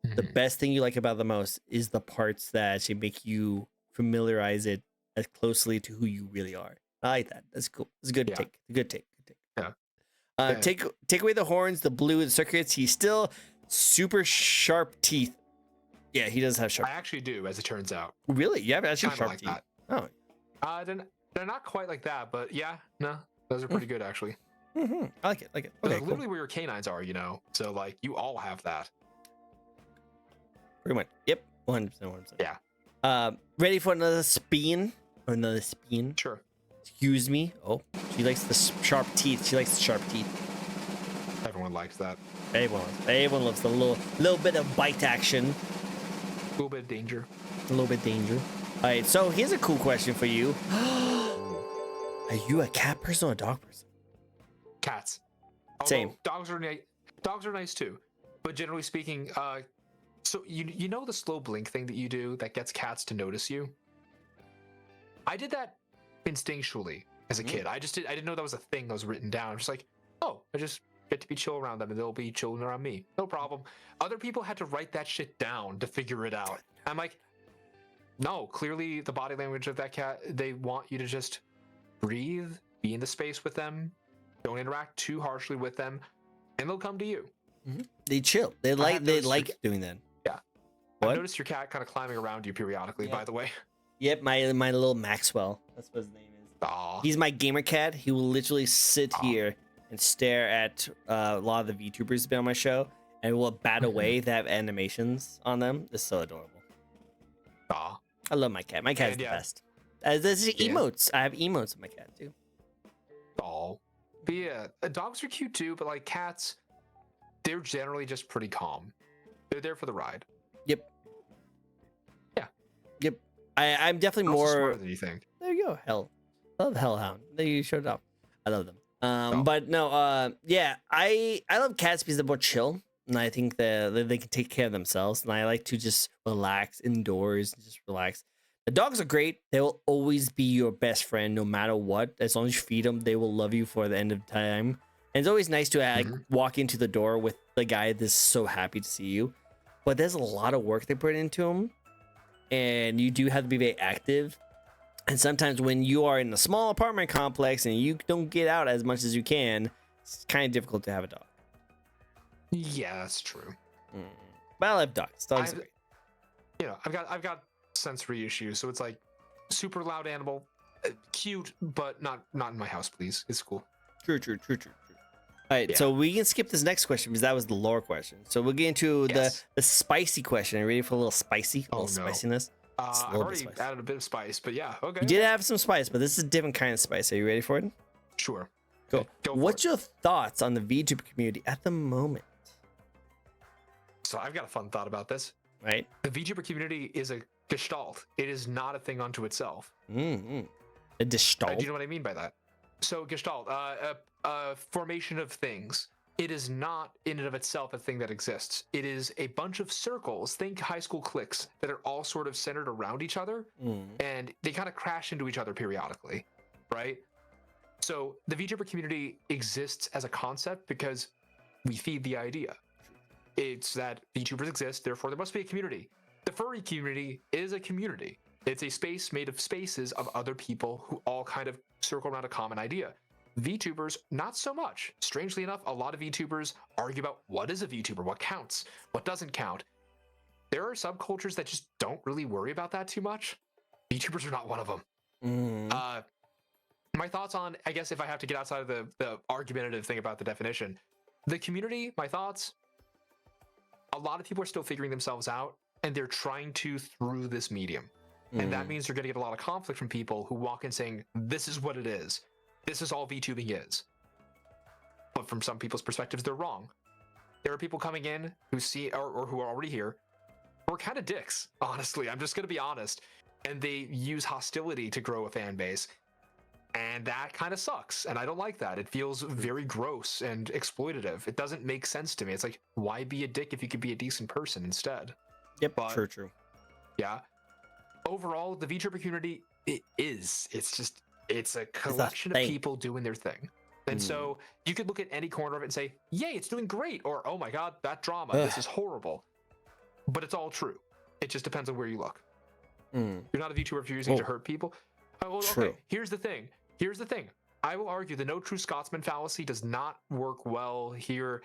A: The best thing you like about the most is the parts that actually make you familiarize it as closely to who you really are. I like that. That's cool. It's a good take. A good take. Yeah. Take away the horns, the blue, the circuits. He's still super sharp teeth. Yeah, he does have sharp.
B: I actually do, as it turns out.
A: Really? Yeah, actually sharp teeth.
B: That.
A: Oh.
B: They're not quite like that, but yeah, no, those are pretty good actually.
A: I like it. Okay,
B: literally cool. Where your canines are, you know. So like, you all have that.
A: Pretty much. Yep. 100%.
B: Yeah.
A: Ready for another spin?
B: Sure.
A: Excuse me. Oh, she likes the sharp teeth.
B: Everyone likes that.
A: Everyone loves the little bit of bite action.
B: A little bit of danger.
A: All right, so here's a cool question for you. Are you a cat person or a dog person?
B: Cats.
A: Same.
B: Dogs are nice too, but generally speaking, so you know the slow blink thing that you do that gets cats to notice you? I did that instinctually as a kid. I didn't know that was a thing that was written down. I'm just like, oh, I just get to be chill around them and they'll be chilling around me. No problem. Other people had to write that shit down to figure it out. I'm like, no, clearly the body language of that cat, they want you to just breathe, be in the space with them, don't interact too harshly with them, and they'll come to you.
A: They chill. They like doing that.
B: Yeah.
A: What?
B: I noticed your cat kind of climbing around you periodically, by the way.
A: Yep, my little Maxwell. That's what his name is.
B: Aww.
A: He's my gamer cat. He will literally sit here and stare at a lot of the VTubers been on my show, and will bat away. They have animations on them. It's so adorable.
B: Aw.
A: I love my cat. My cat is the best. There's emotes. I have emotes with my cat too.
B: Aw. But yeah, dogs are cute too, but like cats, they're generally just pretty calm. They're there for the ride.
A: Yep.
B: Yeah.
A: Yep. I'm definitely
B: also
A: more
B: smarter than you think.
A: There you go. Hell. I love Hellhound. They showed up. I love them. But no, yeah, I love cats because they're more chill. And I think that they can take care of themselves. And I like to just relax indoors and just relax. The dogs are great. They will always be your best friend no matter what. As long as you feed them, they will love you for the end of time. And it's always nice to like walk into the door with the guy that's so happy to see you. But there's a lot of work they put into them. And you do have to be very active. And sometimes when you are in a small apartment complex and you don't get out as much as you can, it's kind of difficult to have a dog.
B: Yeah, that's true.
A: But I love dogs. Dogs are great.
B: You know, I've got sensory issues, so it's like super loud animal, cute, but not in my house, please. It's cool.
A: True. All right,
B: Yeah.
A: so we can skip this next question because that was the lore question. So we'll get into
B: Yes.
A: the spicy question. Are you ready for a little spicy,
B: Oh,
A: little
B: no.
A: spiciness? Just a
B: I've
A: little bit
B: already
A: spicy.
B: added a bit of spice, but yeah, okay.
A: You did have some spice, but this is a different kind of spice. Are you ready for it?
B: Sure.
A: Cool.
B: Okay, go for
A: What's
B: it.
A: your thoughts on the VTuber community at the moment?
B: So I've got a fun thought about this.
A: Right?
B: The VTuber community is a gestalt. It is not a thing unto itself.
A: Mm-hmm. A gestalt.
B: Do you know what I mean by that? So gestalt, a formation of things. It is not in and of itself a thing that exists. It is a bunch of circles, think high school cliques, that are all sort of centered around each other, and they kind of crash into each other periodically, right? So the VTuber community exists as a concept because we feed the idea. It's that VTubers exist, therefore there must be a community. The furry community is a community. It's a space made of spaces of other people who all kind of circle around a common idea. VTubers, not so much. Strangely enough, a lot of VTubers argue about what is a VTuber, what counts, what doesn't count. There are subcultures that just don't really worry about that too much. VTubers are not one of them. My thoughts on, I guess if I have to get outside of the argumentative thing about the definition, the community, my thoughts, a lot of people are still figuring themselves out, and they're trying to through this medium. And that means they're going to get a lot of conflict from people who walk in saying, this is what it is. This is all VTubing is. But from some people's perspectives, they're wrong. There are people coming in who see, or who are already here, who are kind of dicks, honestly. I'm just going to be honest. And they use hostility to grow a fan base. And that kind of sucks. And I don't like that. It feels very gross and exploitative. It doesn't make sense to me. It's like, why be a dick if you could be a decent person instead?
A: Yep,
B: But,
A: true.
B: Yeah. Overall, the VTuber community, it's a collection of people doing their thing. And so you could look at any corner of it and say, yay, it's doing great. Or, oh my God, that drama, this is horrible. But it's all true. It just depends on where you look. You're not a VTuber if you're using it to hurt people. Oh, well,
A: True.
B: okay, here's the thing. I will argue the no true Scotsman fallacy does not work well here.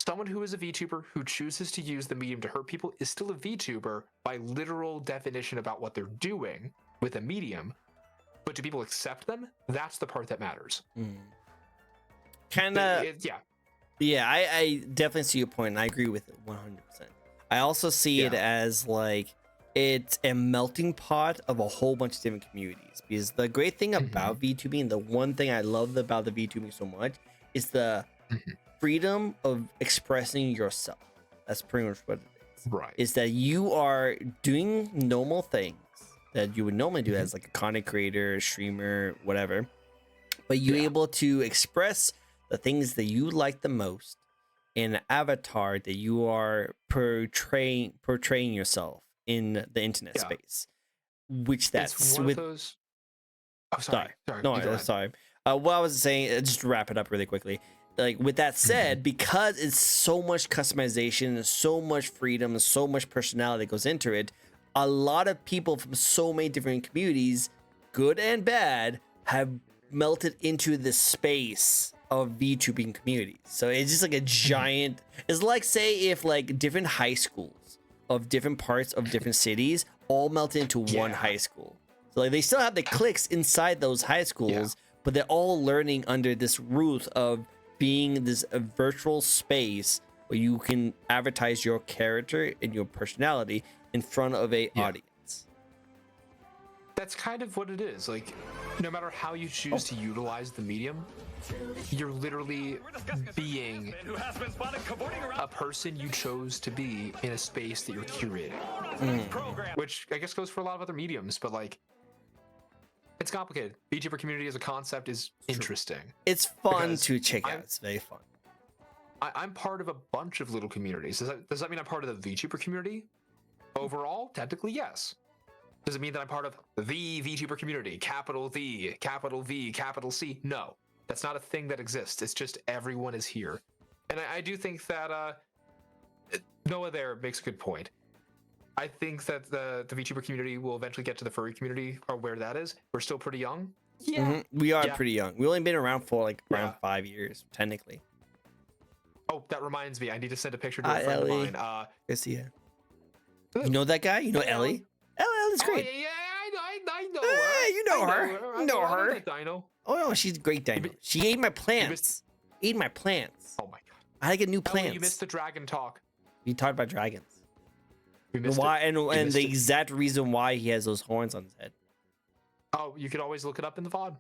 B: Someone who is a VTuber who chooses to use the medium to hurt people is still a VTuber by literal definition about what they're doing with a medium. But do people accept them? That's the part that matters.
A: Kind of.
B: Yeah.
A: Yeah, I definitely see your point, and I agree with it 100%. I also see it as like it's a melting pot of a whole bunch of different communities. Because the great thing about VTubing, the one thing I love about the VTubing so much, is the freedom of expressing yourself. That's pretty much what it is.
B: Right.
A: Is that you are doing normal things that you would normally do as like a content creator, streamer, whatever, but you're able to express the things that you like the most in an avatar that you are portraying yourself in the internet space, which that's
B: one
A: with
B: of those. Oh, sorry.
A: Sorry. What I was saying, just to wrap it up really quickly. Like with that said, because it's so much customization, so much freedom, so much personality that goes into it, a lot of people from so many different communities, good and bad, have melted into the space of VTubing communities. So it's just like a giant. It's like, say, if like different high schools of different parts of different cities all melted into one high school. So like they still have the cliques inside those high schools, but they're all learning under this roof of being this virtual space where you can advertise your character and your personality in front of a audience.
B: That's kind of what it is. Like, no matter how you choose to utilize the medium, you're literally being a person you chose to be in a space that you're curating. Which I guess goes for a lot of other mediums, but like, it's complicated. VTuber community as a concept is interesting.
A: It's fun to check out. It's very fun.
B: I'm part of a bunch of little communities. Does that mean I'm part of the VTuber community? Overall, technically, yes. Does it mean that I'm part of the VTuber community? Capital V, capital V, capital C? No, that's not a thing that exists. It's just everyone is here. And I do think that Noah there makes a good point. I think that the VTuber community will eventually get to the furry community, or where that is. We're still pretty young. Yeah.
A: We are pretty young. We've only been around for like around 5 years, technically.
B: Oh, that reminds me. I need to send a picture to a friend
A: Ellie.
B: of mine.
A: Good to see you. You know that guy? You know Ellie? Ellie's great.
B: Yeah, I know her.
A: yeah, you know her. You know
B: I
A: her.
B: that Dino.
A: Oh no, she's a great dino. She ate my plants. Ate my plants.
B: Oh my god.
A: I had to get new
B: Ellie,
A: plants.
B: you missed the dragon talk.
A: We talked about dragons.
B: We missed
A: Why
B: it.
A: and the exact reason why he has those horns on his head.
B: Oh, you could always look it up in the VOD.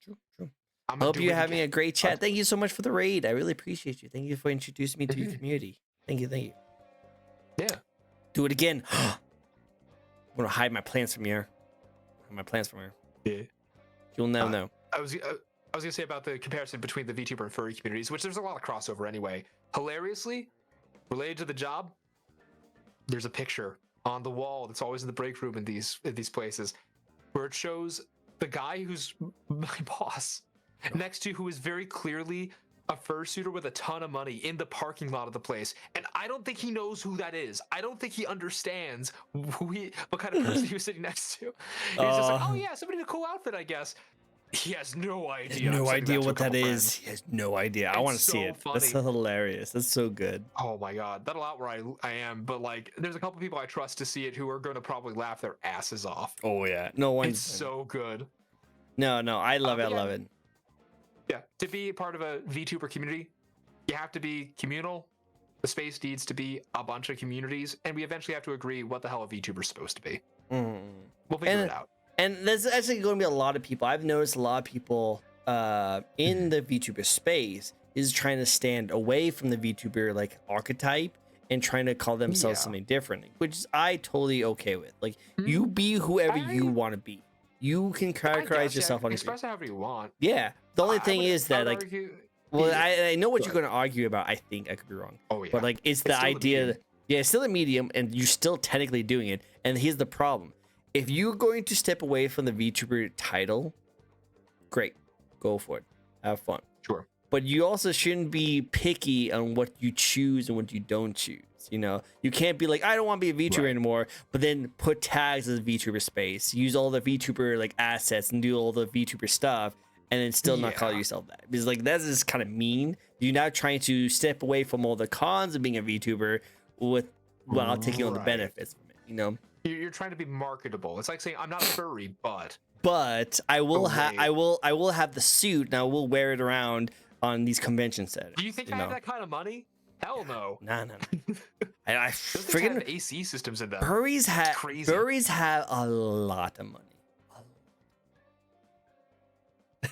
A: True.
B: I
A: hope you're having a great chat. Thank you so much for the raid. I really appreciate you. Thank you for introducing me to your community. Thank you.
B: Yeah.
A: Do it again. I'm gonna hide my plants from here. Hide my plants from here.
B: Yeah.
A: You'll never know.
B: I was gonna say about the comparison between the VTuber and furry communities, which there's a lot of crossover anyway. Hilariously, related to the job, there's a picture on the wall that's always in the break room in these places, where it shows the guy who's my boss next to who is very clearly a fursuiter with a ton of money in the parking lot of the place, and I don't think he knows who that is. I don't think he understands what kind of person he was sitting next to. He's just like, oh yeah, somebody in a cool outfit, I guess. He has no idea.
A: He has no idea what that is. He has no idea. I want to see it. Funny. That's so hilarious. That's so good.
B: Oh my god, that'll out where I am. But like, there's a couple people I trust to see it who are going to probably laugh their asses off.
A: Oh yeah, no one.
B: It's so good.
A: No, I love it. I love it.
B: Yeah, to be part of a VTuber community, you have to be communal. The space needs to be a bunch of communities, and we eventually have to agree what the hell a VTuber is supposed to be. We'll figure it out.
A: And there's actually going to be a lot of people. I've noticed a lot of people in the VTuber space is trying to stand away from the VTuber like archetype and trying to call themselves something different, which is I totally okay with. Like you be whoever you want to be. You can characterize yourself on
B: express however you want.
A: Yeah. The only thing is that like, well,
B: yeah.
A: I know what you're going to argue about. I think I could be wrong.
B: Oh yeah.
A: But like, it's the idea that it's still a medium, and you're still technically doing it. And here's the problem: if you're going to step away from the VTuber title, great, go for it, have fun.
B: Sure.
A: But you also shouldn't be picky on what you choose and what you don't choose. You know, you can't be like, I don't want to be a VTuber anymore, but then put tags as a VTuber space, use all the VTuber like assets and do all the VTuber stuff, and then still not call yourself that. Because like that's just kind of mean. You're now trying to step away from all the cons of being a VTuber while taking all the benefits from it. You know,
B: you're trying to be marketable. It's like saying I'm not a furry, but
A: I will have the suit and I will wear it around on these convention settings.
B: Do you think I have that kind of money? Hell no.
A: No. I freaking
B: have AC systems in them.
A: Furries have a lot of money.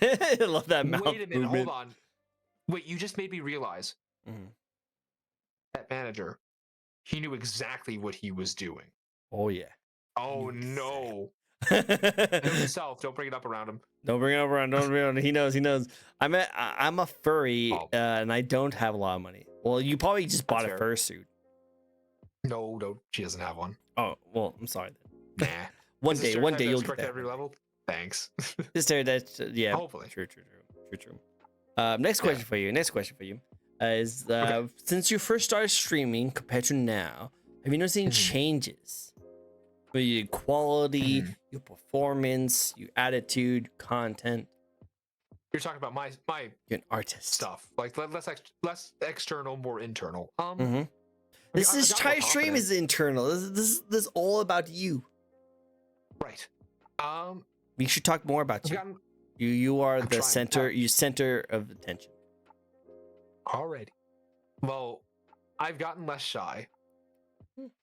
A: I love that mouth
B: Wait a minute,
A: movement.
B: hold on. Wait, you just made me realize that manager, he knew exactly what he was doing.
A: Oh yeah.
B: Oh no. Note yourself, don't bring it up around him.
A: Don't bring it up around. Don't bring it up. He knows. I'm a furry, and I don't have a lot of money. Well, you probably just bought a fursuit.
B: No, she doesn't have one.
A: Oh well, I'm sorry.
B: Nah.
A: one day you'll get that.
B: Every level. Thanks.
A: Yeah.
B: Hopefully.
A: True. Next question for you. Is since you first started streaming compared to now, have you noticed any changes? Your quality, your performance, your attitude, content.
B: You're talking about my
A: You're an artist
B: stuff, like less external, more internal.
A: This entire stream is internal. This is all about you.
B: Right.
A: We should talk more about you. You are the center. You center of attention.
B: Alrighty. Well, I've gotten less shy.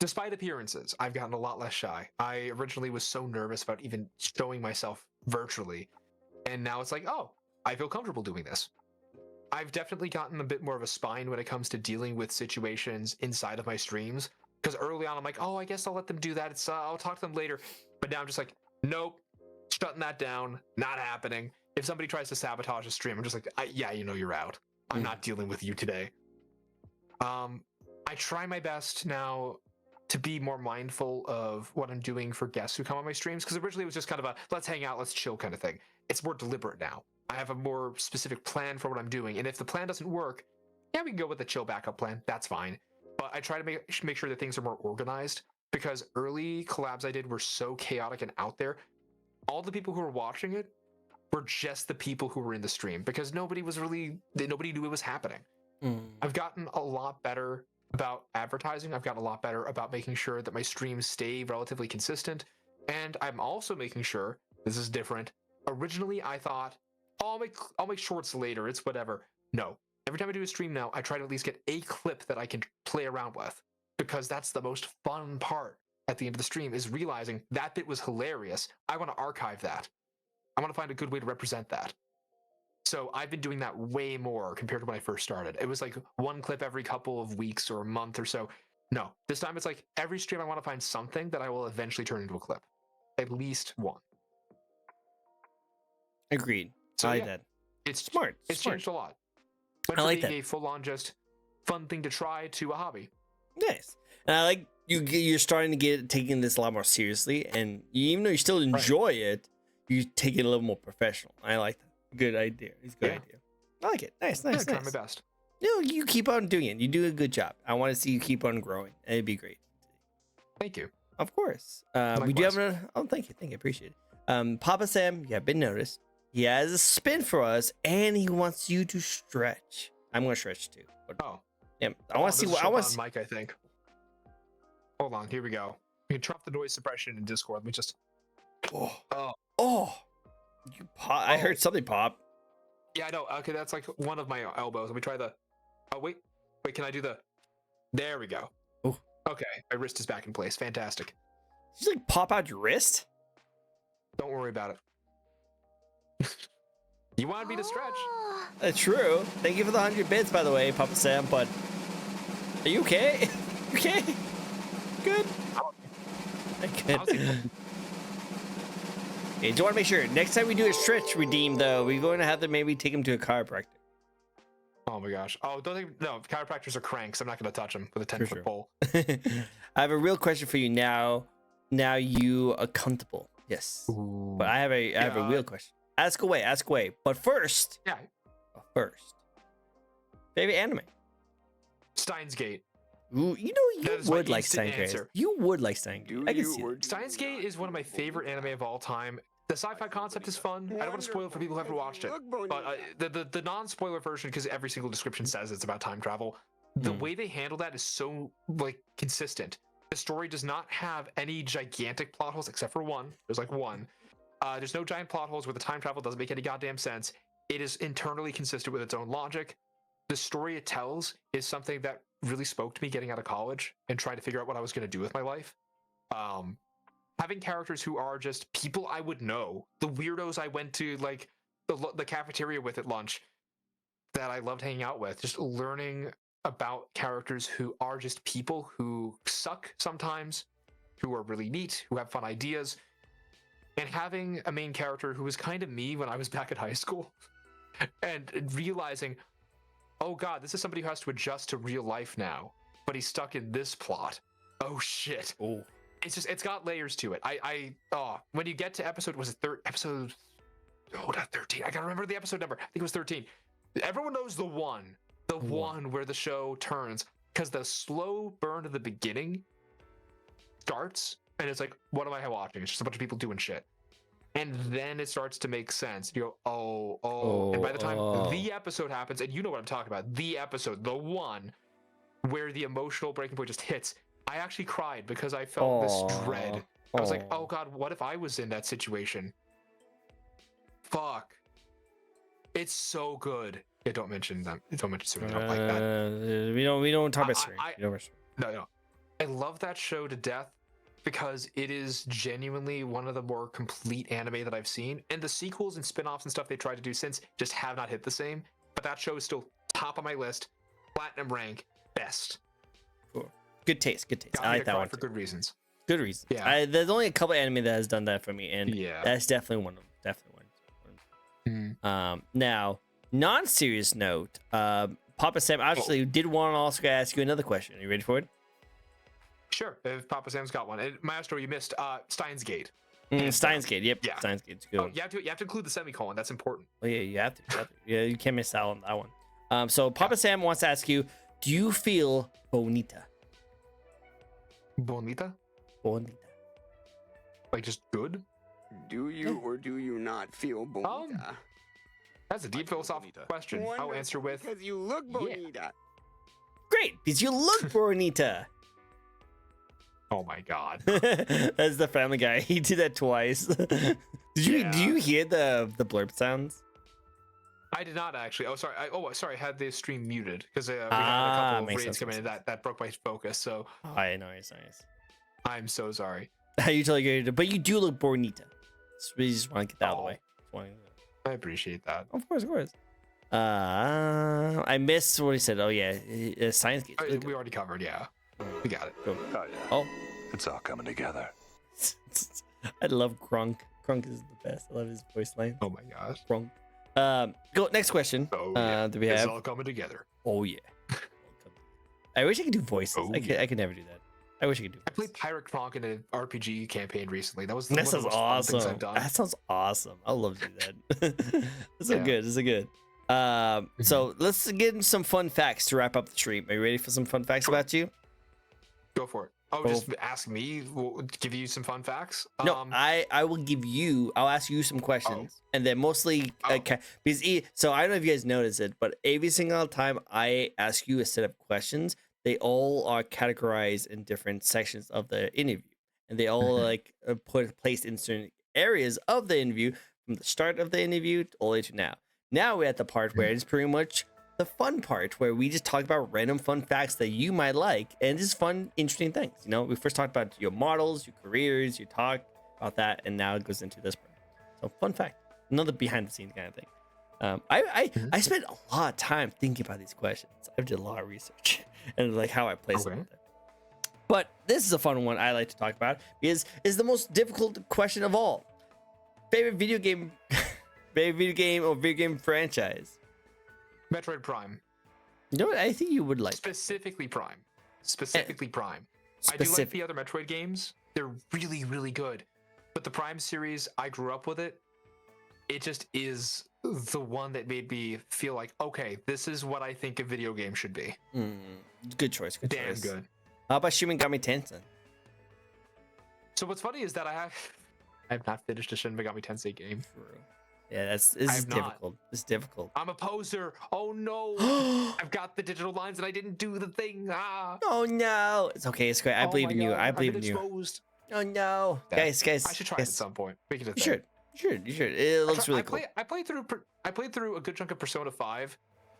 B: Despite appearances, I've gotten a lot less shy. I originally was so nervous about even showing myself virtually, and now it's like, oh, I feel comfortable doing this. I've definitely gotten a bit more of a spine when it comes to dealing with situations inside of my streams, because early on I'm like, oh, I guess I'll let them do that. I'll talk to them later. But now I'm just like, nope, shutting that down, not happening. If somebody tries to sabotage a stream, I'm just like, yeah, you know you're out. I'm not dealing with you today. I try my best now to be more mindful of what I'm doing for guests who come on my streams, because originally it was just kind of a let's hang out, let's chill kind of thing. It's more deliberate now. I have a more specific plan for what I'm doing, and if the plan doesn't work, yeah, we can go with the chill backup plan. That's fine. But I try to make sure that things are more organized, because early collabs I did were so chaotic and out there. All the people who were watching it were just the people who were in the stream, because nobody knew it was happening. I've gotten a lot better about advertising. I've gotten a lot better about making sure that my streams stay relatively consistent, and I'm also making sure This is different. Originally, I thought, oh, I'll make shorts later. It's whatever. No. Every time I do a stream now, I try to at least get a clip that I can play around with, because that's the most fun part at the end of the stream, is realizing that bit was hilarious. I want to archive that. I want to find a good way to represent that. So I've been doing that way more compared to when I first started. It was like one clip every couple of weeks or a month or so. No, this time it's like every stream I want to find something that I will eventually turn into a clip. At least one.
A: Agreed.
B: So
A: I like
B: yeah,
A: that.
B: it's
A: Smart.
B: It's
A: smart.
B: changed a lot. Went
A: I
B: from
A: like
B: being
A: that.
B: a full-on just fun thing to try to a hobby.
A: Nice. And I like you're starting to get taking this a lot more seriously, and even though you still enjoy it, you take it a little more professional. I like that. Good idea. It's a good idea. I like it. Nice.
B: I'm trying my best.
A: You keep on doing it. You do a good job. I want to see you keep on growing. It'd be great.
B: Thank you.
A: Of course. We do have thank you. Appreciate it. Papa Sam, you have been noticed. He has a spin for us, and he wants you to stretch. I'm gonna stretch too.
B: Oh.
A: Yeah. I want to see what I want.
B: Mike, I think. Hold on. Here we go. We can drop the noise suppression in Discord. Let me just.
A: Oh. You pop. I heard something pop.
B: Yeah, I know. Okay, that's like one of my elbows. Let me try the. Oh wait. Can I do the? There we go.
A: Oh.
B: Okay, my wrist is back in place. Fantastic.
A: Did you like pop out your wrist?
B: Don't worry about it. You wanted me to stretch.
A: That's true. Thank you for the 100 bits, by the way, Papa Sam. But are you okay? Okay. Good. Good. Okay, do want to make sure next time we do a stretch redeem, though, we're going to have to maybe take him to a chiropractor.
B: Oh my gosh. Oh, don't think no. Chiropractors are cranks. I'm not going to touch them with a 10-foot pole.
A: I have a real question for you now. Now you are comfortable. Yes.
B: Ooh.
A: But I have a real question. Ask away. But first.
B: Yeah.
A: Favorite anime?
B: Steins Gate.
A: Ooh, you would like Steins Gate. You would like Steins Gate. I can see it.
B: Steins Gate is one of my favorite anime of all time. The sci-fi concept is fun. I don't want to spoil it for people who haven't watched it. But the non-spoiler version, because every single description says it's about time travel, the way they handle that is so consistent. The story does not have any gigantic plot holes except for one. There's like one. There's no giant plot holes where the time travel doesn't make any goddamn sense. It is internally consistent with its own logic. The story it tells is something that really spoke to me getting out of college and trying to figure out what I was going to do with my life. Having characters who are just people I would know, the weirdos I went to the cafeteria with at lunch that I loved hanging out with, just learning about characters who are just people who suck sometimes, who are really neat, who have fun ideas, and having a main character who was kind of me when I was back at high school and realizing, oh god, this is somebody who has to adjust to real life now, but he's stuck in this plot. Oh shit.
A: Oh.
B: It's got layers to it. When you get to episode, was it episode? Oh, not 13. I gotta remember the episode number. I think it was 13. Everyone knows the one where the show turns, because the slow burn at the beginning starts, and it's like, what am I watching? It's just a bunch of people doing shit. And then it starts to make sense. You go, oh. And by the time the episode happens, and you know what I'm talking about, the episode, the one where the emotional breaking point just hits, I actually cried because I felt this dread. I was like, oh god, what if I was in that situation? Fuck. It's so good. Yeah, don't mention them. Don't mention Serena. I don't like that.
A: We don't talk about Serena.
B: No. I love that show to death because it is genuinely one of the more complete anime that I've seen. And the sequels and spin-offs and stuff they tried to do since just have not hit the same. But that show is still top of my list. Platinum rank. Best.
A: Cool. Good taste. I like that one
B: for good reasons.
A: Good reasons.
B: Yeah.
A: There's only a couple anime that has done that for me, and that's definitely one of them. Now, non-serious note, Papa Sam actually did want to also ask you another question. Are you ready for it?
B: Sure. If Papa Sam's got one. Maestro, you missed Steins Gate.
A: Steins Gate. Yep.
B: Yeah.
A: Steins Gate's a good one.
B: You have to include the semicolon. That's important.
A: Oh yeah, you have to. Yeah, you can't miss out on that one. So Papa Sam wants to ask you, do you feel bonita?
B: Bonita? Like just good?
C: Do you or do you not feel bonita?
B: That's a deep philosophical question. I'll answer with
C: because you look bonita.
B: Yeah.
A: Great, because you look bonita.
B: Oh my god.
A: That's the Family Guy. He did that twice. Did Did you hear the blurb sounds?
B: I did not actually. Oh, sorry. I had the stream muted because we had a couple of raids come in that broke my focus. So.
A: Oh, yeah, nice.
B: I'm so sorry.
A: You totally get it, but you do look bonita. So we just want to get that out of the way.
B: I appreciate that.
A: Of course. I missed what he said. Oh yeah, science.
B: We already covered. Yeah, we got it.
A: Cool.
D: Oh yeah.
A: Oh,
D: It's all coming together.
A: I love Grunk. Grunk is the best. I love his voice line.
B: Oh my gosh.
A: Grunk. Go next question.
B: Oh yeah.
A: Do we have?
B: It's all coming together.
A: Oh yeah. I wish I could do voices.
B: Oh,
A: I could never do that. I wish I could do.
B: I played Pirate Kronk in an RPG campaign recently. That was
A: That
B: one of the
A: sounds
B: most fun things
A: awesome.
B: I've done.
A: That sounds awesome. I love to do that. It's so
B: Yeah.
A: good. It's so good. So let's get into some fun facts to wrap up the stream. Are you ready for some fun facts about you?
B: Go for it. Oh, just ask me. We'll give you some fun facts.
A: No, I will give you. I'll ask you some questions, and then mostly because so I don't know if you guys noticed it, but every single time I ask you a set of questions, they all are categorized in different sections of the interview, and they all like placed in certain areas of the interview from the start of the interview all the way to now. Now we're at the part where it's pretty much the fun part where we just talk about random fun facts that you might like and just fun, interesting things. You know, we first talked about your models, your careers, you talk about that, and now it goes into this part. So fun fact, another behind the scenes kind of thing. I spent a lot of time thinking about these questions. I did a lot of research and like how I place them. But this is a fun one I like to talk about because it's the most difficult question of all. Favorite video game, favorite video game franchise.
B: Metroid Prime.
A: You know what? I think you would like
B: Specifically Prime. Specifically Prime. I do like the other Metroid games. They're really, really good. But the Prime series, I grew up with it. It just is the one that made me feel like, okay, this is what I think a video game should be.
A: Good choice.
B: Damn good.
A: How about Shin Megami Tensei?
B: So what's funny is that I have not finished a Shin Megami Tensei game.
A: True. Yeah, this is difficult. It's difficult.
B: I'm a poser. Oh no. I've got the digital lines and I didn't do the thing.
A: Oh no. It's okay. It's great. I believe in you. I believe in you. Oh no. Guys.
B: I should try it at some point. Make it a thing.
A: You should. It looks really cool.
B: I played through a good chunk of Persona 5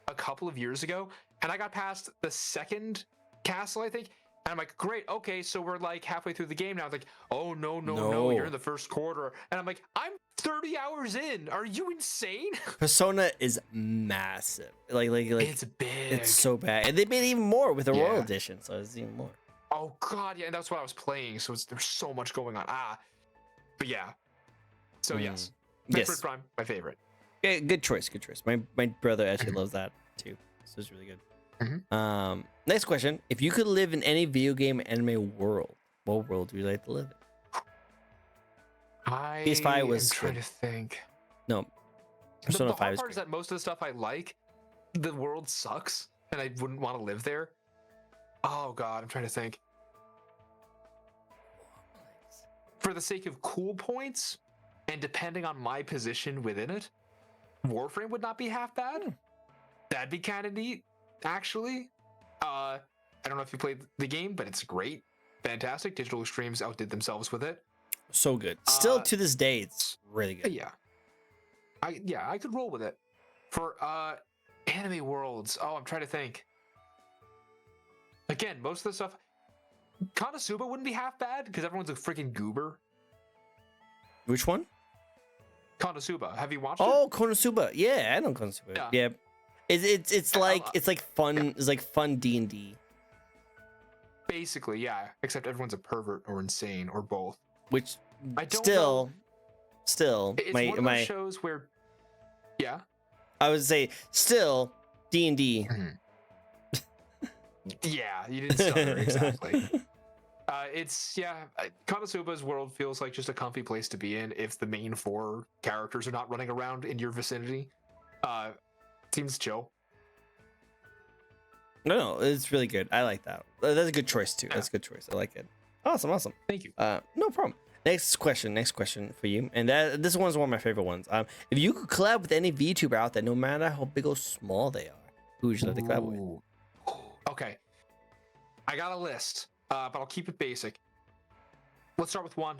B: a couple of years ago, and I got past the second castle, I think. And I'm like, great, okay, so we're like halfway through the game now. It's like, oh no, you're in the first quarter. And I'm like, I'm 30 hours in. Are you insane?
A: Persona is massive. Like
B: it's big.
A: It's so bad. And they made even more with the Royal Edition, so it's even more.
B: Oh god, yeah, and that's what I was playing, so there's so much going on. But yeah. So yes. Metroid Prime, my favorite.
A: Yeah, good choice. My brother actually loves that too. So it's really good. Next question. If you could live in any video game anime world, what world would you like to live in? PS5 was
B: trying to think.
A: No. Persona 5
B: the hard part is that most of the stuff I like, the world sucks, and I wouldn't want to live there. Oh god, I'm trying to think. For the sake of cool points, and depending on my position within it, Warframe would not be half bad. That'd be kind of neat, actually. I don't know if you played the game, but it's great. Fantastic. Digital Extremes outdid themselves with it.
A: So good. Still to this day, it's really good.
B: Yeah. I could roll with it. For anime worlds, I'm trying to think. Again, most of the stuff, Konosuba wouldn't be half bad because everyone's a freaking goober.
A: Which one?
B: Konosuba. Have you watched it?
A: Oh, Konosuba. Yeah, I know Konosuba. Yeah. It's like fun. It's like fun D&D.
B: Basically, yeah. Except everyone's a pervert or insane or both.
A: Which
B: I don't
A: still,
B: it's one of those shows where, yeah.
A: I would say still D&D.
B: Yeah, you didn't stutter exactly. Konosuba's world feels like just a comfy place to be in if the main 4 characters are not running around in your vicinity. Seems chill.
A: No, it's really good. I like that. That's a good choice too. That's a good choice. I like it. Awesome.
B: Thank you.
A: No problem. Next question for you, and this one's one of my favorite ones. If you could collab with any VTuber out there, no matter how big or small they are, who would you like to collab with?
B: Okay, I got a list, but I'll keep it basic. Let's start with one.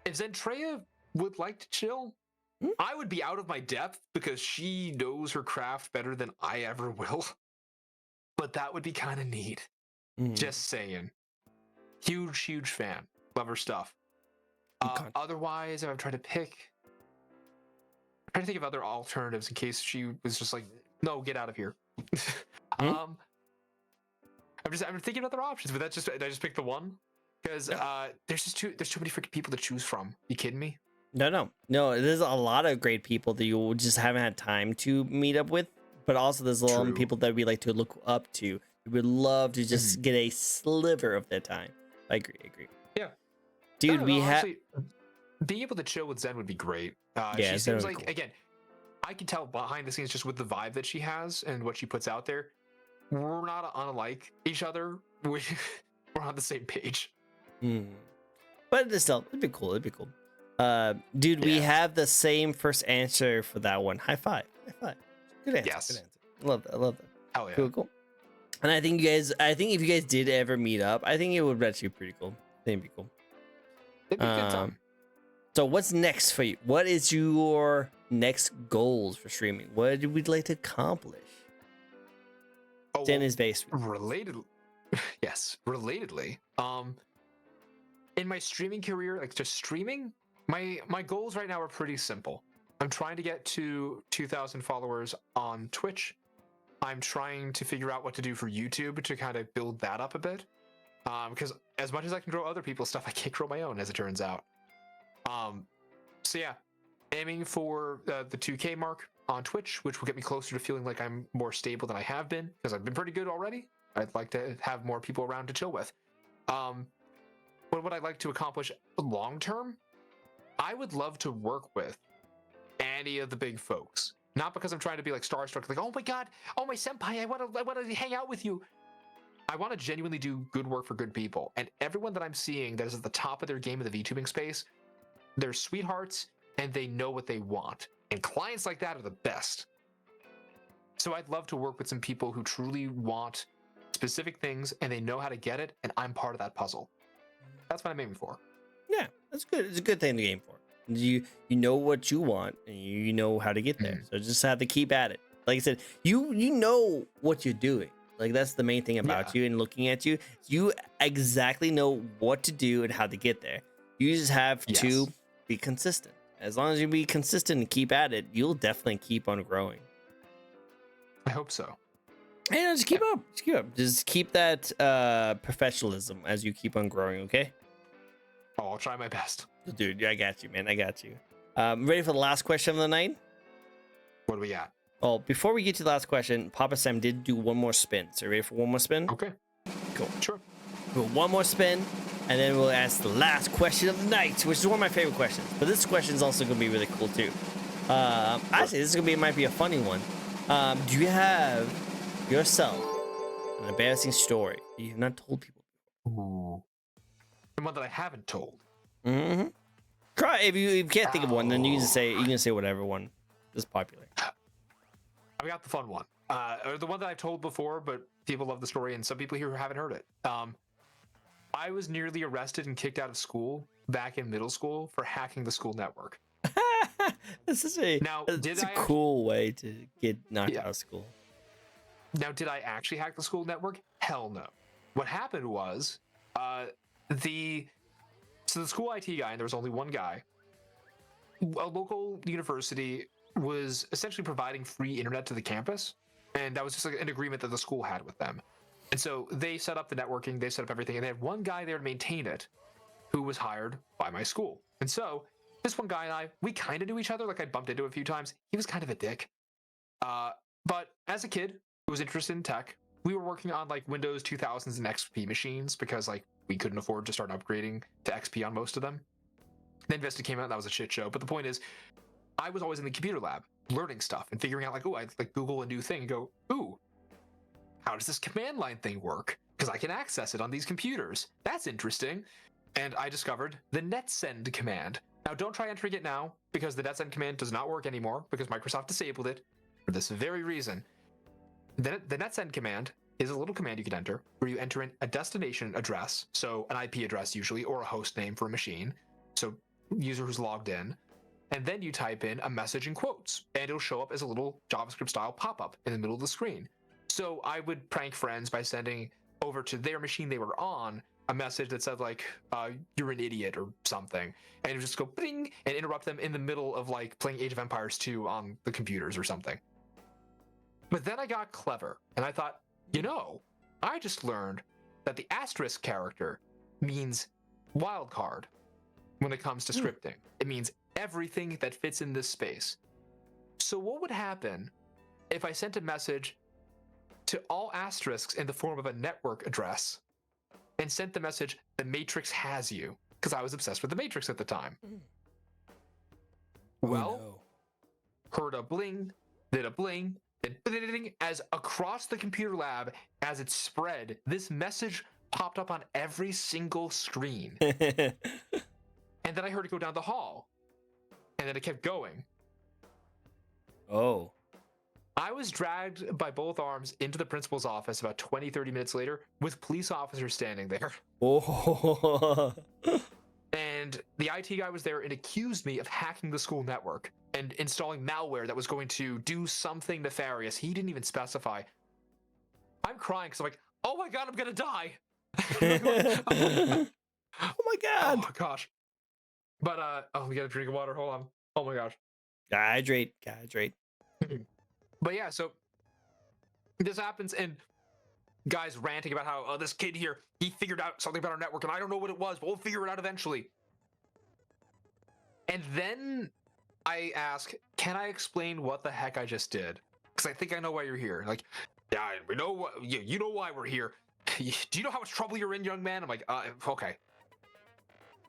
B: If Zentreya would like to chill. I would be out of my depth because she knows her craft better than I ever will. But that would be kind of neat. Just saying. Huge fan. Love her stuff. Otherwise, if I'm trying to pick, I'm trying to think of other alternatives in case she was just like, no, get out of here. I'm thinking of other options, but did I just pick the one? Because there's too many freaking people to choose from. You kidding me?
A: No. There's a lot of great people that you just haven't had time to meet up with, but also there's a lot of people that we like to look up to. We would love to just get a sliver of their time. I agree.
B: Yeah,
A: dude. We have
B: being able to chill with Zen would be great.
A: Yeah,
B: she seems like cool. Again, I can tell behind the scenes just with the vibe that she has and what she puts out there. We're not unlike each other. We're on the same page.
A: But still, it'd be cool. Dude, we have the same first answer for that one. High five. Good answer.
B: Yes.
A: Good answer. I love that.
B: Hell yeah.
A: Cool. And I think if you guys did ever meet up, I think it would actually be pretty cool. I think it'd be cool.
B: It'd be a good time.
A: So what's next for you? What is your next goals for streaming? What would you like to accomplish? In his basement.
B: Relatedly, in my streaming career, like just streaming, my goals right now are pretty simple. I'm trying to get to 2,000 followers on Twitch. I'm trying to figure out what to do for YouTube to kind of build that up a bit. Because as much as I can grow other people's stuff, I can't grow my own, as it turns out. So yeah, aiming for the 2K mark on Twitch, which will get me closer to feeling like I'm more stable than I have been, because I've been pretty good already. I'd like to have more people around to chill with. What would I like to accomplish long term? I would love to work with any of the big folks. Not because I'm trying to be like starstruck, like, oh my god, oh my senpai, I want to hang out with you. I want to genuinely do good work for good people. And everyone that I'm seeing that is at the top of their game in the VTubing space, they're sweethearts and they know what they want. And clients like that are the best. So I'd love to work with some people who truly want specific things and they know how to get it, and I'm part of that puzzle. That's what I'm aiming for.
A: Yeah, that's good. It's a good thing to aim for. You know what you want and you know how to get there. So just have to keep at it. Like I said, you know what you're doing. Like that's the main thing about you and looking at you. You exactly know what to do and how to get there. You just have to be consistent. As long as you be consistent and keep at it, you'll definitely keep on growing.
B: I hope so.
A: And just keep up. Just keep that professionalism as you keep on growing, okay?
B: Oh, I'll try my best.
A: Dude, I got you, man. I got you. Ready for the last question of the night?
B: What do we got?
A: Oh, before we get to the last question, Papa Sam did do one more spin. So ready for one more spin?
B: Okay.
A: Cool.
B: Sure.
A: We'll one more spin, and then we'll ask the last question of the night, which is one of my favorite questions. But this question is also going to be really cool, too. Actually, this is going to be might be a funny one. Do you have yourself an embarrassing story that you have not told people before?
B: Ooh. And one that I haven't told.
A: Mm-hmm. Try if you can't think of one, then you can say whatever one is popular.
B: I've got the fun one, or the one that I've told before, but people love the story, and some people here haven't heard it. I was nearly arrested and kicked out of school back in middle school for hacking the school network.
A: This is a cool way to get knocked out of school.
B: Now, did I actually hack the school network? Hell no. What happened was, the school IT guy, and there was only one guy, a local university was essentially providing free internet to the campus, and that was just like an agreement that the school had with them. And so they set up the networking, they set up everything, and they had one guy there to maintain it who was hired by my school. And so this one guy and I, we kind of knew each other, like I bumped into him a few times. He was kind of a dick. But as a kid who was interested in tech, we were working on like Windows 2000s and XP machines because like we couldn't afford to start upgrading to XP on most of them. Then Vista came out and that was a shit show. But the point is, I was always in the computer lab learning stuff and figuring out like, oh, I'd like Google a new thing and go, ooh, how does this command line thing work? Because I can access it on these computers. That's interesting. And I discovered the netsend command. Now, don't try entering it now because the netsend command does not work anymore because Microsoft disabled it for this very reason. The netsend command is a little command you can enter where you enter in a destination address, so an IP address usually, or a host name for a machine, so user who's logged in, and then you type in a message in quotes, and it'll show up as a little JavaScript style pop-up in the middle of the screen. So I would prank friends by sending over to their machine they were on a message that said like, you're an idiot or something, and it would just go bing and interrupt them in the middle of like playing Age of Empires 2 on the computers or something. But then I got clever, and I thought, I just learned that the asterisk character means wildcard when it comes to scripting. It means everything that fits in this space. So what would happen if I sent a message to all asterisks in the form of a network address and sent the message, "The Matrix has you," because I was obsessed with the Matrix at the time? Heard a bling, did a bling, then bling, as across the computer lab, as it spread, this message popped up on every single screen. And then I heard it go down the hall. And then it kept going.
A: Oh.
B: I was dragged by both arms into the principal's office about 20, 30 minutes later with police officers standing there.
A: Oh.
B: And the IT guy was there and accused me of hacking the school network and installing malware that was going to do something nefarious. He didn't even specify. I'm crying because I'm like, oh my God, I'm going to die.
A: Oh my God.
B: Oh gosh. But, we got to drink water. Hold on. Oh my gosh.
A: Hydrate.
B: But yeah, so this happens, and guys ranting about how, this kid here, he figured out something about our network, and I don't know what it was, but we'll figure it out eventually. And then I ask, can I explain what the heck I just did? Because I think I know why you're here. Like, yeah, we know what, you know why we're here. Do you know how much trouble you're in, young man? I'm like, okay.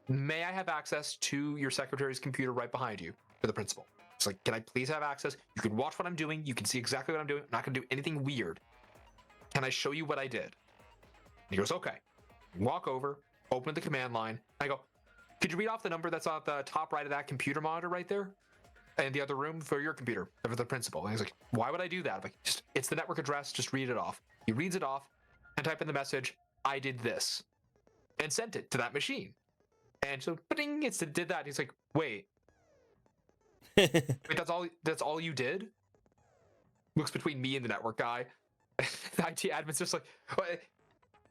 B: May I have access to your secretary's computer right behind you for the principal? It's like, can I please have access? You can watch what I'm doing. You can see exactly what I'm doing. I'm not going to do anything weird. Can I show you what I did? He goes, okay. Walk over, open the command line. I go, could you read off the number that's on the top right of that computer monitor right there? In the other room for your computer, for the principal. And he's like, why would I do that? I'm like, it's the network address. Just read it off. He reads it off and type in the message, I did this, and sent it to that machine. And so, ding, it did that. He's like, wait, that's all you did? Looks between me and the network guy. The IT admin's just like, well,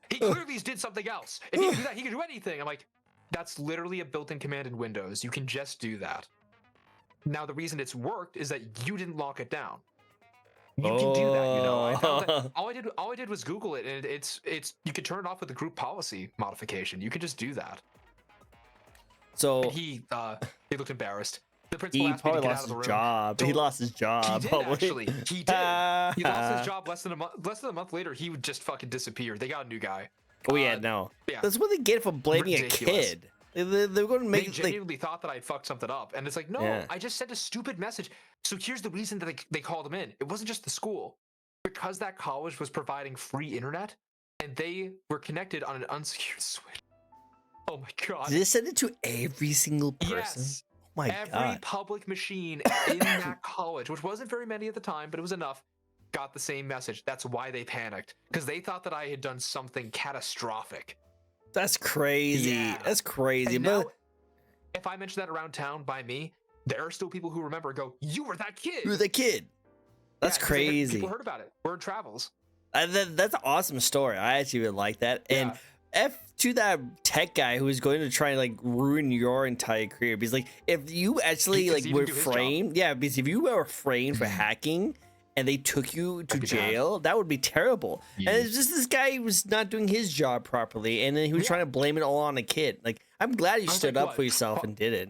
B: he clearly did something else. If he could do that, he could do anything. I'm like, that's literally a built-in command in Windows. You can just do that. Now, the reason it's worked is that you didn't lock it down. You can do that, I found that all I did was Google it, and it's you can turn it off with the group policy modification. You can just do that.
A: So
B: and he looked embarrassed. The principal
A: he
B: asked me to
A: probably
B: get out
A: lost
B: of the
A: his
B: room.
A: job. He lost his job.
B: He did
A: probably.
B: actually. He did. He lost his job less than a month later. He would just fucking disappear. They got a new guy.
A: Oh yeah, no.
B: Yeah.
A: That's what they get for blaming
B: Ridiculous.
A: a kid. They're going to make
B: They genuinely thought that I fucked something up, and it's like, no,
A: Yeah.
B: I just sent a stupid message. So here's the reason that they called him in. It wasn't just the school, because that college was providing free internet, and they were connected on an unsecured switch. Oh my God.
A: Did they send it to every single person?
B: Yes.
A: Oh my
B: Every
A: God.
B: public machine in that college, which wasn't very many at the time, but it was enough, got the same message. That's why they panicked, because they thought that I had done something catastrophic.
A: That's crazy.
B: Yeah.
A: That's crazy.
B: And
A: But
B: now, if I mention that around town by me, there are still people who remember and go, you were that kid.
A: you're the kid. That's
B: Yeah, 'cause
A: crazy.
B: People heard about it. Word travels.
A: That's an awesome story. I actually would like that. And
B: Yeah.
A: F to that tech guy who is going to try and like ruin your entire career. Because like if you actually
B: Because
A: like
B: he didn't
A: were
B: do his job.
A: framed, yeah, because if you were framed for hacking and they took you to
B: That'd be bad.
A: jail, that would be terrible. And
B: Yeah.
A: it's just this guy was not doing his job properly, and then he was
B: Yeah.
A: trying to blame it all on a kid. Like I'm glad you
B: was
A: stood
B: like,
A: up
B: what,
A: for yourself
B: 12
A: and did it.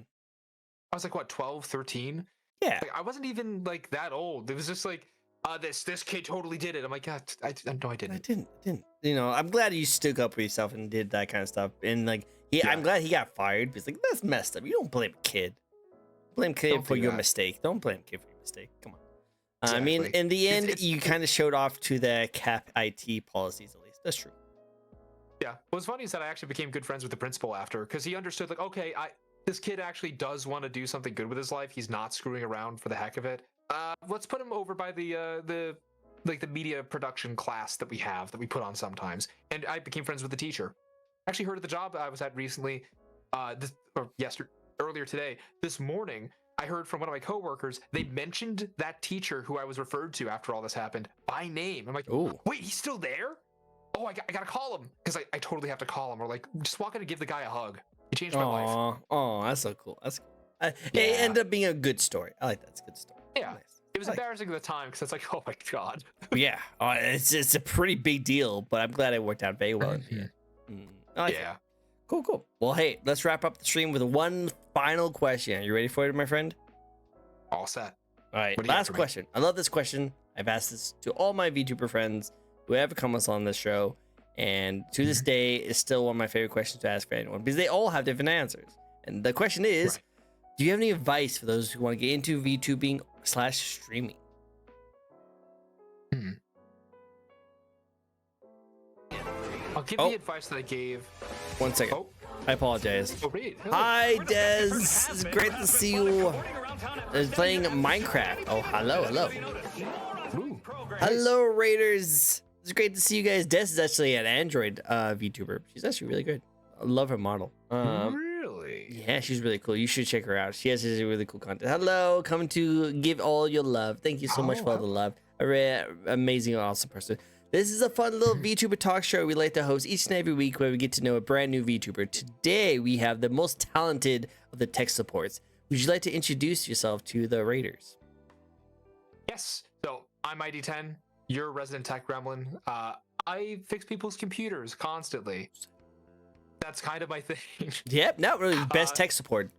B: I was like, what, 12, 13?
A: Yeah.
B: Like, I wasn't even like that old. It was just like, this kid totally did it. I'm like, yeah, no, I
A: I
B: didn't.
A: didn't. You know, I'm glad you stuck up for yourself and did that kind of stuff. And like,
B: Yeah.
A: I'm glad he got fired. Because like, that's messed up. You don't blame a kid. Blame kid
B: Don't
A: for
B: do
A: your
B: that.
A: mistake. Don't blame kid for your mistake. Come on. I mean,
B: Exactly.
A: in the end,
B: It's-
A: you kind of showed off to the cap IT policies at least. That's true.
B: Yeah. What's funny is that I actually became good friends with the principal after, because he understood, like, okay, this kid actually does want to do something good with his life. He's not screwing around for the heck of it. Let's put him over by the media production class that we put on sometimes. And I became friends with the teacher. Actually heard of the job I was at recently, earlier today. This morning, I heard from one of my coworkers, they mentioned that teacher who I was referred to after all this happened by name. I'm like,
A: Ooh.
B: wait, he's still there? Oh, I gotta call him because I totally have to call him, or like just walk in and give the guy a hug. He changed my life.
A: Oh, that's so cool. That's cool. It
B: Yeah.
A: ended up being a good story. I like that. It's a good story.
B: Yeah.
A: Nice.
B: It was
A: I like
B: embarrassing at the time because it's like, oh my god.
A: Yeah, it's a pretty big deal, but I'm glad it worked out very well. I like it.
B: Yeah.
A: Cool. Well, hey, let's wrap up the stream with one final question. Are you ready for it, my friend?
B: All set.
A: All right,
B: What do you got
A: last
B: for me?
A: question. I love this question. I've asked this to all my VTuber friends who ever come on this show, and to this day, it's still one of my favorite questions to ask for anyone because they all have different answers. And the question is, do you have any advice for those who want to get into VTubing / streaming?
B: I'll give the advice that I gave.
A: 1 second.
B: Oh,
A: I apologize.
B: oh Reed. Hello.
A: Hi, Des. It's great to see you. Playing Minecraft. Oh, hello.
B: Ooh.
A: Hello, Raiders. It's great to see you guys. Des is actually an Android VTuber. She's actually really good. I love her model.
B: Really?
A: Yeah, she's really cool. You should check her out. She has really cool content. Hello, coming to give all your love. Thank you so much for all the love. A really amazing, awesome person. This is a fun little VTuber talk show we like to host each and every week where we get to know a brand new VTuber. Today, we have the most talented of the tech supports. Would you like to introduce yourself to the Raiders?
B: Yes. So I'm ID10. You're a resident tech gremlin. I fix people's computers constantly. That's kind of my thing.
A: Yep, not really best tech support.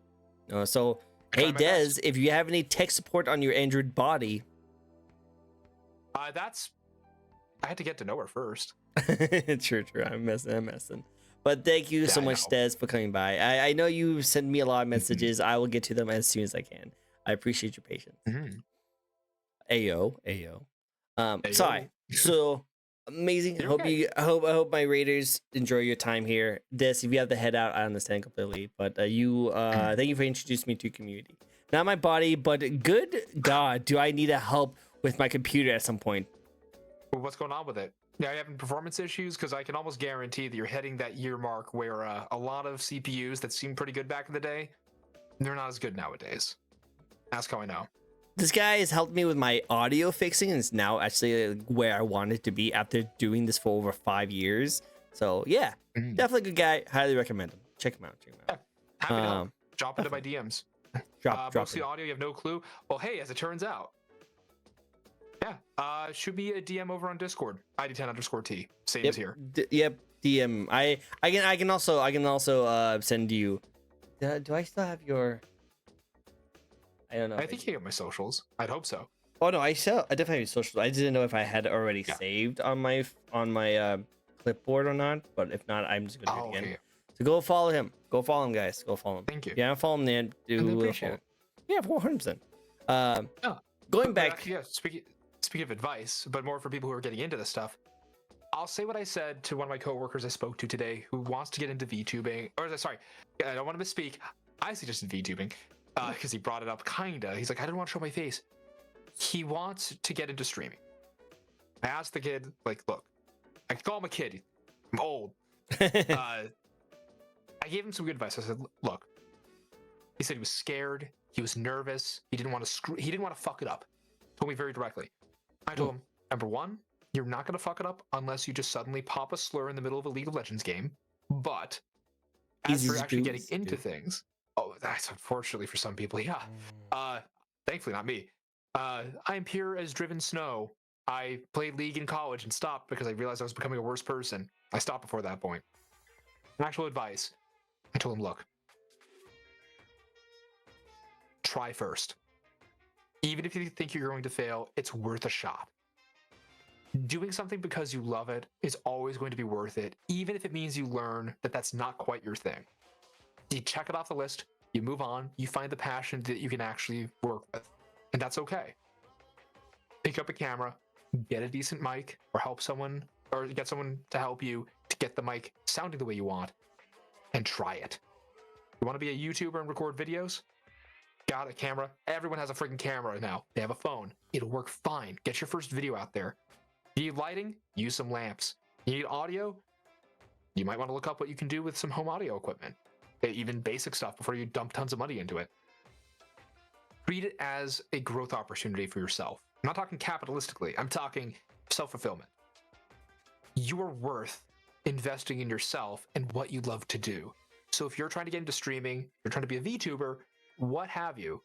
A: So, hey,
B: my
A: Des,
B: best.
A: if you have any tech support on your Android body,
B: I had to get to know her first.
A: true. I'm messing. But thank you so
B: I
A: much,
B: know.
A: Des, for coming by. I know you send me a lot of messages. I will get to them as soon as I can. I appreciate your patience. Ayo. Sorry. So amazing.
B: You're
A: Hope
B: okay.
A: I hope my Raiders enjoy your time here. Des, if you have to head out, I understand completely. But thank you for introducing me to community. Not my body, but good God, do I need help with my computer at some point?
B: Well, what's going on with it? Are you having performance issues? Because I can almost guarantee that you're hitting that year mark where a lot of CPUs that seemed pretty good back in the day, they're not as good nowadays. Ask how I know.
A: This guy has helped me with my audio fixing, and it's now actually where I wanted to be after doing this for over 5 years. So yeah, definitely a good guy. Highly recommend him. Check him out.
B: Yeah, happy to help. Drop into my DMs.
A: Drop
B: mostly
A: it.
B: audio, you have no clue. Well, hey, as it turns out, yeah, should be a DM over on Discord. ID10_T. Same as here.
A: Yep. DM. I can also send you. Do I still have your? I don't know.
B: I think you got my socials. I'd hope so.
A: Oh no, I definitely have your socials. I didn't know if I had already saved on my clipboard or not. But if not, I'm just gonna do it again.
B: Okay.
A: So go follow him. Go follow him, guys. Go follow him.
B: Thank you.
A: Yeah, follow him then.
B: I appreciate it.
A: Yeah, 400%. Going
B: But
A: back.
B: actually, yeah, speaking of advice, but more for people who are getting into this stuff, I'll say what I said to one of my coworkers I spoke to today who wants to get into VTubing. Or sorry, I don't want to misspeak. I suggested VTubing because he brought it up kinda. He's like, I didn't want to show my face. He wants to get into streaming. I asked the kid, like, look, I can call him a kid. I'm old. I gave him some good advice. I said, look. He said he was scared. He was nervous. He didn't want to He didn't want to fuck it up. Told me very directly. I told him, number one, you're not going to fuck it up unless you just suddenly pop a slur in the middle of a League of Legends game. But as for actually getting into things, that's unfortunately for some people, yeah. Thankfully, not me. I'm pure as driven snow. I played League in college and stopped because I realized I was becoming a worse person. I stopped before that point. Actual advice. I told him, look, try first. Even if you think you're going to fail, it's worth a shot. Doing something because you love it is always going to be worth it, even if it means you learn that that's not quite your thing. You check it off the list, you move on, you find the passion that you can actually work with, and that's okay. Pick up a camera, get a decent mic, or help someone, or get someone to help you to get the mic sounding the way you want, and try it. You want to be a YouTuber and record videos? Got a camera. Everyone has a freaking camera now. They have a phone. It'll work fine. Get your first video out there. You need lighting? Use some lamps. You need audio? You might want to look up what you can do with some home audio equipment. Even basic stuff before you dump tons of money into it. treat it as a growth opportunity for yourself. I'm not talking capitalistically. I'm talking self-fulfillment. You are worth investing in yourself and what you love to do. So if you're trying to get into streaming, you're trying to be a VTuber, what have you,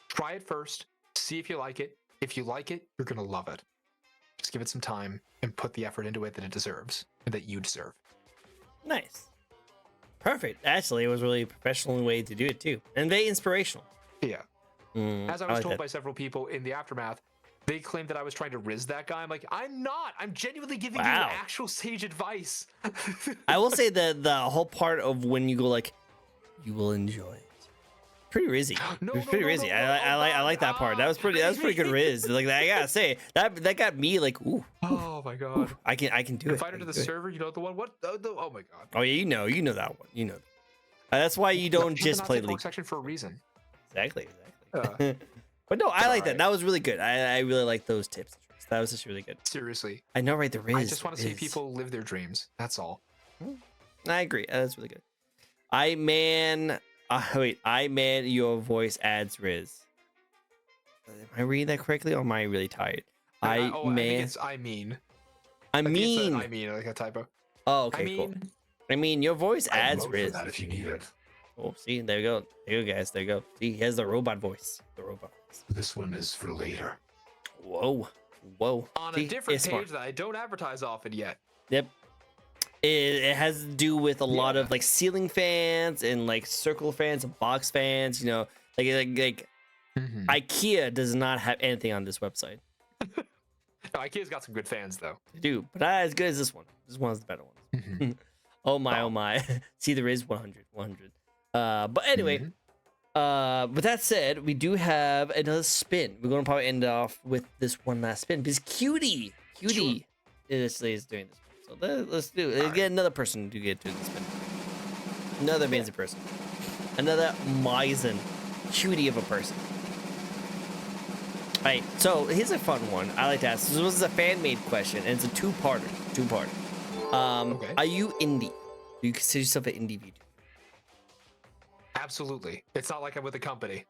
B: try it first, see if you like it. If you like it, you're going to love it. Just give it some time and put the effort into it that it deserves and that you deserve.
A: Nice. Perfect. Actually, it was really a professional way to do it too. And very inspirational.
B: Yeah. As I was
A: like
B: told
A: that.
B: by several people in the aftermath, they claimed that I was trying to riz that guy. I'm like, I'm not. I'm genuinely giving you actual sage advice.
A: I will say that the whole part of when you go like, you will enjoy it. Pretty rizzy. It's pretty rizzy. I like that part. That was pretty good riz. Like I gotta say that got me like, ooh.
B: Oh my god.
A: Ooh, I can do it.
B: Invite her to the server. You know the one. What? Oh my god.
A: Oh yeah, you know that one. You know. That's why you don't just play League
B: section for a reason.
A: Exactly. But no, I like that. That was really good. I really like those tips. That was just really good.
B: Seriously.
A: I know, right? The riz.
B: I just want to see people live their dreams. That's all.
A: I agree. That's really good. I man your voice adds riz. Am I reading that correctly, or am I really tired? I mean
B: like a typo.
A: Oh, okay, cool. I mean, your voice adds riz.
D: That if you need it.
A: Oh, see, there you go. There you go, guys. There you go. See, he has the robot voice. The robot voice.
D: This one is for later.
A: Whoa.
B: On a different page that I don't advertise often yet.
A: Yep. It has to do with a lot of like ceiling fans and like circle fans and box fans. You know, like IKEA does not have anything on this website.
B: No, IKEA's got some good fans though.
A: They do, but not as good as this one. This one's the better one. Oh my. See, there is 100. But anyway, with that said, we do have another spin. We're going to probably end off with this one last spin because Cutie is doing this. So let's do it. Get another person to get to the spin. Another amazing person. Another Mizen cutie of a person. All right, so here's a fun one. I like to ask. This was a fan-made question, and it's a two-parter. Are you indie? Do you consider yourself an indie VTuber?
B: Absolutely. It's not like I'm with a company.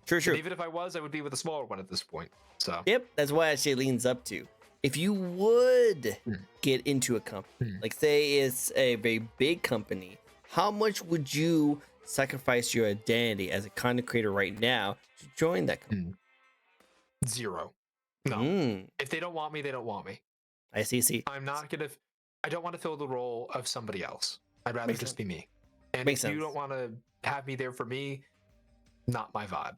A: True.
B: And even if I was, I would be with a smaller one at this point. So.
A: Yep, that's why actually leans up to. If you would get into a company, like say it's a very big company, how much would you sacrifice your identity as a content creator right now to join that company?
B: 0. No. If they don't want me, they don't want me.
A: I see.
B: I don't want to fill the role of somebody else. I'd rather just be me. And
A: Makes
B: if
A: sense.
B: you don't want to have me there for me, not my vibe.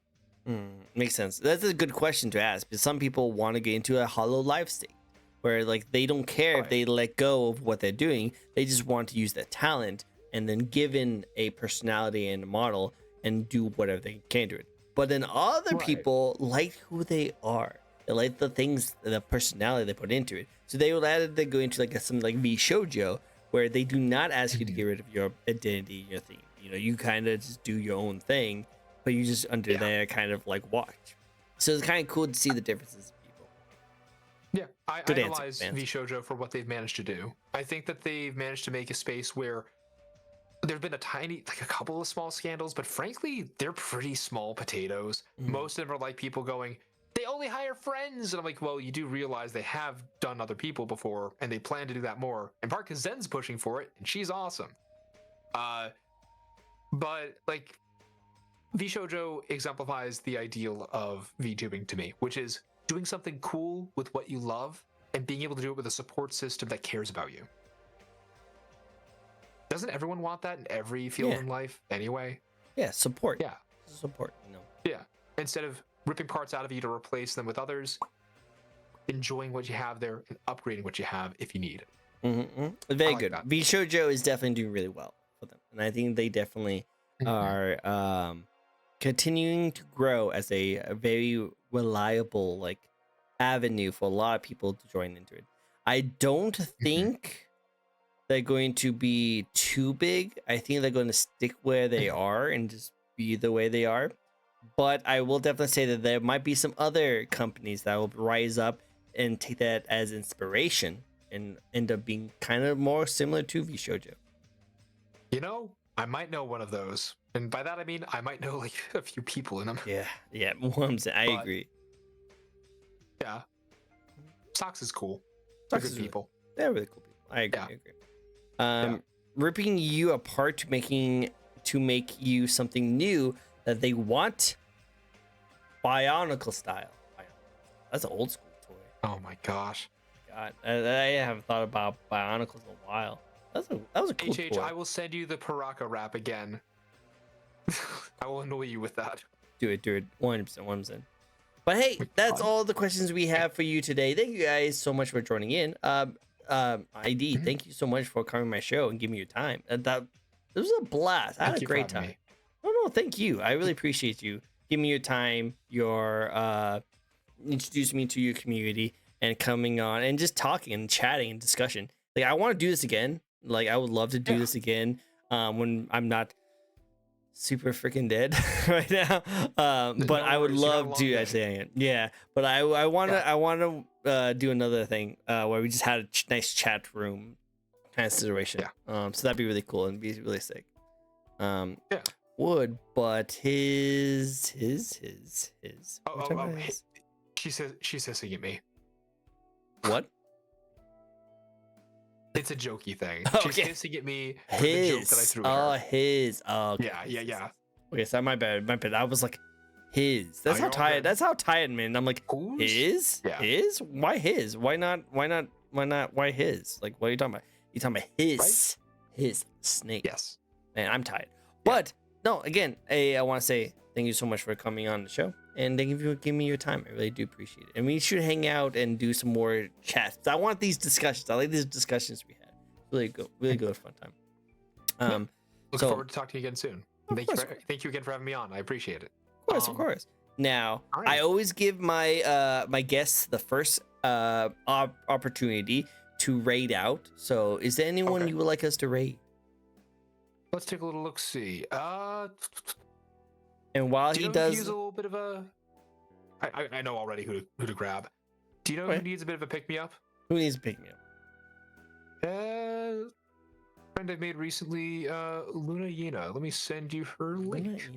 A: Makes sense. That's a good question to ask because some people want to get into a hollow life state where like they don't care if they let go of what they're doing. They just want to use that talent and then given a personality and a model and do whatever they can do it. But then other people like who they are. They like the things, the personality they put into it. So they would rather they go into like something like Vshoujo, where they do not ask you to get rid of your identity, your theme. You know, you kind of just do your own thing, but you just under there kind of like watch. So it's kind of cool to see the differences in people.
B: Yeah, I analyze Vshoujo for what they've managed to do. I think that they've managed to make a space where there's been a couple of small scandals, but frankly, they're pretty small potatoes. Most of them are like people going, they only hire friends. And I'm like, well, you do realize they have done other people before, and they plan to do that more. In part because Zen's pushing for it, and she's awesome. But like, Vshoujo exemplifies the ideal of VTubing to me, which is doing something cool with what you love and being able to do it with a support system that cares about you. Doesn't everyone want that in every field in life anyway?
A: Yeah, support.
B: Yeah.
A: Support, you know.
B: Yeah. Instead of ripping parts out of you to replace them with others, enjoying what you have there and upgrading what you have if you need it.
A: Very good. Vshoujo is definitely doing really well for them. And I think they definitely are continuing to grow as a very reliable like avenue for a lot of people to join into it. I don't think they're going to be too big. I think they're going to stick where they are and just be the way they are. But I will definitely say that there might be some other companies that will rise up and take that as inspiration and end up being kind of more similar to Vshoujo.
B: You know, I might know one of those, and by that I mean I might know like a few people in them.
A: Yeah, yeah. I
B: But-
A: agree.
B: Yeah, Socks is cool. They're
A: Socks
B: good
A: is really-
B: people.
A: They're really cool people. I agree.
B: Yeah.
A: I agree. Ripping you apart to make you something new that they want, Bionicle style. That's an old school toy.
B: Oh my gosh.
A: God, I haven't thought about Bionicles in a while. That was a cool
B: HH,
A: toy.
B: I will send you the Paraka rap again. I will annoy you with that.
A: Do it, 100%. But hey, that's all the questions we have for you today. Thank you guys so much for joining in. ID, thank you so much for coming to my show and giving me your time. This was a blast. I had
B: Thank
A: a
B: you for
A: great
B: having
A: time.
B: me.
A: No, thank you. I really appreciate you giving me your time, your introducing me to your community, and coming on and just talking and chatting and discussion. Like, I want to do this again. Like, I would love to do this again when I'm not super freaking dead right now. But I would
B: worries, you got a
A: love
B: long
A: to
B: day.
A: actually. Yeah, but I want to do another thing where we just had a nice chat room kind of situation. So that'd be really cool and be really sick. Would, but his.
B: Oh, she's hissing at me.
A: What?
B: It's a jokey thing.
A: Oh,
B: She's
A: okay.
B: hissing at me for the joke that I threw at her.
A: His. Oh, okay.
B: Yeah.
A: Okay, so my bad. I was like, his. That's
B: Oh,
A: how
B: you're all
A: tired.
B: good.
A: That's how tired, man. I'm like,
B: Whose?
A: his.
B: Yeah.
A: His. Why his? Why not? Why his? Like, what are you talking about? You talking about his?
B: Right?
A: His snake.
B: Yes.
A: Man, I'm tired. But no, again, I want to say thank you so much for coming on the show, and thank you for giving me your time. I really do appreciate it. And we should hang out and do some more chats. I want these discussions. I like these discussions we had. Really good fun time.
B: Looking forward to talking to you again soon. Thank you again for having me on. I appreciate it.
A: Of course. Now,
B: all right.
A: I always give my my guests the first opportunity to raid out. So, is there anyone you would like us to raid?
B: Let's take a little look. See.
A: And while he does,
B: use a little bit of a. I know already who to grab. Do you know who needs a bit of a pick me up?
A: Who needs to pick me up?
B: Friend I made recently, Luna Yina. Let me send you her link.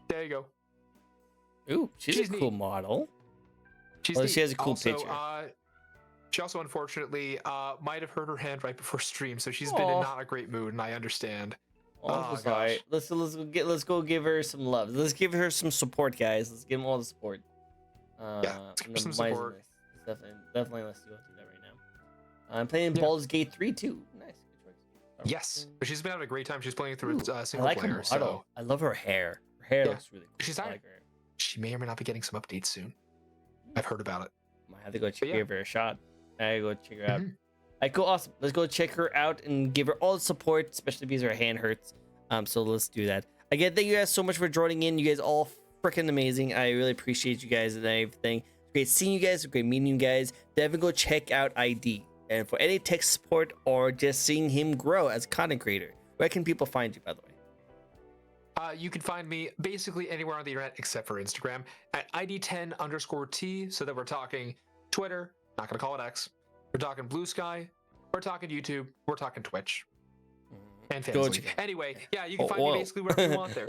B: There you go.
A: Ooh, she's a cool
B: neat.
A: model.
B: She
A: has a cool
B: also,
A: picture.
B: She also, unfortunately, might have hurt her hand right before stream, so she's been in not a great mood, and I understand.
A: Oh, sorry. Let's go give her some love. Let's give her some support, guys. Let's give them all the support.
B: Let's give her some support.
A: Definitely let's do that right now. I'm playing Baldur's Gate 3 too. Nice, good choice.
B: Yes, but she's been having a great time. She's playing through
A: I
B: single
A: like
B: player.
A: her model.
B: So
A: I love her hair. Her hair looks really cool.
B: She's
A: I
B: alright.
A: like her.
B: she may or may not be getting some updates soon. I've heard about it.
A: Might have to go
B: yeah.
A: give her a shot. I gotta go check her out.
B: Mhm.
A: Alright, cool, awesome. Let's go check her out and give her all the support, especially because her hand hurts. So let's do that. Again, thank you guys so much for joining in. You guys all freaking amazing. I really appreciate you guys and everything. It's great seeing you guys. It's great meeting you guys. Definitely go check out ID. And for any tech support or just seeing him grow as a content creator, where can people find you, by the way?
B: You can find me basically anywhere on the internet except for Instagram at ID10_T. So that we're talking Twitter, not gonna call it X. We're talking Blue Sky. We're talking YouTube. We're talking Twitch. And
A: Go
B: Fantasy.
A: check-
B: Anyway, yeah, you can find me basically wherever you want there.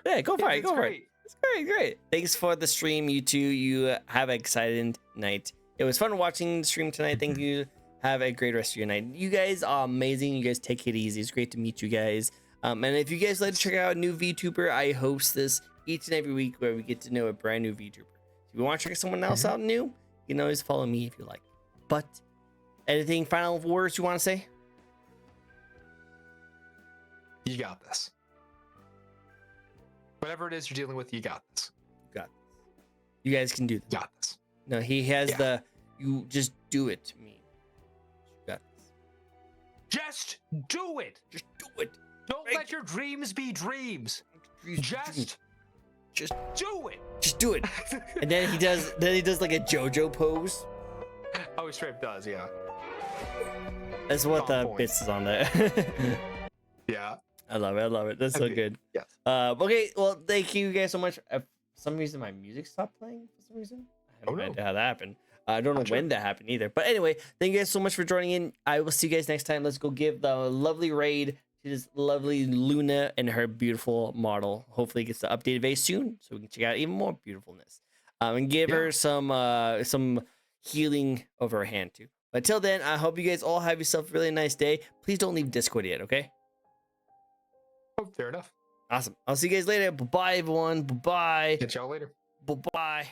A: Yeah, go for it.
B: It's
A: Go for it.
B: great.
A: It's great. Thanks for the stream, you two. You have an exciting night. It was fun watching the stream tonight. Thank you. Have a great rest of your night. You guys are amazing. You guys take it easy. It's great to meet you guys. And if you guys like to check out a new VTuber, I host this each and every week where we get to know a brand new VTuber. If you want to check someone else out new, you can always follow me if you like. But anything final words you want to say?
B: You got this. Whatever it is you're dealing with, you got this.
A: Got this. You guys can do this.
B: You got this.
A: No, he has
B: Yeah.
A: the you just do it to me. You got this.
B: Just do it.
A: Just do it.
B: Don't let your dreams be dreams. Just do it.
A: Just do it. And then he does like a JoJo pose.
B: Oh, he straight up does, yeah.
A: That's what
B: On
A: the
B: point.
A: bits is on there.
B: Yeah.
A: I love it. That's so
B: Okay.
A: good.
B: Yes.
A: Okay, well, thank you guys so much. For some reason my music stopped playing for some reason. I have no idea how that happened. I don't know
B: Not sure.
A: when that happened either. But anyway, thank you guys so much for joining in. I will see you guys next time. Let's go give the lovely raid to this lovely Luna and her beautiful model. Hopefully, it gets updated very soon, so we can check out even more beautifulness. And give her some healing over her hand too. But till then, I hope you guys all have yourself a really nice day. Please don't leave Discord yet, okay?
B: Oh, fair enough.
A: Awesome. I'll see you guys later. Bye-bye, everyone. Bye-bye.
B: Catch y'all later.
A: Bye-bye.